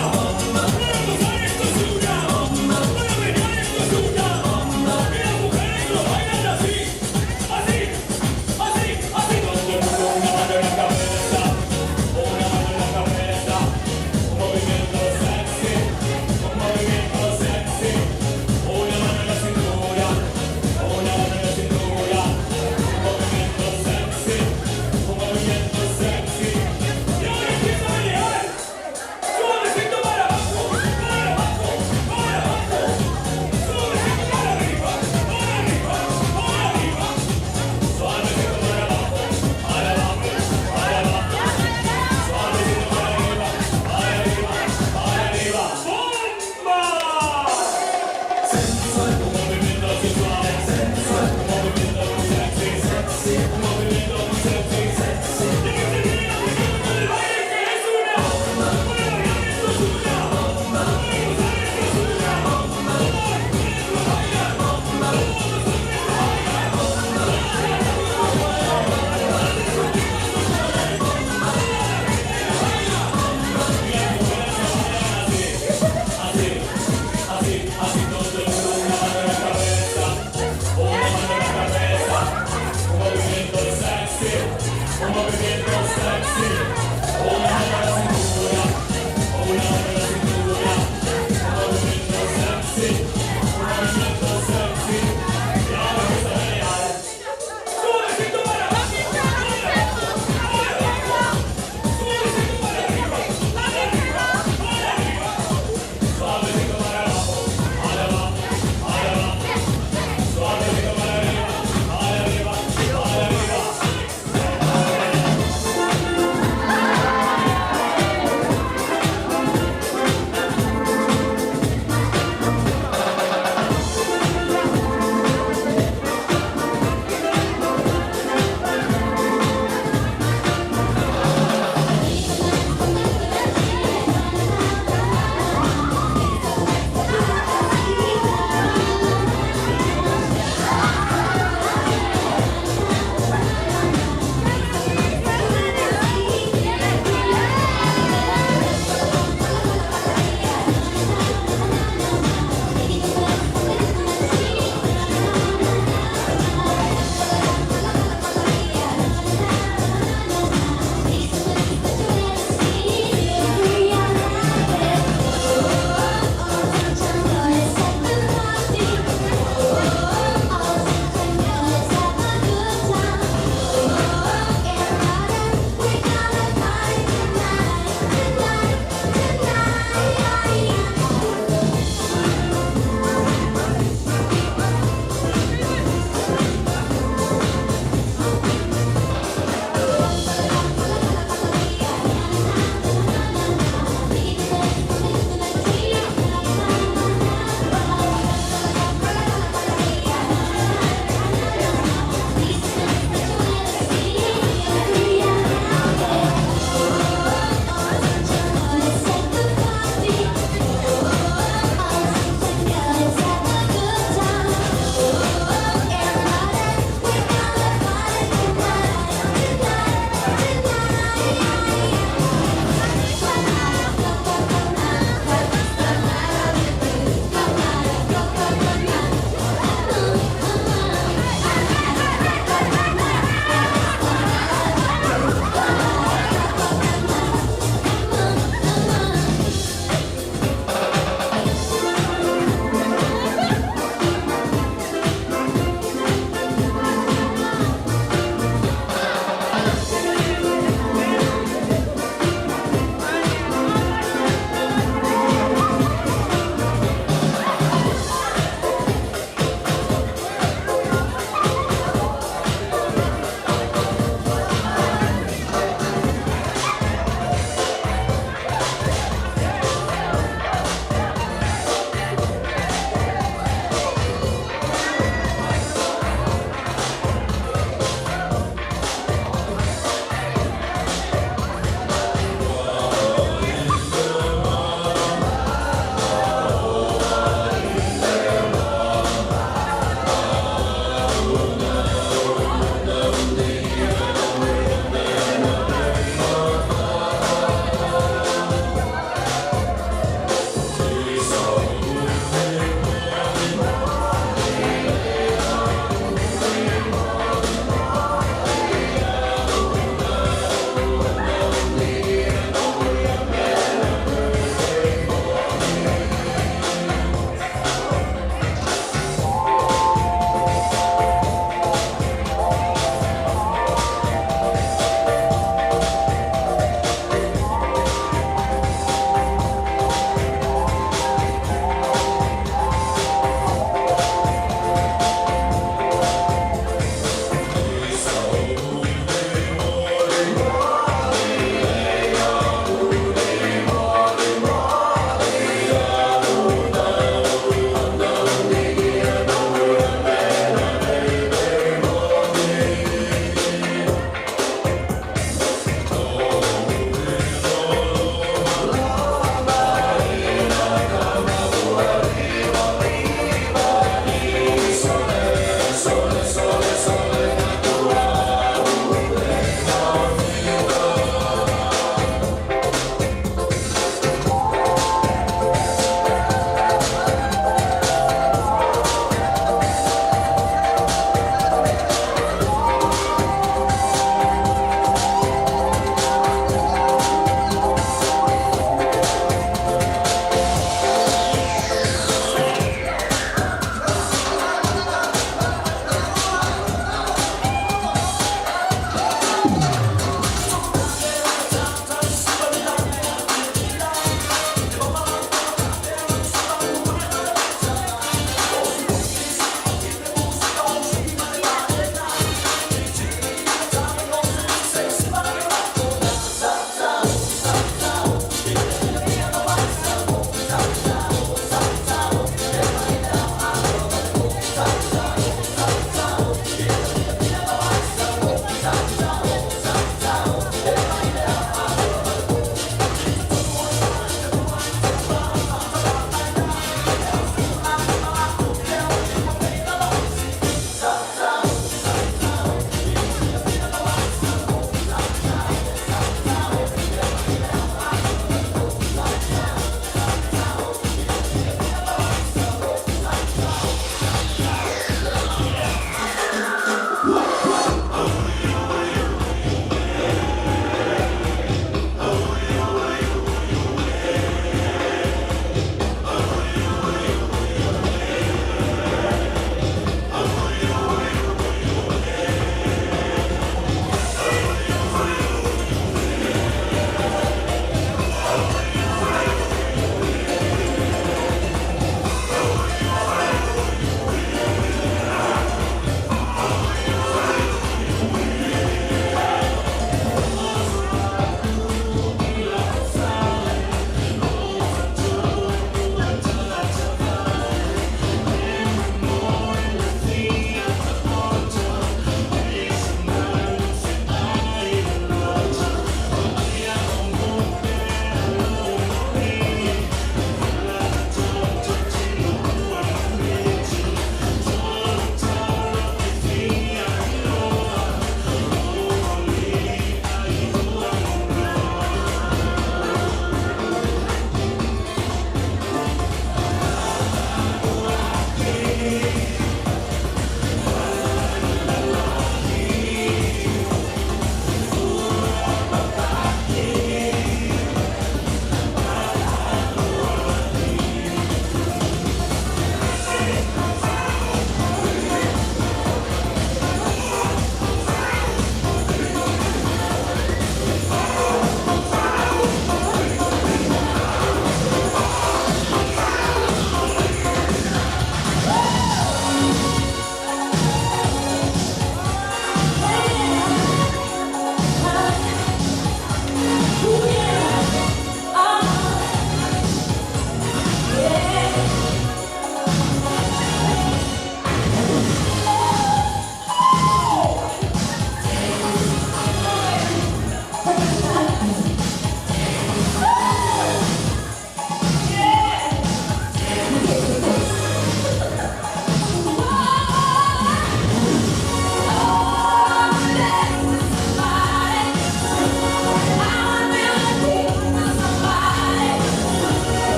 Para gozar esto es una. Para bailar esto es una. Y las mujeres lo bailan así. Así. Así. Así. Una mano en la cabeza. Una mano en la cabeza. Un movimiento sexy. Un movimiento sexy. Una mano en la cintura,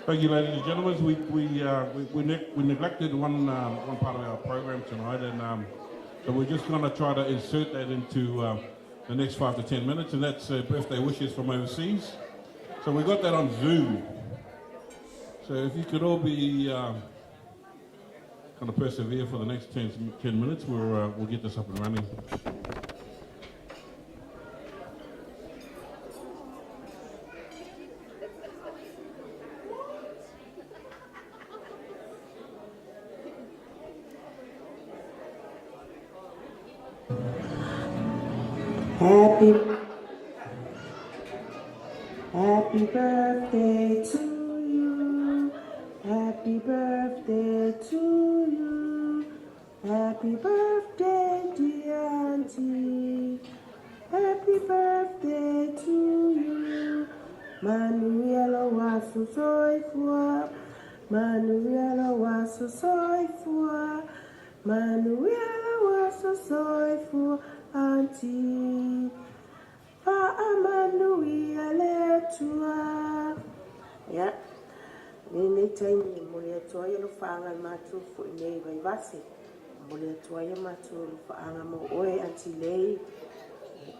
Thank you, ladies and gentlemen. We neglected one part of our program tonight, and so we're just going to try to insert that into the next 5 to 10 minutes, and that's birthday wishes from overseas. So we got that on Zoom. So if you could all be kind of persevere for the next 10 minutes, we'll get this up and running. Happy birthday to you. Happy birthday to you. Happy birthday, dear auntie. Happy birthday to you. Manuela wasu soifua. Manuela wasu soifua. Manuela wasu soifua, auntie. Manuela tua. Yeah. Nene taimi mole atoia no whaanga mātou fo i nei vai vase. Mole atoia mātou no whaanga mo oe anti lei.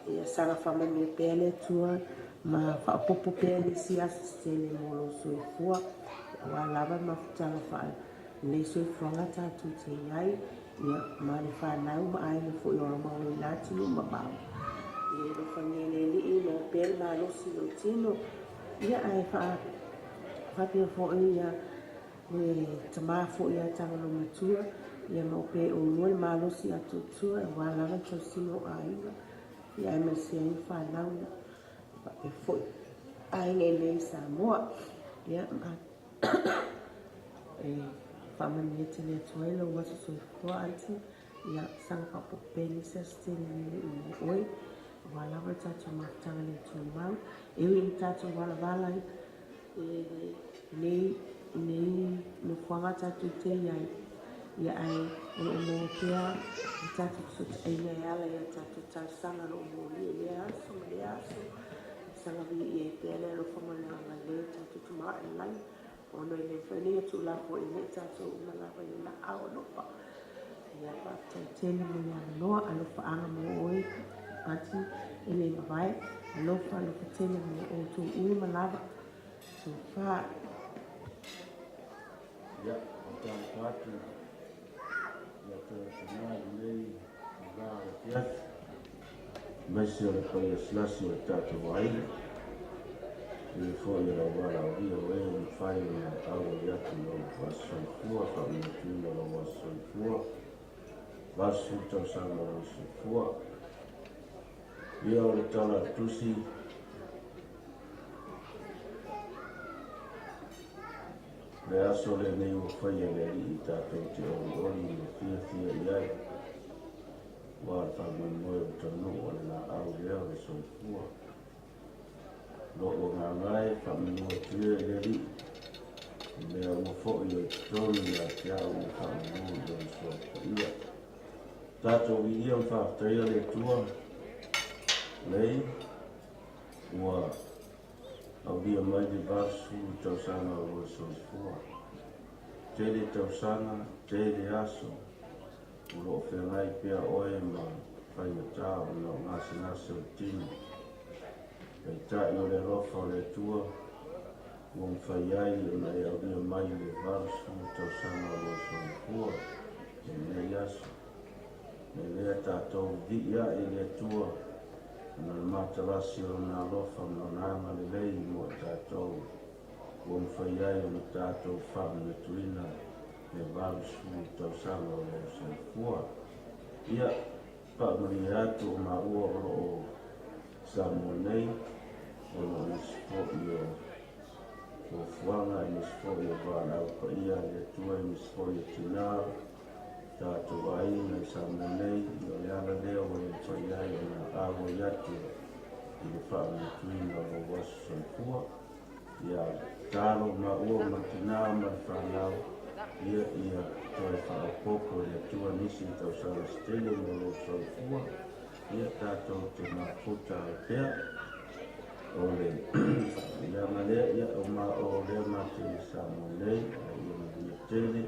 Ia sanga whamani e pēle tua. Ma whaapopo pēle si asistele molo soi fua. Wa lava mafutanga whae. Nei soi fuanga tātou te iai. Ia mani whanau ma aile fo i ora maui nāti no mabau. Ia no whangene li i no pēle ma losi no tino. Ia ai wha Papia fo ia me tama fo ia Tagaloamatua ia mo pe o ngoi malosi atutua e wala na tosino aiga ia Emcee fa nau e fo ai nei Samoa ia e fa mani tele toilo waso so fo anti ia sang pa popeni se steni oi wala va tatu maftanga le tumau e wi tatu wala nei no whanga tatu te iai ia ai o mo pia tatu so ai nei ala ia tatu ta sanga no mo le aso sanga vi e pele lo fama na le tatu tu ma lai o no le fene tu la po e tatu una la va na ao no pa ia pa te mo no alo fa ana mo oi ati ele vai lo fa lo te mo o tu u ma lava so far. Yeah, I'm talking. Yes, Messi on the player slash with that wide. Before you know what I'll be away and finding out yet to know was so poor from the funeral was so poor. Was so to some was so poor. We all the dollar to see. Le aso le nei o whaia le i tātou te ori fia iai. Wā Moimoi o tonu o le nā au lea o so fua. Lo o ngā ngai Moimoi tuia le ri. Mea ua fo'i o tonu ia te au o Moimoi o so ia. Tātou i ia whātaia le tua. Lei, ua au dia mai de vasu tausanga o soifua. Tele tausanga, tele aso. Ulo whengai pia oe ma whainata o no ngasi o tini. Kei tai o le rofa o le tua. Wong whaiai o nei au dia mai de vasu tausanga o soifua. E nei aso. Ne lea tātou di ia e le tua. Na matarasi o na lofa no nanga le lei mo tātou. Wong whaiai o na tātou whaana tuina me varusu tausanga o se fua. Ia, whaamari atu o ma ua o Samonei o na nisfo o fuanga i nisfo i o vāna au pa ia le tua i nisfo i o tinao. Tātou ai nei Samonei i o leana leo o le whaiai o na awo iatu i le whaana tuina o wasu soifua. Ia tālo ma ua ma tina ma whanau ia toi whaapoko le tua nisi tau sara stele mo lo soifua. Ia tātou te maputa e pea ole ia male ia o ma o le ma te sa mo le ia tele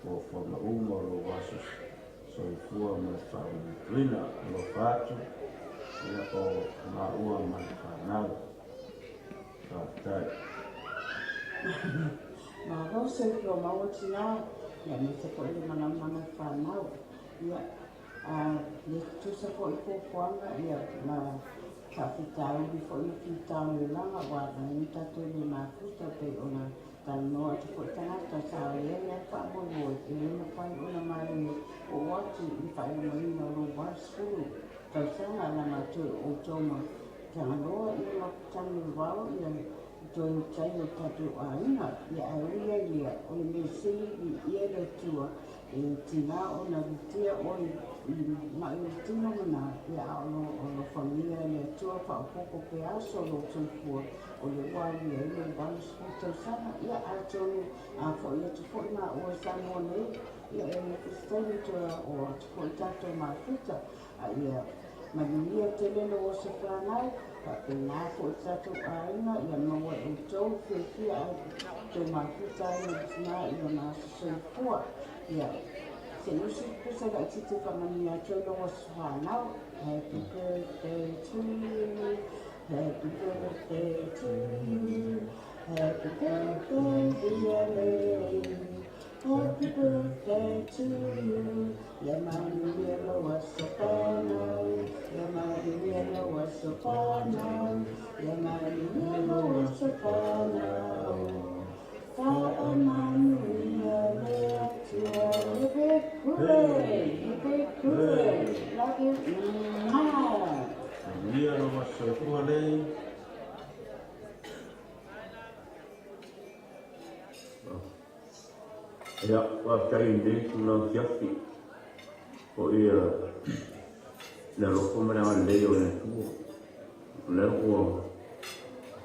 o forma uma lo vaso so fua ma fa trina lo fato ia o ma ua ma fa na tai ma go se ko ma o tina ya me se ko le mana mana fa na ia le tu se ko i ko kwanga ia na kapitao before you kitao le langa wa na nita to le ma kuta pe ona tan no ati ko tana ta sa le le pa mo mo le no pa ona ma le o watu i fa i mo no lo wa school ta sa na na to o toma tan no i ma tan wa ia to tai o tatu a ina ia ia ia o le se i ia le tua e tina ona tia o ma i tina na ia o familia le tua pa poco pe aso lo tua o le wali e le bang skuta sana ia a tonu a fo ia tu fo na o sa mo le ia e le stone to o fo tato ma fita a ia ma ia te le no o se plana pe na fo tato a ina ia no o to fe ia to ma fita na ia na se fo ia se no se pusa la tite pa mania to no o sa na happy birthday to you. Happy birthday to you. Happy birthday, dear lady. Happy birthday to you. Yamani yellow was so fun. Yamani yellow was so fun. Yamani yellow was so fun. Love you. Ia no maso tua lei. Ia, wa kai nei tuna fiafi. O ia, le loko mene a lei o le tua. Le ua,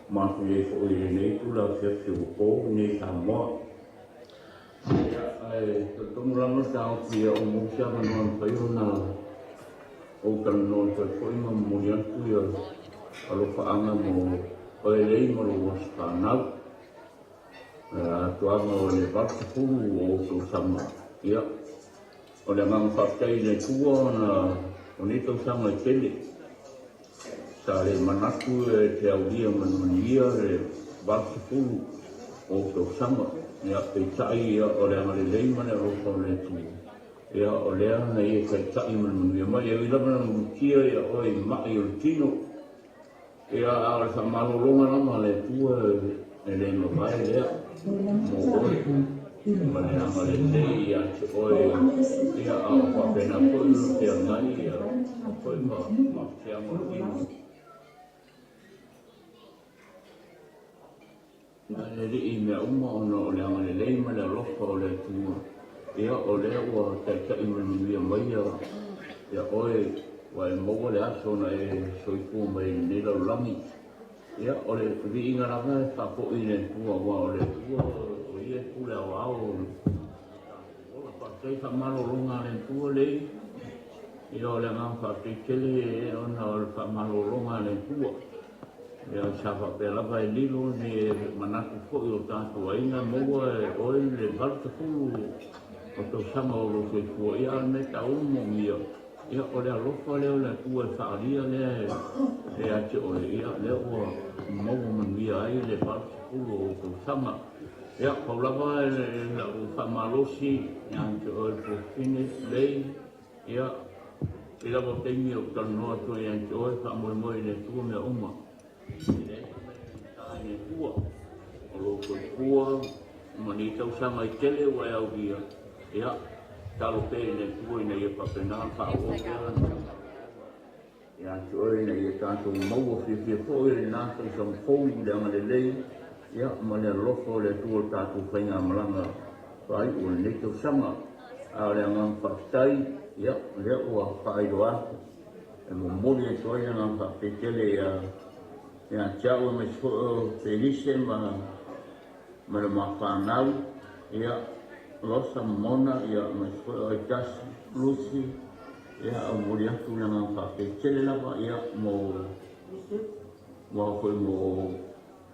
mafu ye fo ia nei tula fiafi o po, nei ta moa. Ia, ai, tonuranga ta o pia o musia manoan paio na o kan no to foi ma mo ya tu ya alo fa ana mo o le mo lo was pa na to ama o le ba fu o to sama ya o le mang fa kai le tu na o ni to sama tele sa le manaku te au dia man ia le ba fu o to sama ya pe tai ya o le ama le mana o fa le tu ia o lea na ia kai tai manu ia mai ia lava na mutia ia oi mai o tino ia a le whamalolonga nama le tua e le mawai lea mo oi ma le ama le nei ia te oi ia a o whapena koi no te angai ia koi ma te ama tino na le ri mea uma o le ama le lei ma le lofa o le tua ia o lea ua taitai manuia mai ia oe wa e maua le aso na e soifu mai nei laulangi ia o le viinga ranga e whapo i le tua wa o le tua o ia kule au au o la patei whamaro ronga le tua lei ia o le ngam whapei tele e ona o le whamaro ronga le tua ia sa whapea lava e lilo ni manatu fo i o tātua inga maua e oe le valta kulu o tau sama o lo fai fua ia me ta umo mia ia o le alofa leo le tua e whaaria lea e ate o le ia leo o maua manuia ai le valta kulu o tau sama ia paulava e le whamalosi ia ante o e pofine lei ia i lava teimi o tanoa to ia ante o e whamoimoi le tua mea uma le tua o lo fai fua mani tau sama i tele wa e au via ia talo pe ne tua ina ia papena whaoa ia ante o ina ia tātou maua whiwhia fo i le nātou sang fōu le anga le lei ia ma le lofo le tua tātou whainga malanga whai o le neitau sama a le anga whaktai ia le ua whaido atu e mo mori e toi anga whaketele ia tiaua me sfo'o Felice ma le mawhanau ia losa mona ia me sfo'o ai tasi Lucy ia au mori atu le ngā whaketele lava ia mo Mo foi mo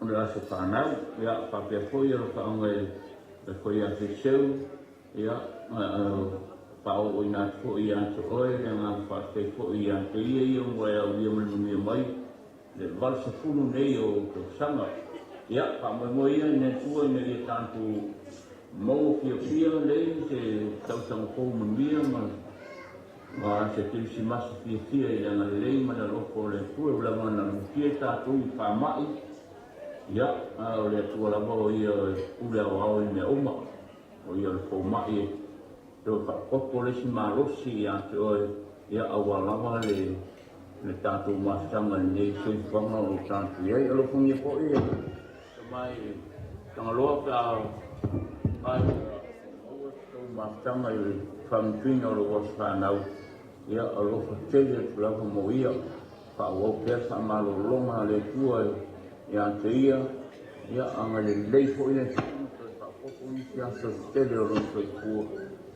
ona la se whanau, ia whapea foi alo whaonga e foi a te seu, ia whao o ina fo i anto oe, e ngā whakei fo i anto ia mo e au ia mani mai, le valsa funu nei o te sanga. Ia, Moimoi ia ne tua ina ia tantu mau pia nei, se tautanga kou mamia, ma se tilisi masa fia i langa lei, mana loko le tua, ula mana lukia tātou i whamai. Ia, o le tua lama o ia ule au au i mea oma, o ia le kou mai, teo whakopo le si marosi i ante oe, ia au alama le tātou masanga nei, soi whanga o tātou iei, alo pungi po ia. Mai tangaloa ka mai mastanga i whamtuina o lo whanau ia o lo whatele tulaka mo ia ka wau pesa malo longa le tua i ante ia anga le leifo ina ka popo nisi asa tele o lo soi kua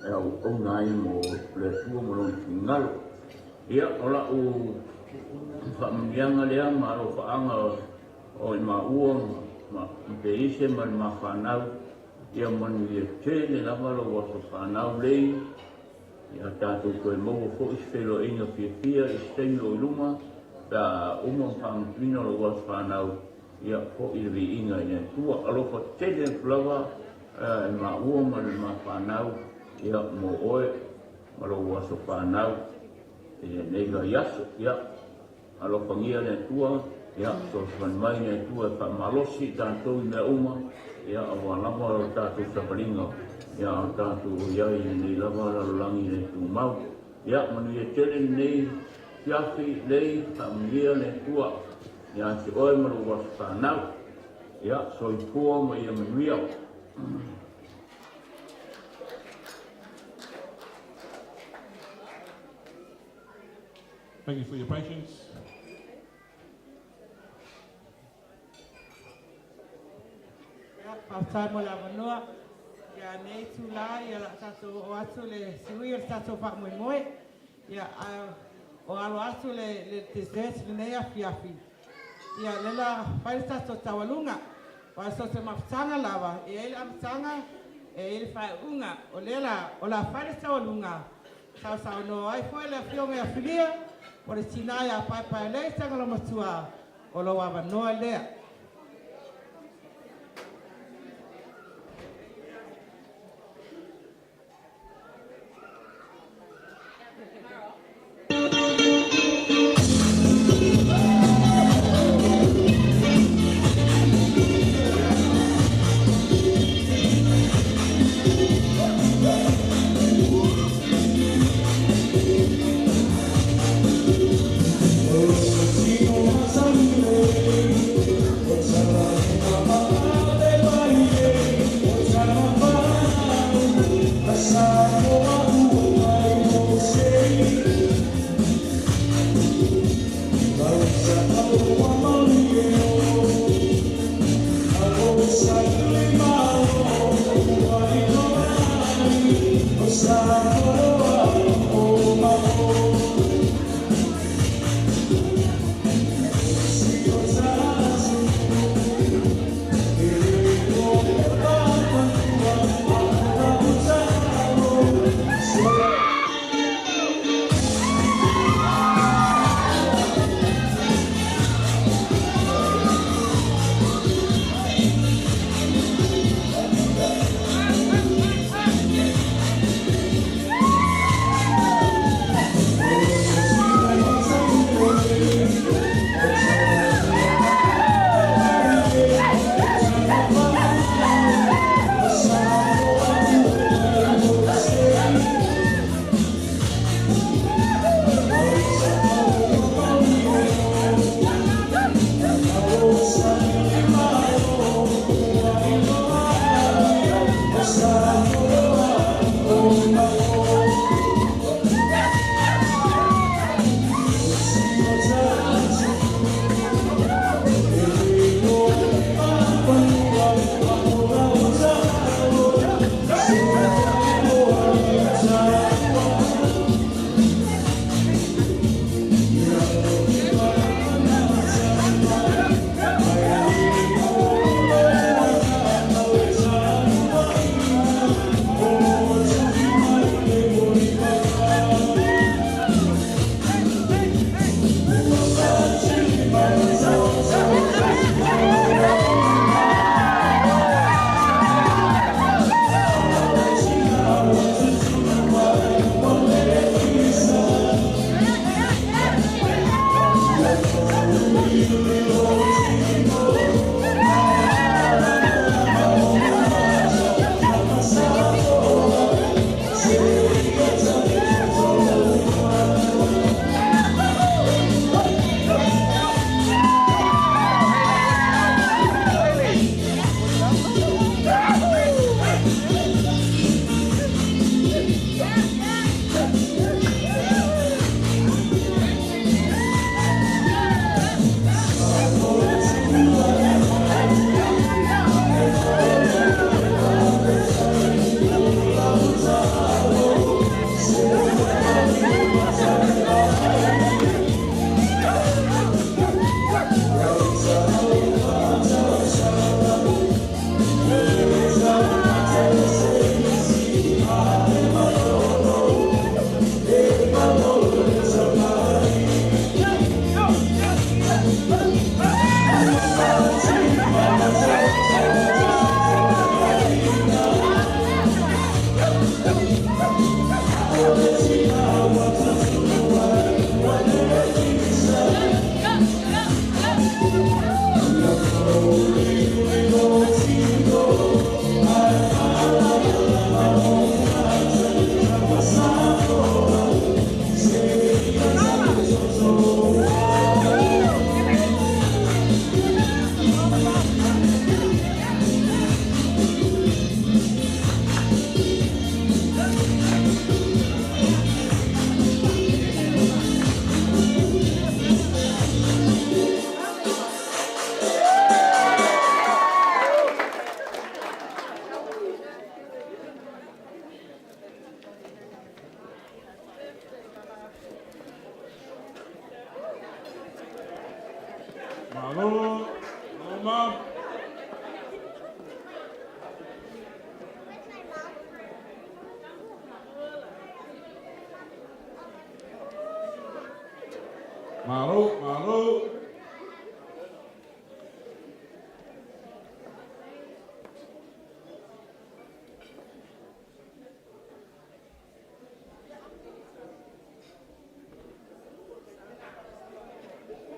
e au onai mo le tua mo lo ngalo ia o la u whamnianga lea ma lo whaanga o i maua ma te ise man ma whanau ia manu ia tēne lamalo waso whanau lei ia tātou koe mou fo iswelo inga pia i steino i luma ta umam whampino lo waso whanau ia fo i vi inga ina tua alofa tēne flawa e ma ua ma whanau ia mo oe ma lo waso whanau ia neiga yaso ia alofa ngia ina tua ia so fan mai nei tua fa malosi tanto i mea uma ia awa lama o tātou saparinga ia tātou iai nei lava langi nei tu mau ia manu ia tele nei fiafi lei familia nei tua ia si oe maru was whanau ia so i pua ma ia manuia Thank you for your patience. Pautai mo la vanua, ia nei tu la, ia la tato o atu le siwi, ia tato pa Moimoi, ia o alo atu le dessert le nei afi afi. Ia lela whaile tato tawalunga, wa so te mafutanga lava, ia ele amtanga, e ele whae unga, o lela, o la whaile tawalunga, sao no ai fwele a fionga ia filia, o le tina ia Paepaelei Tagaloamatua, o lo wava noa lea. Oh,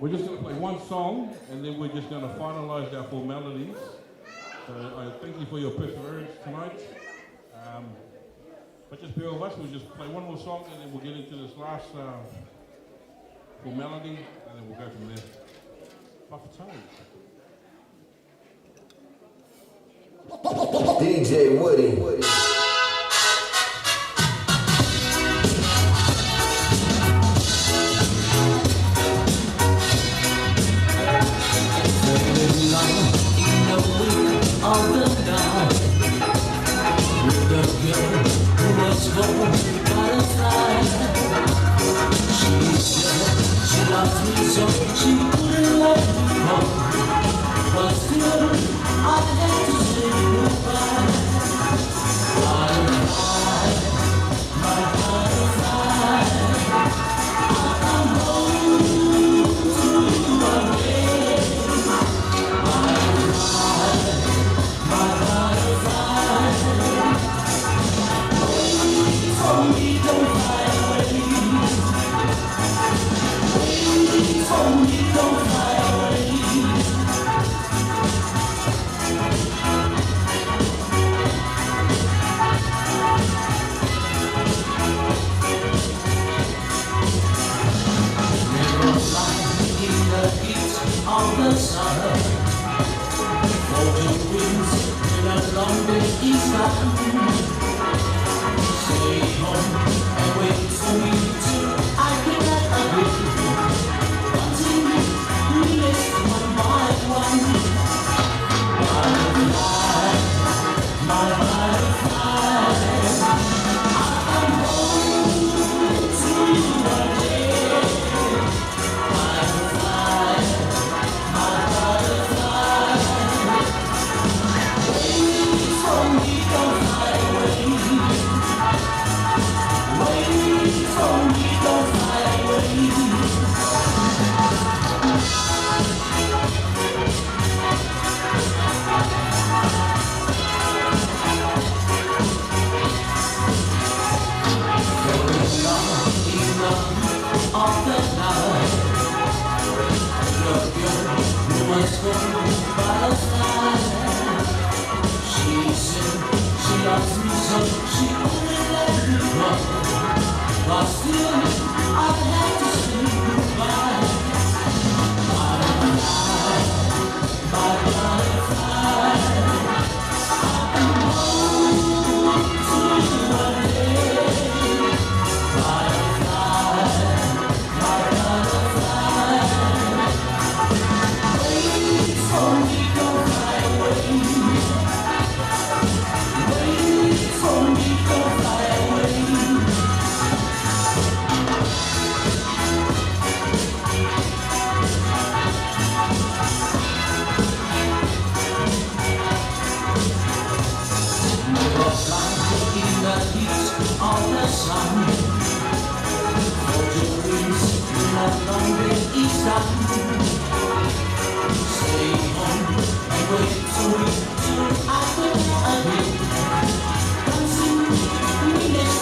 We're just going to play one song, and then we're just going to finalise our formalities. So I thank you for your perseverance tonight. But just bear with us, we'll just play one more song, and then we'll get into this last formality, and then we'll go from there. DJ Woody.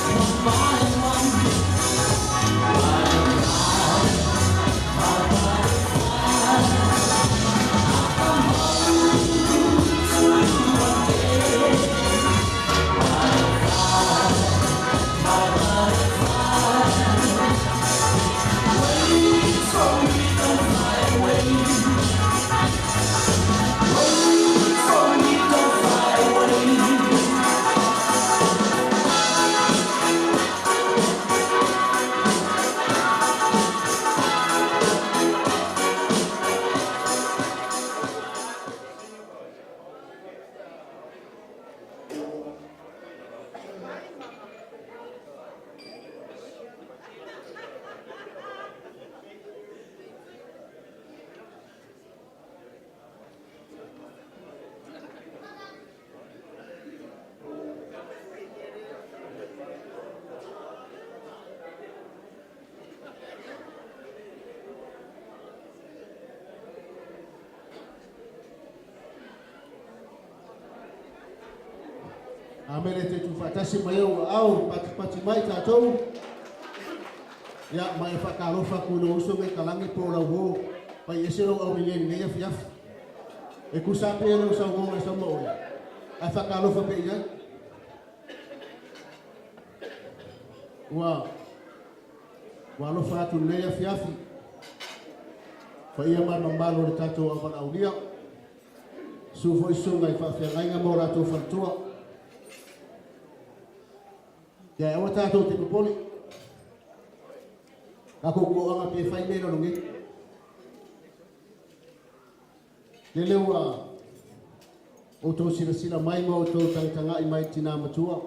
One by one. Amele te tu fatasi mai o au pati mai tātou. Ia mai whakarofa kuno uso me kalangi po lau ho. Pai esero au ni nea fiaf. E kusape e no sa ngonga sa mo ia. Ai whakarofa pe ia. Wa lofa atu nea fiafi. Fa ia malo le tātou au mana ulia. Sufo isunga I whawhiangainga mo rātou whantua. Ia ewa tātou te kupoli. Ako ko anga pe whai mena rungi. Le lewa o tō sila mai mo o tō tangitanga I mai tina matua.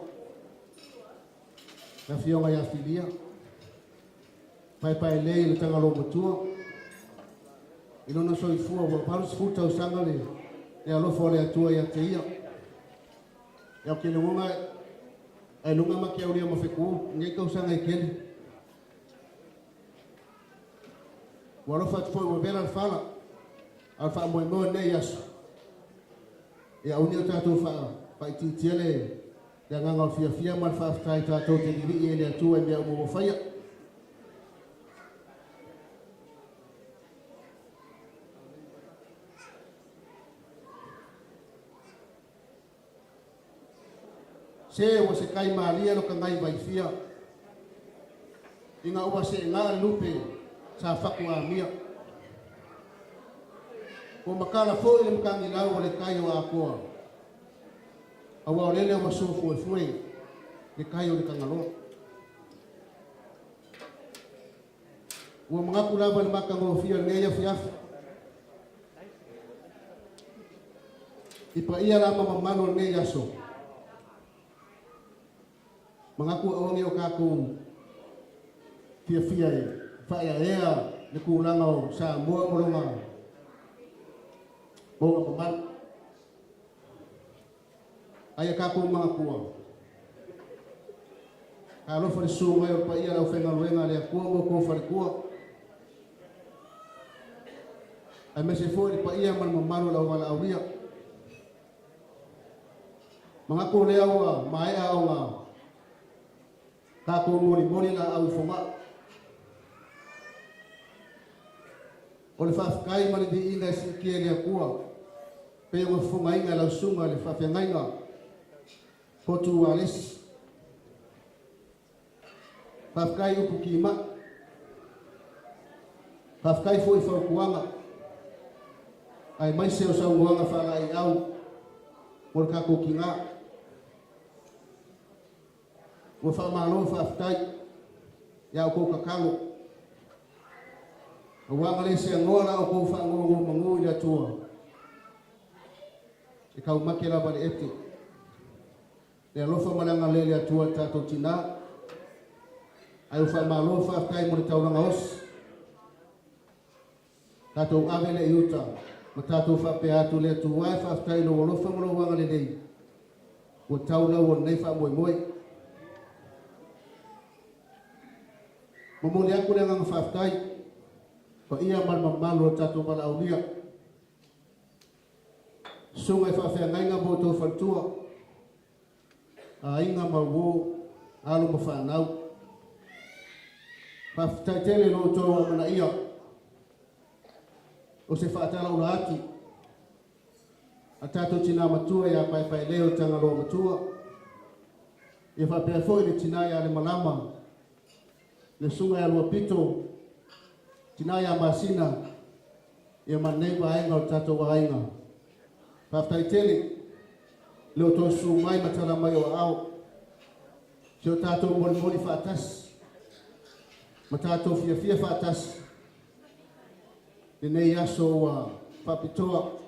Na whionga ia whilia. Paepaelei Tagaloamatua. Ilona soifua wa parus futa usanga le alofo le atua ia te ia. Ia ke lunga ai lunga makia uria mafeku ngai ka usanga I kele. Wa lofa foi wa bela fala. Alfa Moimoi nei aso. Ia unia tātou fa ititiele le nganga fia mal fa aftai tātou te diri le atua I mea umo whaia. Se o se kai malia no kangai vai fia. Inga ua se ngā lupe sa whaku a mia. Ko makala fo I le mkangi lau o le kai o a koa. Awa o lele o sofu e fue le kai o le kangaloa. Ua mangaku lava le makango fia nea fiafa. Ipa ia lama mamano nea so. Mangaku awangi o kako fia e whaia ea le kūranga o sa mua moronga moa pamal. Aia kako mangakua. Ka alofa le sunga o pa ia lau whenga luenga le akua mo ko wharikua. Ai mese fōi le pa ia man mamalo lau wala auria. Mangaku lea ua maea au ngā. Kako mori la au fonga. O le whawhikai mani di ina si kia le akua. Pe o fonga inga lau sunga le whawhiangainga. Potu a lesi. Whawhikai upu ki ma. Whawhikai fo I whaukuanga. Ai mai se o sauguanga whala I au. Mor kako ki ngā. Ua whamalo whaftai, ia o kou kakalo. A wanga le se angoa o kou whangongo mangu I atua. E kau make lava le ete. Le alofa malanga le atua tātou tina. Ai o whamalo whaftai mo le tauranga os. Tātou ave le iuta. Ma tātou whape atu le atua e whaftai lo alofa mo lo wanga le nei. Ua tauna o nei wha Moimoi. Mamuli aku le nganga whaftai. Pa ia malmamalo tātou mala aulia. Sunga I whawhiangainga mo tō whantua. A inga mawo alo ma whanau. Whaftai tele lo tō amana ia. O se whaatala ura atu. A tātou tina matua ia Paepaelei Tagaloamatua. Ia whapea foi le tina ia le malama. Le sunga ya lua pito, tina ya masina, ia maneiba ainga o tato wa ainga. Paftai tele, leo to su mai matala mai o au. Si o tato moni whaatas, ma tato fia whaatas. Le nei aso wa whapitoa,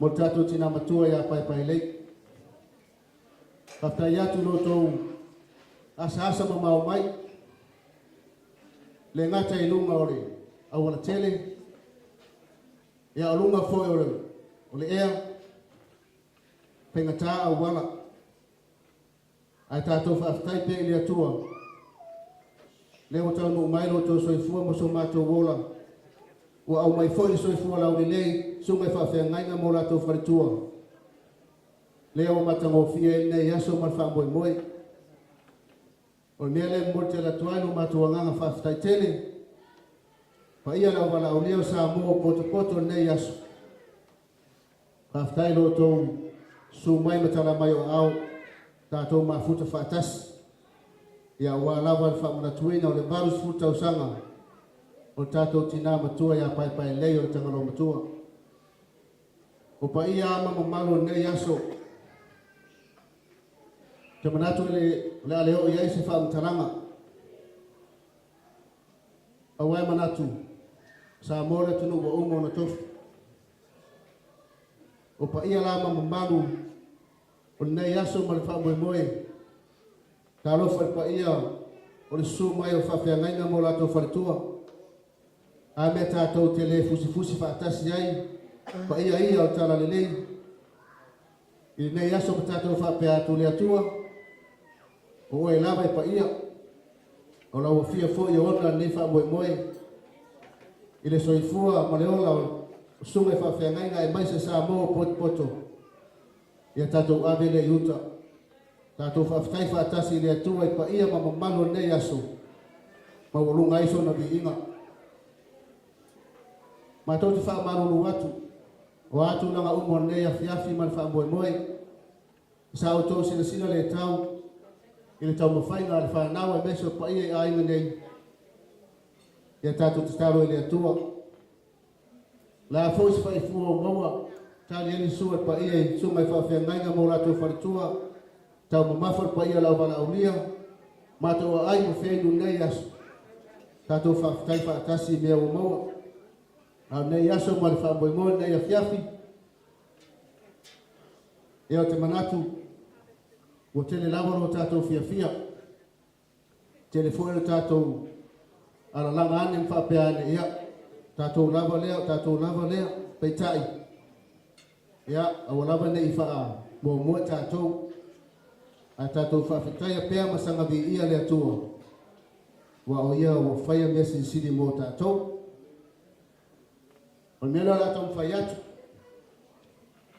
mo tato tina matua ya Paepaelei. Paftai atu lo to asa mamau mai. Le ngata I lunga ore, au wana tele, ia o lunga foi ore, o le ea, pengata au wala. Ai tātou whaftai pe ili atua. Le o tau no mailo tō soifua mo so mātou wola. Ua au mai foi soifua lau ni lei, sungai whawhiangainga mo rātou wharitua. leo matangofia nei aso malfa Moimoi. O nele mo te la tuainu matuanganga whaftaitele. Pa ia la wala o leo sa mo poto nei aso. Whaftailo tō su mai matala mai o au. Tātou mafuta whaatasi. Ia ua lawa le whamanatuina o le varus futa usanga. O tātou tina matua ia Paepaelei o le Tagaloamatua. O pa ia ama mamalo nei aso. Te manatu le aleo iai se whaamtaranga. Awai manatu. Sa mora tunu wa umo na tofu. O pa ia la ama mamalo. O nei aso ma le whamoimoe. Ta alofa pa ia o le su mai o whawhiangainga mo lato wharitua. A mea tātou te le fusi whaatasi ai. Pa ia o tala lelei. I nei aso pa tātou whapea atu le atua. O oe lawa pa ia. O lau fia fo i ona nei whamoimoe. I le soifua ma le ola o sunga whawhiangainga e maise sa mo poto. Ia tātou avele i uta. Tātou whaftai whaatasi le atua i pa ia ma mamano nei aso. Ma walunga iso na vi inga. Ma tau te whaamarunu atu. O atu nanga umo nei a fiafi man whamoimoe. Sa o tau sina le tau. I le tau mawhainga le whanau e meso pa ia i ainga nei. Ia tātou te taro i le atua. La fōi se whai fua o maua. Tali eni sua pa ia i sungai whawhiangainga mo lato wharitua. Tau mamawhar pa ia lau wala aulia. Mātou a ai mo whengu nei aso. Tātou whaftai whaatasi mea o maua. Au nei aso ma le whamoimoe nei a fiafi. E o te manatu. O tele lawaro tātou fiafia. Telefone tātou alalanga ane mwhapea ane ia. Tātou lava lea, peitai. Ia, awa lava nei wha mua tātou. A tātou whawhitai a pēr masanga vi ia le atua. Wa o ia o whaia mea siri mō tātou. O nela la tam whai atu.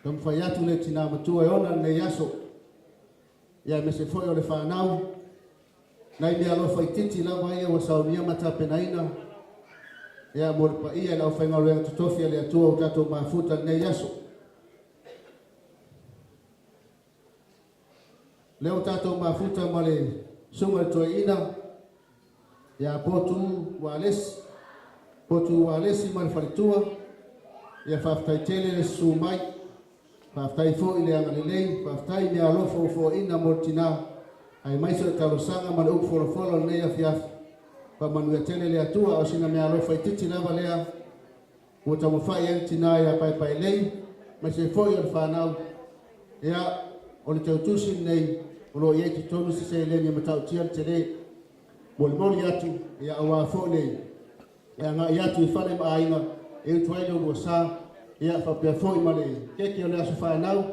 Tam whai atu le tina matua e ona nei aso. Ia me se foi o le whanau. Nai mea lo whai titi lawa ia wa saunia mata penaina. Ia mo le pa ia lau whainga loenga tutofia le atua o tātou mafuta nei aso. Leo tātou mafuta ma le sunga le toe ina. Ia potu wa alesi. Potu wa alesi ma le wharitua. Ia whaftai tele le su mai. Whaftai fo i le angalelei. Whaftai mea lofo fo ina mortina. Ai maiso e talosanga ma le ukfolofolo nei a fiafi. Whamanua tele le atua o sina mea lofa i titi lava lea. Ua tamawhai e tina ia Paepaelei. Mai se fo i o le whanau. Ia o le tautusi nei. Ulo i eti tonu si se le matau tia te le. Moimoi atu. Ia awa fo nei. Ia ngā i atu I whane ma ainga. E utuaile ua sa. Ia whapea fo I male. Keke o le aso whanau.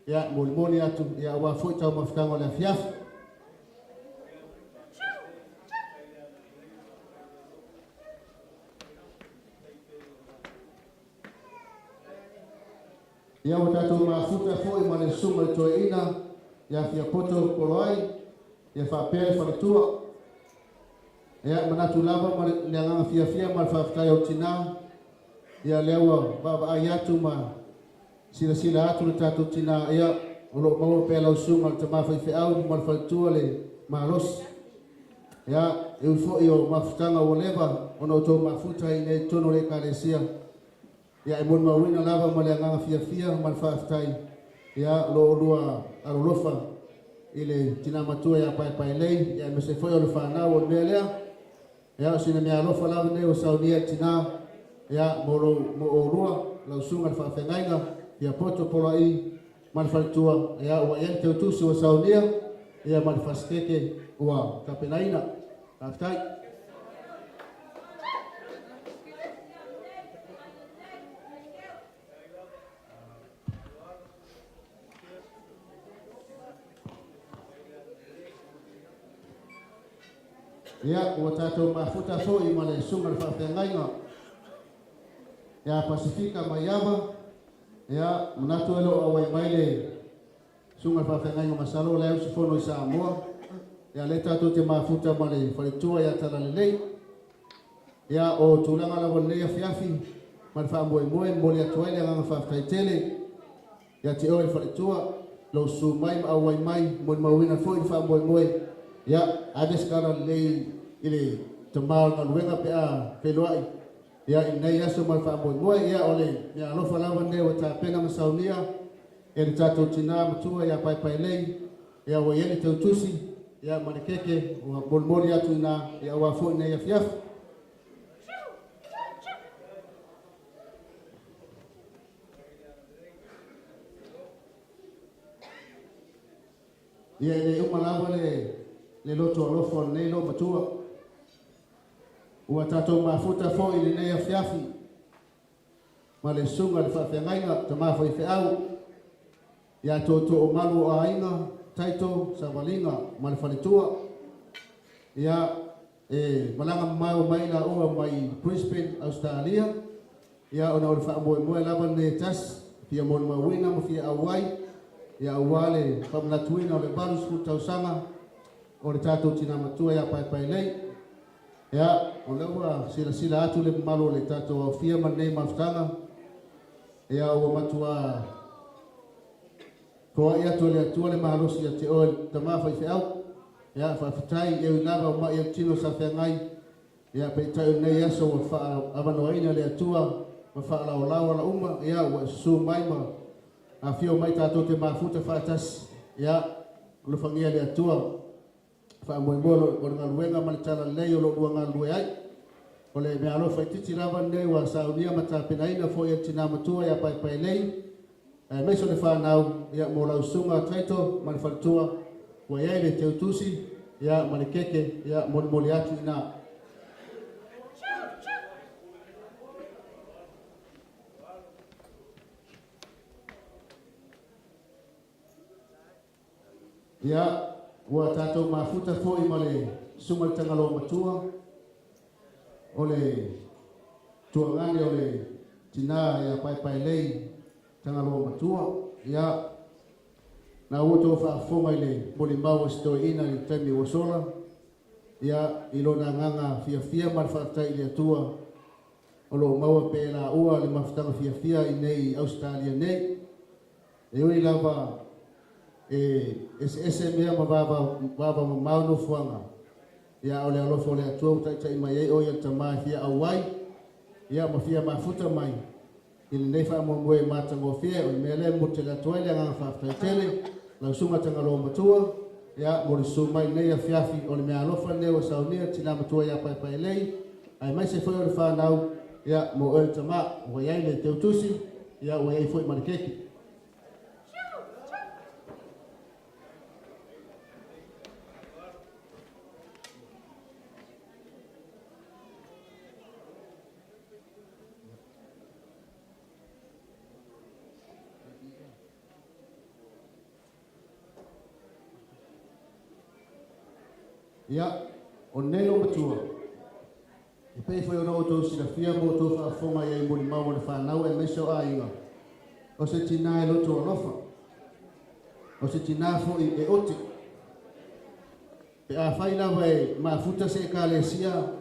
Ia moimoi atu. Ia awa fo I tau mawhitanga le fiafi. Ia o tātou mafuta fo I male sunga le toe ina. Ia fia poto koloai. Ia whapea le wharitua. Ia manatu lava ma le anganga fia ma le whaftai au tina. Ia lewa baba ai atu ma sila atu le tātou tina. Ia o lo maua pēlau sunga le tamawhai whiau ma le wharitua le malos. Ia e ufo I o mafutanga o lewa. Ono tō mafuta I ne tono le kālesia. Ia e mon mawina lava ma le anganga fia ma le whaftai. Ia lo lua arolofa I le tina matua ia Paepaelei. Ia me se foi o le whanau o mea lea. Ia sina mea alofa lava nei o saunia tina. Ia mo o rua lau sunga le whawhengainga. Ia poto pola I ma le wharitua. Ia ua ian te utusi o saunia. Ia ma le whaskeke ua kapenaina. Kaftai. Ia ua tātou mafuta fo I ma le sunga le whawhengainga. Ia Pasifika mai ama. Ia manatu elo awai mai le Sunga whawhengai ngā masalo leo si whono I Samoa. Ia le tātou te mafuta ma le wharetua ia tala le nei. Ia o tūlanga lawa nei a whiawhi. Ma le whaamoe mo le atuai le nganga whawhaitele. Ia te oe wharetua. Lo su mai ma awai mai. Mo le mawina fo I whaamoe. Ia adeskara lei I le tamau na luenga pe a wheloai. Ia I nei aso ma le whaamoe. Ia ole. Ia alofa lawa nei wa tā pena masaunia. Ia le tātou tina matua ia Paepaelei. Ia wa ieli te utusi. Ia manekeke wa molmoli atu ina ia wa fo ina ia fiaf. Ia le umalawa le loto alofo nei lo matua. Ua tātou mafuta fo I nei ia fiafi. Ma le sunga le whawhengainga ta mawha I whiau. Ia tō o malu a inga. Taito Savalinga ma le whaletua. Ia malanga mau mai la ua mai Brisbane, Australia. Ia ona o le whaamoe lava ne tas. Fia mona mawina mo fia awai. Ia awale whamlatuina o le barus kutausanga. O le tātou tina matua ia Paepaelei. Ia o leua sila atu le malo le tātou au fia ma nei maftanga. Ia ua matua Ko ia to le atua le maharosi ia te oe tamafa I whiau. Ia whawhitai e unawa o mai tino sa whengai. Ia peitai o nei aso wa wha awanoaina le atua. Wa wha lao la uma. Ia wa su mai ma. A whio mai tātou te mafuta whaatas. Ia ulufangia le atua. Wha moe moro o ngā luenga mani tala lei o lo ua ngā lue ai. O le mea alo whaititi rawa nei wa saunia ma tā penaina fo ia tina matua ia Paepaelei. Mai so le whanau, ia mo lau sunga taito, mani whaletua, wa iai le teutusi, ia mani keke, ia moli atu ina. Ia, ua tātou mafuta fo I ma le sunga Tagaloamatua, o le tuangani o le tina ia Paepaelei Tagaloamatua. Ia na uto whaafonga I le molimau stoi ina I taimi wasola. Ia I lona nganga fia ma whaatai I le atua. O lo maua pe la ua le mawhatanga fia I nei Australia nei. E ui lava ese mea ma vava ma mauno fuanga. Ia o le alofo le atua utai mai ei o ia tamai fia awai. Ia ma fia mafuta mai. I le nei whaamoe mātango fia o le mea le mo te la toile ngā whaatai lau sunga Tagaloamatua. Ia mo le su mai nei a fiafi o le mea alofa nei o saunia tina matua ia Paepaelei. Ai mai se foi o le whanau. Ia mo oe tama o iai le teutusi. Ia o iai foi manikeki. Ia, o nelo matua. I pei foi o no tō sila fia mo tō whaafonga iai moni mau le whanau e meso a inga. O se tina e loto alofa. O se tina fo I e oti. Pe a whai lawa e mafuta se ka le sia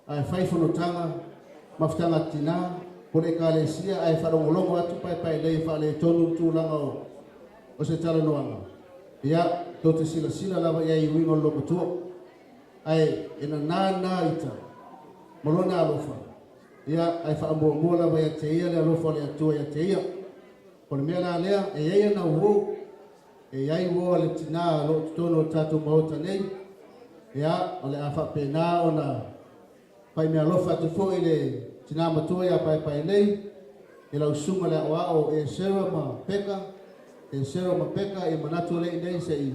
a e whai whanotanga mafutanga tina po le ka le sia a e wharongolongo atu Paepaelei whale tonu tūlanga o se tala noanga. Ia, tō te sila lawa iai wingo lo matua. Ai ina nana ita molona alofa ia ai fa mo la vai te ia le alofa le atua ia te ia por me la lea e ia na wo e ai wo le tina lo tono tatu mota nei ia ole afa pena ona pai me alofa te fo ile tina matua ia Paepaelei e la usuma le o e sera ma peka e manatu le nei sei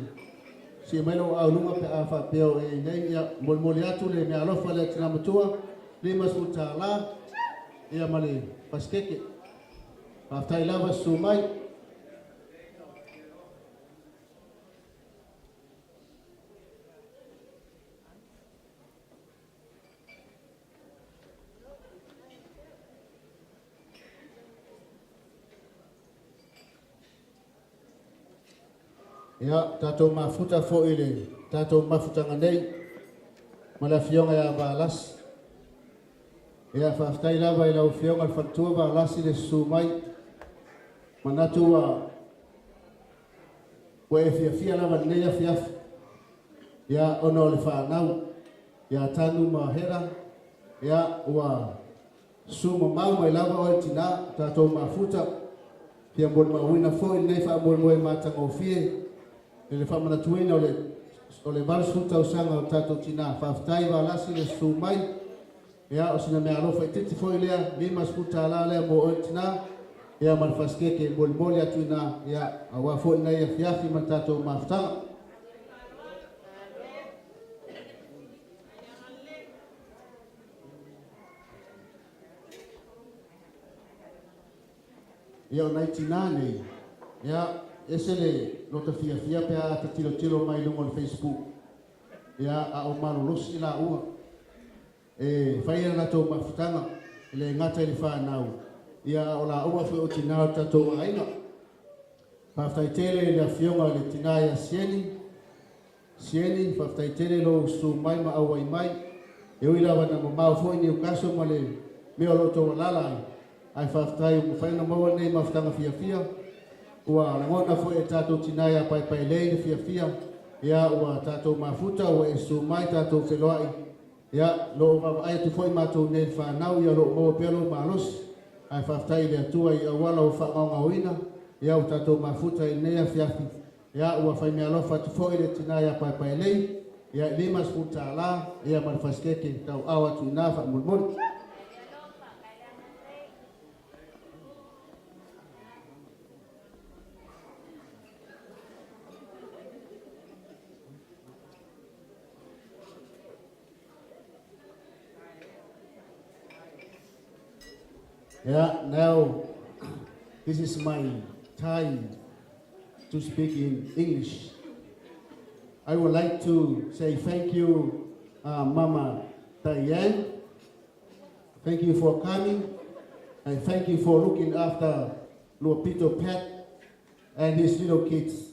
si mai lo au lunga pe a fa peo e nei ia moli atu le me alofa le tina matua le masuta la ia male paskeke after lava su mai Ia tātou mafuta fo ile, tātou mafutanga nei, mala fionga ia valas. Ia whaftai lava i lau fionga whantua valas i le sumai. Manatu wa e fia lava nei a fiafi. Ia ono le whanau, ia tanu mahera, ia ua sumo mau mai lava o tina, tātou mafuta. Pia mbol mawina fo i nei wha mbol moe matanga o fie. Le whamanatuina o le valsuta o sanga o tātou tina. Whaftai valasi le sumai. Ia o sina mea alofa i titi fo i lea, lima skuta ala lea mo o tina. Ia manfaskeke moli atu ina, ia awa fo i nei a fiafi man tātou maftanga. Ia o nai tina nei, ia ese le nota fia pe a te tilo mai lungo le Facebook. Ia a o malolosi la ua. E whaia na tō mafutanga, le ngata i le whanau. Ia o la ua whi o tina o tatou aina. Whaftai tele le fionga le tina ia sieni, whaftai tele lo su mai ma awai mai. E ui lawa na mamau fo i ni ukaso ma le mea lo tō walalai. Ai whaftai o whaina maua nei mafutanga fia. Ua rangona fo e tātou tinai a Paepaelei le fia. Ia ua tātou mafuta ua e su mai tātou wheloai. Ia lo ai tu foi mātou nei whanau ia lo maua pelo malos. Ai whaftai le atua i awala o whamaunga ia o tātou mafuta i nei a fiafi. Ia ua whai mea lofa tu foi le tinai a Paepaelei. Ia limas futa la, ia manfaskeke tau awa tu nā whamulmoni. Yeah, now this is my time to speak in English. I would like to say thank you, Mama Diane. Thank you for coming, and thank you for looking after Lopito Pet and his little kids.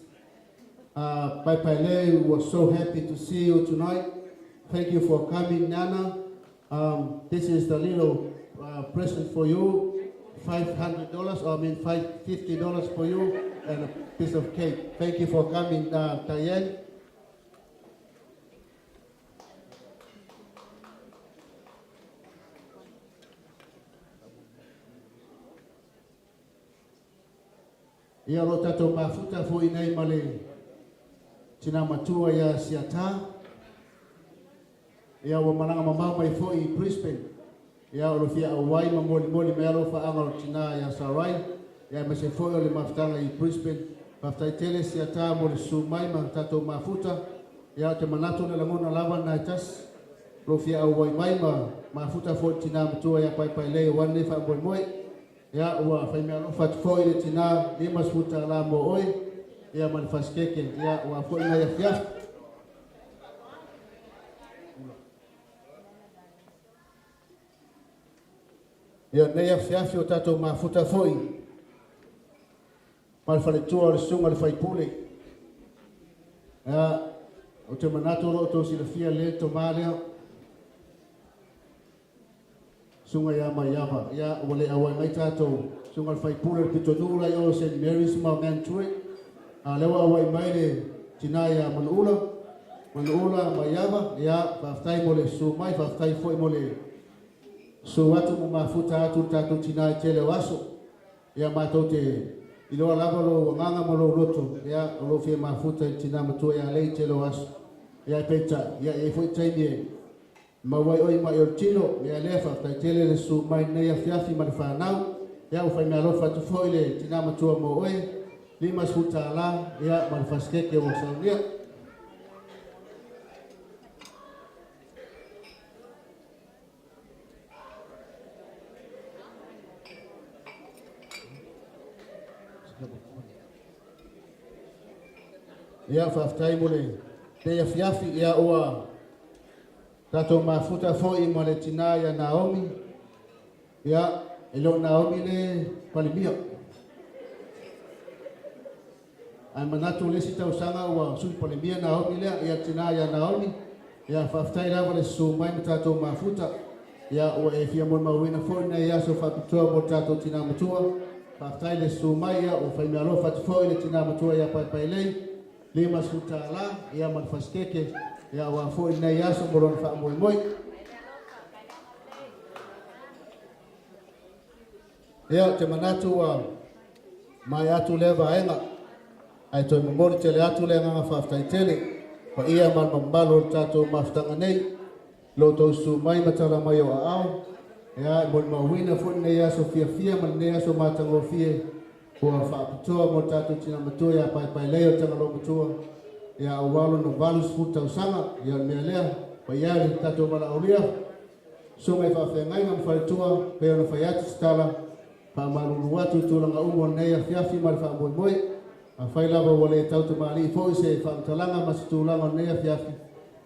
Paepaelei was so happy to see you tonight. Thank you for coming, Nana. This is the little present for you, $500, $50 for you, and a piece of cake. Thank you for coming, Diane. Ia lo tatou mafuta fo inei male tina matua ia siata. Ia wa malanga mamau mai fo i Brisbane. Ia o lo fia awai ma moli mea lo whaanga o tina ia sarai. Ia me se foi o le mafutanga i Brisbane. Maftai tele siata mo le sumai ma tatou mafuta. Ia te manato le langona lava na itas. Lo fia awai mai ma mafuta fo tina matua ia Paepaelei wane wha Moimoi. Ia ua whai mea lofa tu foi le tina limas futa la mo oi. Ia manfaskeke. Ia ua foi na ia fiaf. Ia nei a fiafi o tātou mafuta foi. Malwhaletua o le sunga le Paepaelei. Ia o te manato ro tō sila fia le to mālea. Sunga ia mai awa. Ia o le awai mai tātou. Sunga le Paepaelei le pito nura i o St. Mary's ma Emcee. Lewa awai mai le tina ia manuula. Manuula mai awa. Ia whaftai mo le su mai. Whaftai foi mo le so atu mo mafuta atu tātou tina i tele waso. Ia mātou te iloa lava lo nganga mo lo roto. Ia o lo fia mafuta i tina matua ia lei tele waso. Ia i peita. Ia e foi taini e mawai oi mai o tino. Ia lea whaftai tele le su mai nei a fiafi ma le whanau. Ia o whai mea lofa tu foi le tina matua mo oe. Limas futa ala. Ia ma le faskeke o saunia. Ia whaftai mole te ia fiafi ia oa tātou mafuta foi ma le tina ia Naomi. Ia e lo Naomi le palimia. ai manatu lesi tausanga ua sui polemia Naomi lea ia tina ia Naomi ia whaftai lava le sumai ma tātou mafuta ia ua e fia mon mawina fōi nei ia so whapitua mo tātou tina matua whaftai le sumai ia ua whaimi alo whatifoi le tina matua ia Paepaelei lima suta la ia man faskeke ia ua fōi nei ia so moron wha Moimoi ia te manatu ua mai atu le vaenga ai toi mamori tele atu le nganga whaftai tele pa ia man mambalo tātou maftanga nei lo tau su mai matala mai o ao ia mon mawina fo nei aso fia man nei aso matango fie kua whaapitoa mo tātou tina matua ia Paepaelei o Tagaloamatua ia awalo no valus futa usanga ia mea lea pa ia le tātou mala aulia so mai whawhengai ngam whaitua peo na whaiatu stala pa maruru atu tūlanga umo nei a fiafi mara wha Moimoi a whai lava wale tautu maali fo se whaamtalanga masi tūlanga nei a fiafi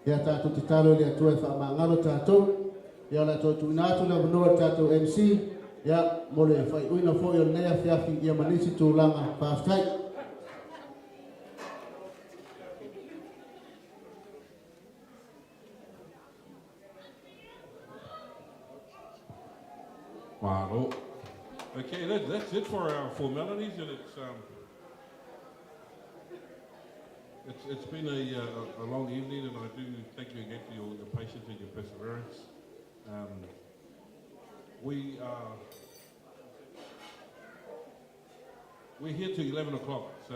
ia tātou te talo le atua e whaamangalo tātou ia la tōtu inatu la vanoa tātou Emcee ia mole whai uina fo i o nei a fiafi ia manisi tūlanga whaaftai Wow. Okay, that's it for our formalities, and it's been a long evening, and I do thank you again for your patience and your perseverance. We're here till 11 o'clock, so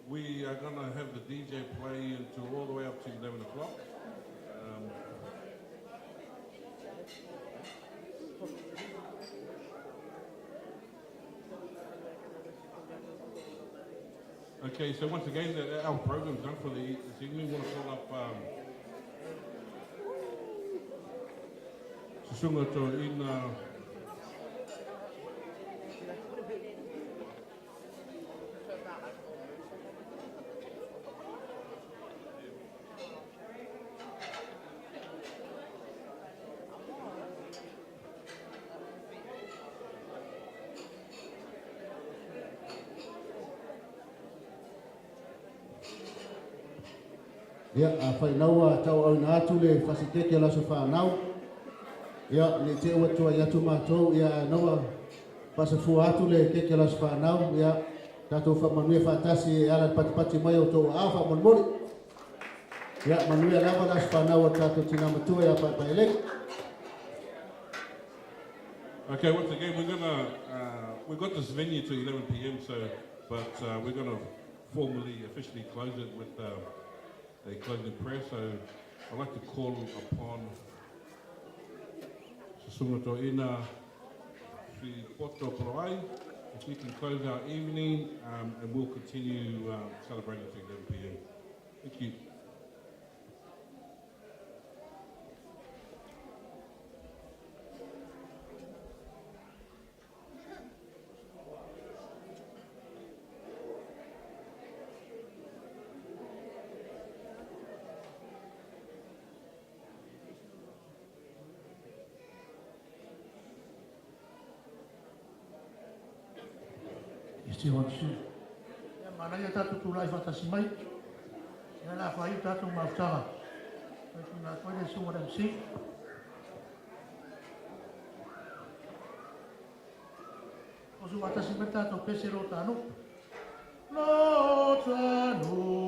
we are going to have the DJ play until all the way up to 11 o'clock. Okay, so once again, our program's done for this evening. We want to call up Susunga to in ia a whainau a tau au na atu le whasikeke la so whanau ia le te ua tua i atu mātou ia naua pasafu atu le keke la so whanau ia tātou whamanui whatasi e ala patipati mai o tō a whamanmori ia manui a lava la so whanau a tātou tina matua ia Paepaelei. Okay, once again, we've got this venue to 11 p.m. But we're gonna formally, officially close it with a closing prayer. So I'd like to call upon Susunga Ina Fi Poto Poroai, if we can close our evening, and we'll continue celebrating to 11 p.m. Thank you. Isi wansu. Ya mana ya tatu tulai fatasi mai. Ya la fai tatu maftara. Tatu na kwele sumo Emcee. Osu fatasi mai tatu pese ro tanu. Lo tanu.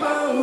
My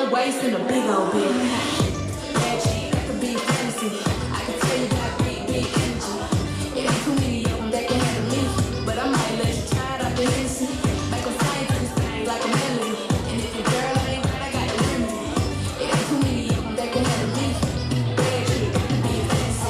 my waist in a big old bed. Bad chick, that could be a fantasy. I can tell you got big, big energy. It ain't too many of them that can handle me, but I might let you try it out the Hennessy. Make them sing to these things like a melody. And if your girl ain't right, I got the remedy. It ain't too many of them that can handle me. Bad chick, that could be a fantasy.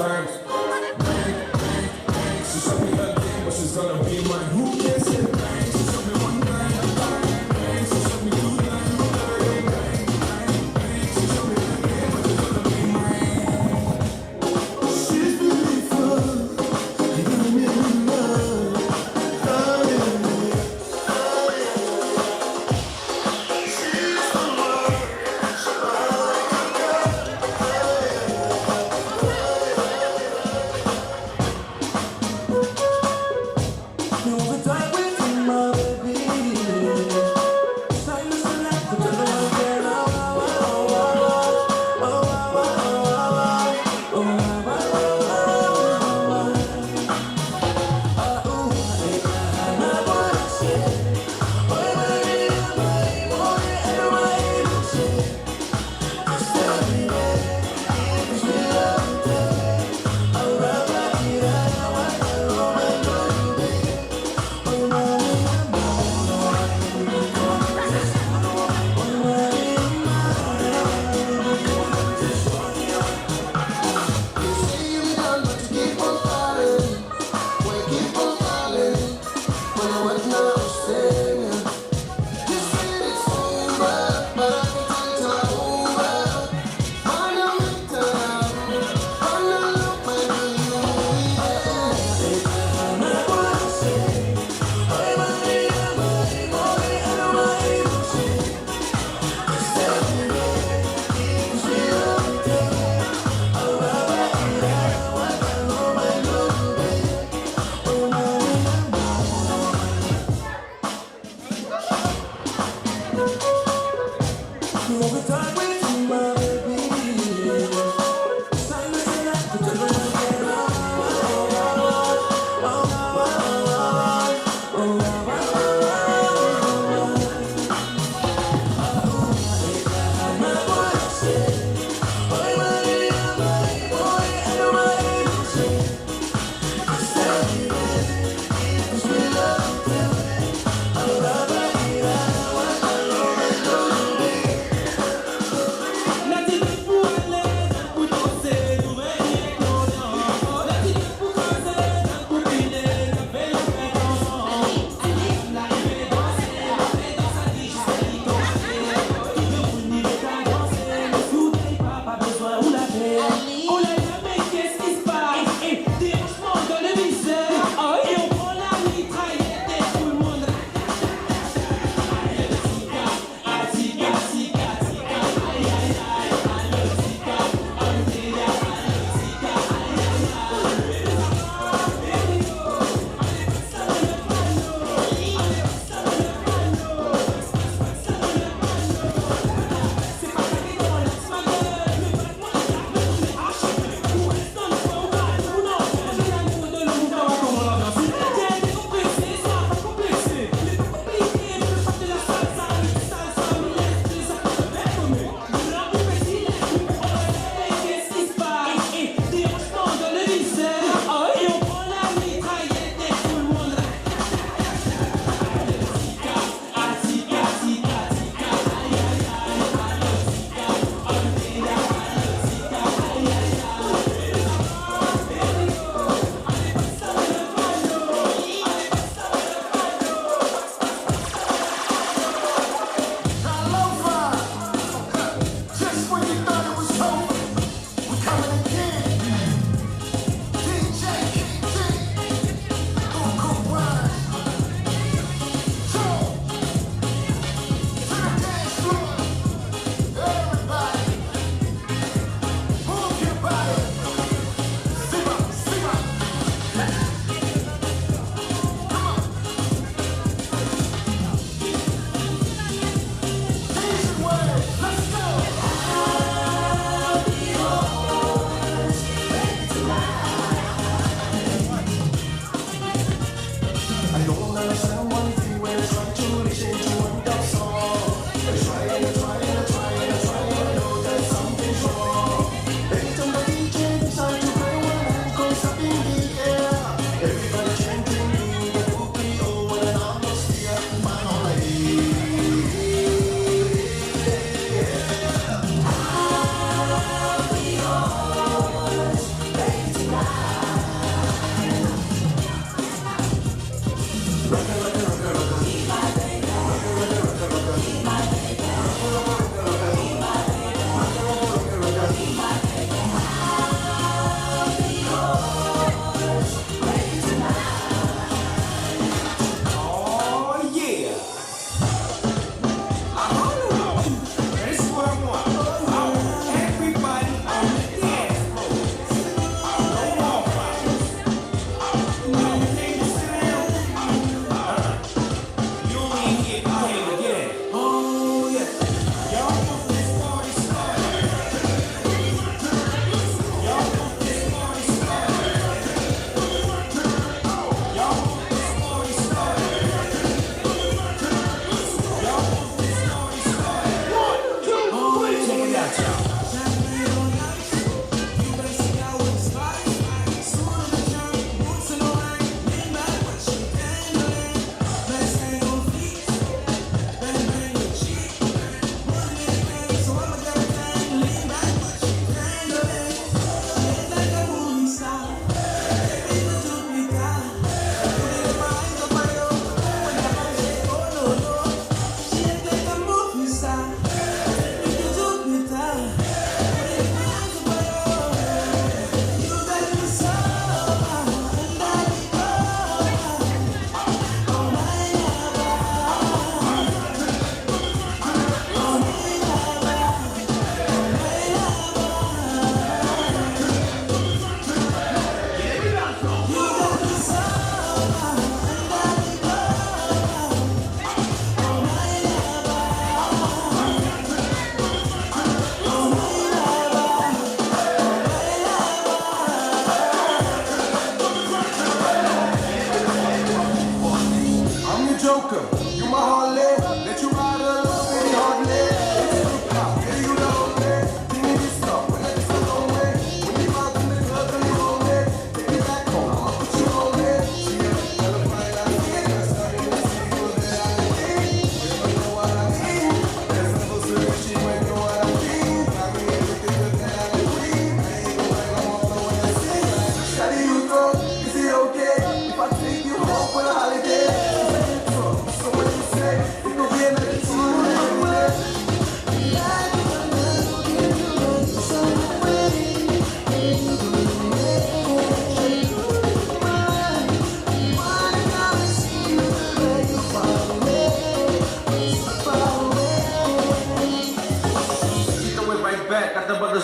bank. She showed me her thing, but she's gonna be mine. Who can say bang? She showed me one night, bang. She showed me 2 times, bang, bang. She showed me her thing, but she's gonna be mine. She's beautiful, you got me in love. Oh yeah, oh yeah. She's the one, she's like a girl. You the time with my baby. Say you select the little girl.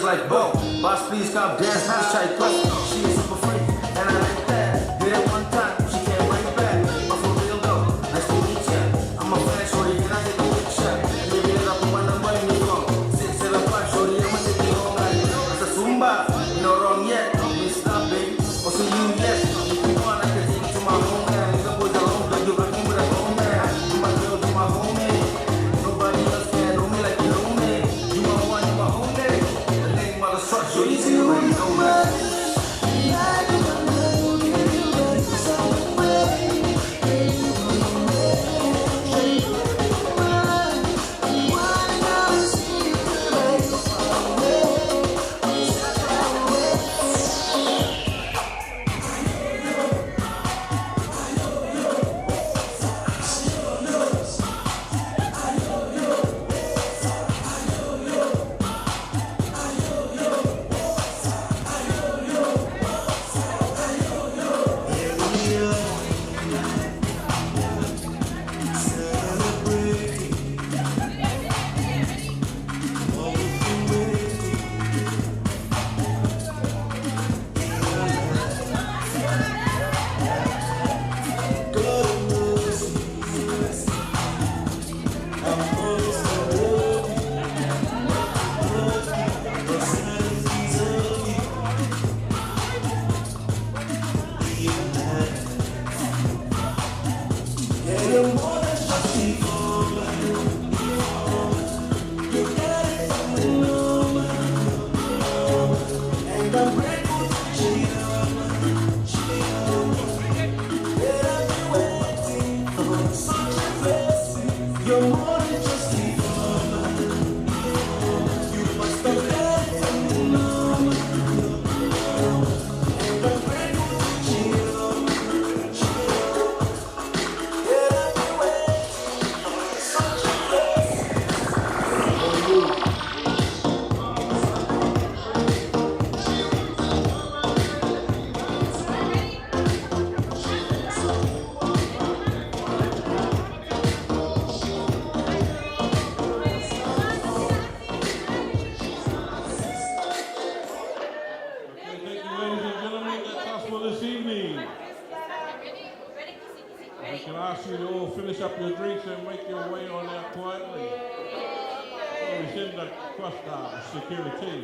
like, whoa, boss, please come dance, please try plus. She is super free, and I like that. Did it one time, she can't bring back. But for real though, nice to meet ya. I'm a fan, shorty, can I take a picture? And maybe let up my number in your phone. 675, shorty, I'ma take you home like that's a Zumba. You know wrong yet, me stop, baby. Also you, yes. If you want, I can take you to my home, man. You boys alone, like you're rocking with a home, man. You my girl, you my homie. Nobody else can know me like you know me. You my one, you my homie. The name of the truck, shorty, you already know that. Finish up your drinks and make your way on out quietly. So we send the security.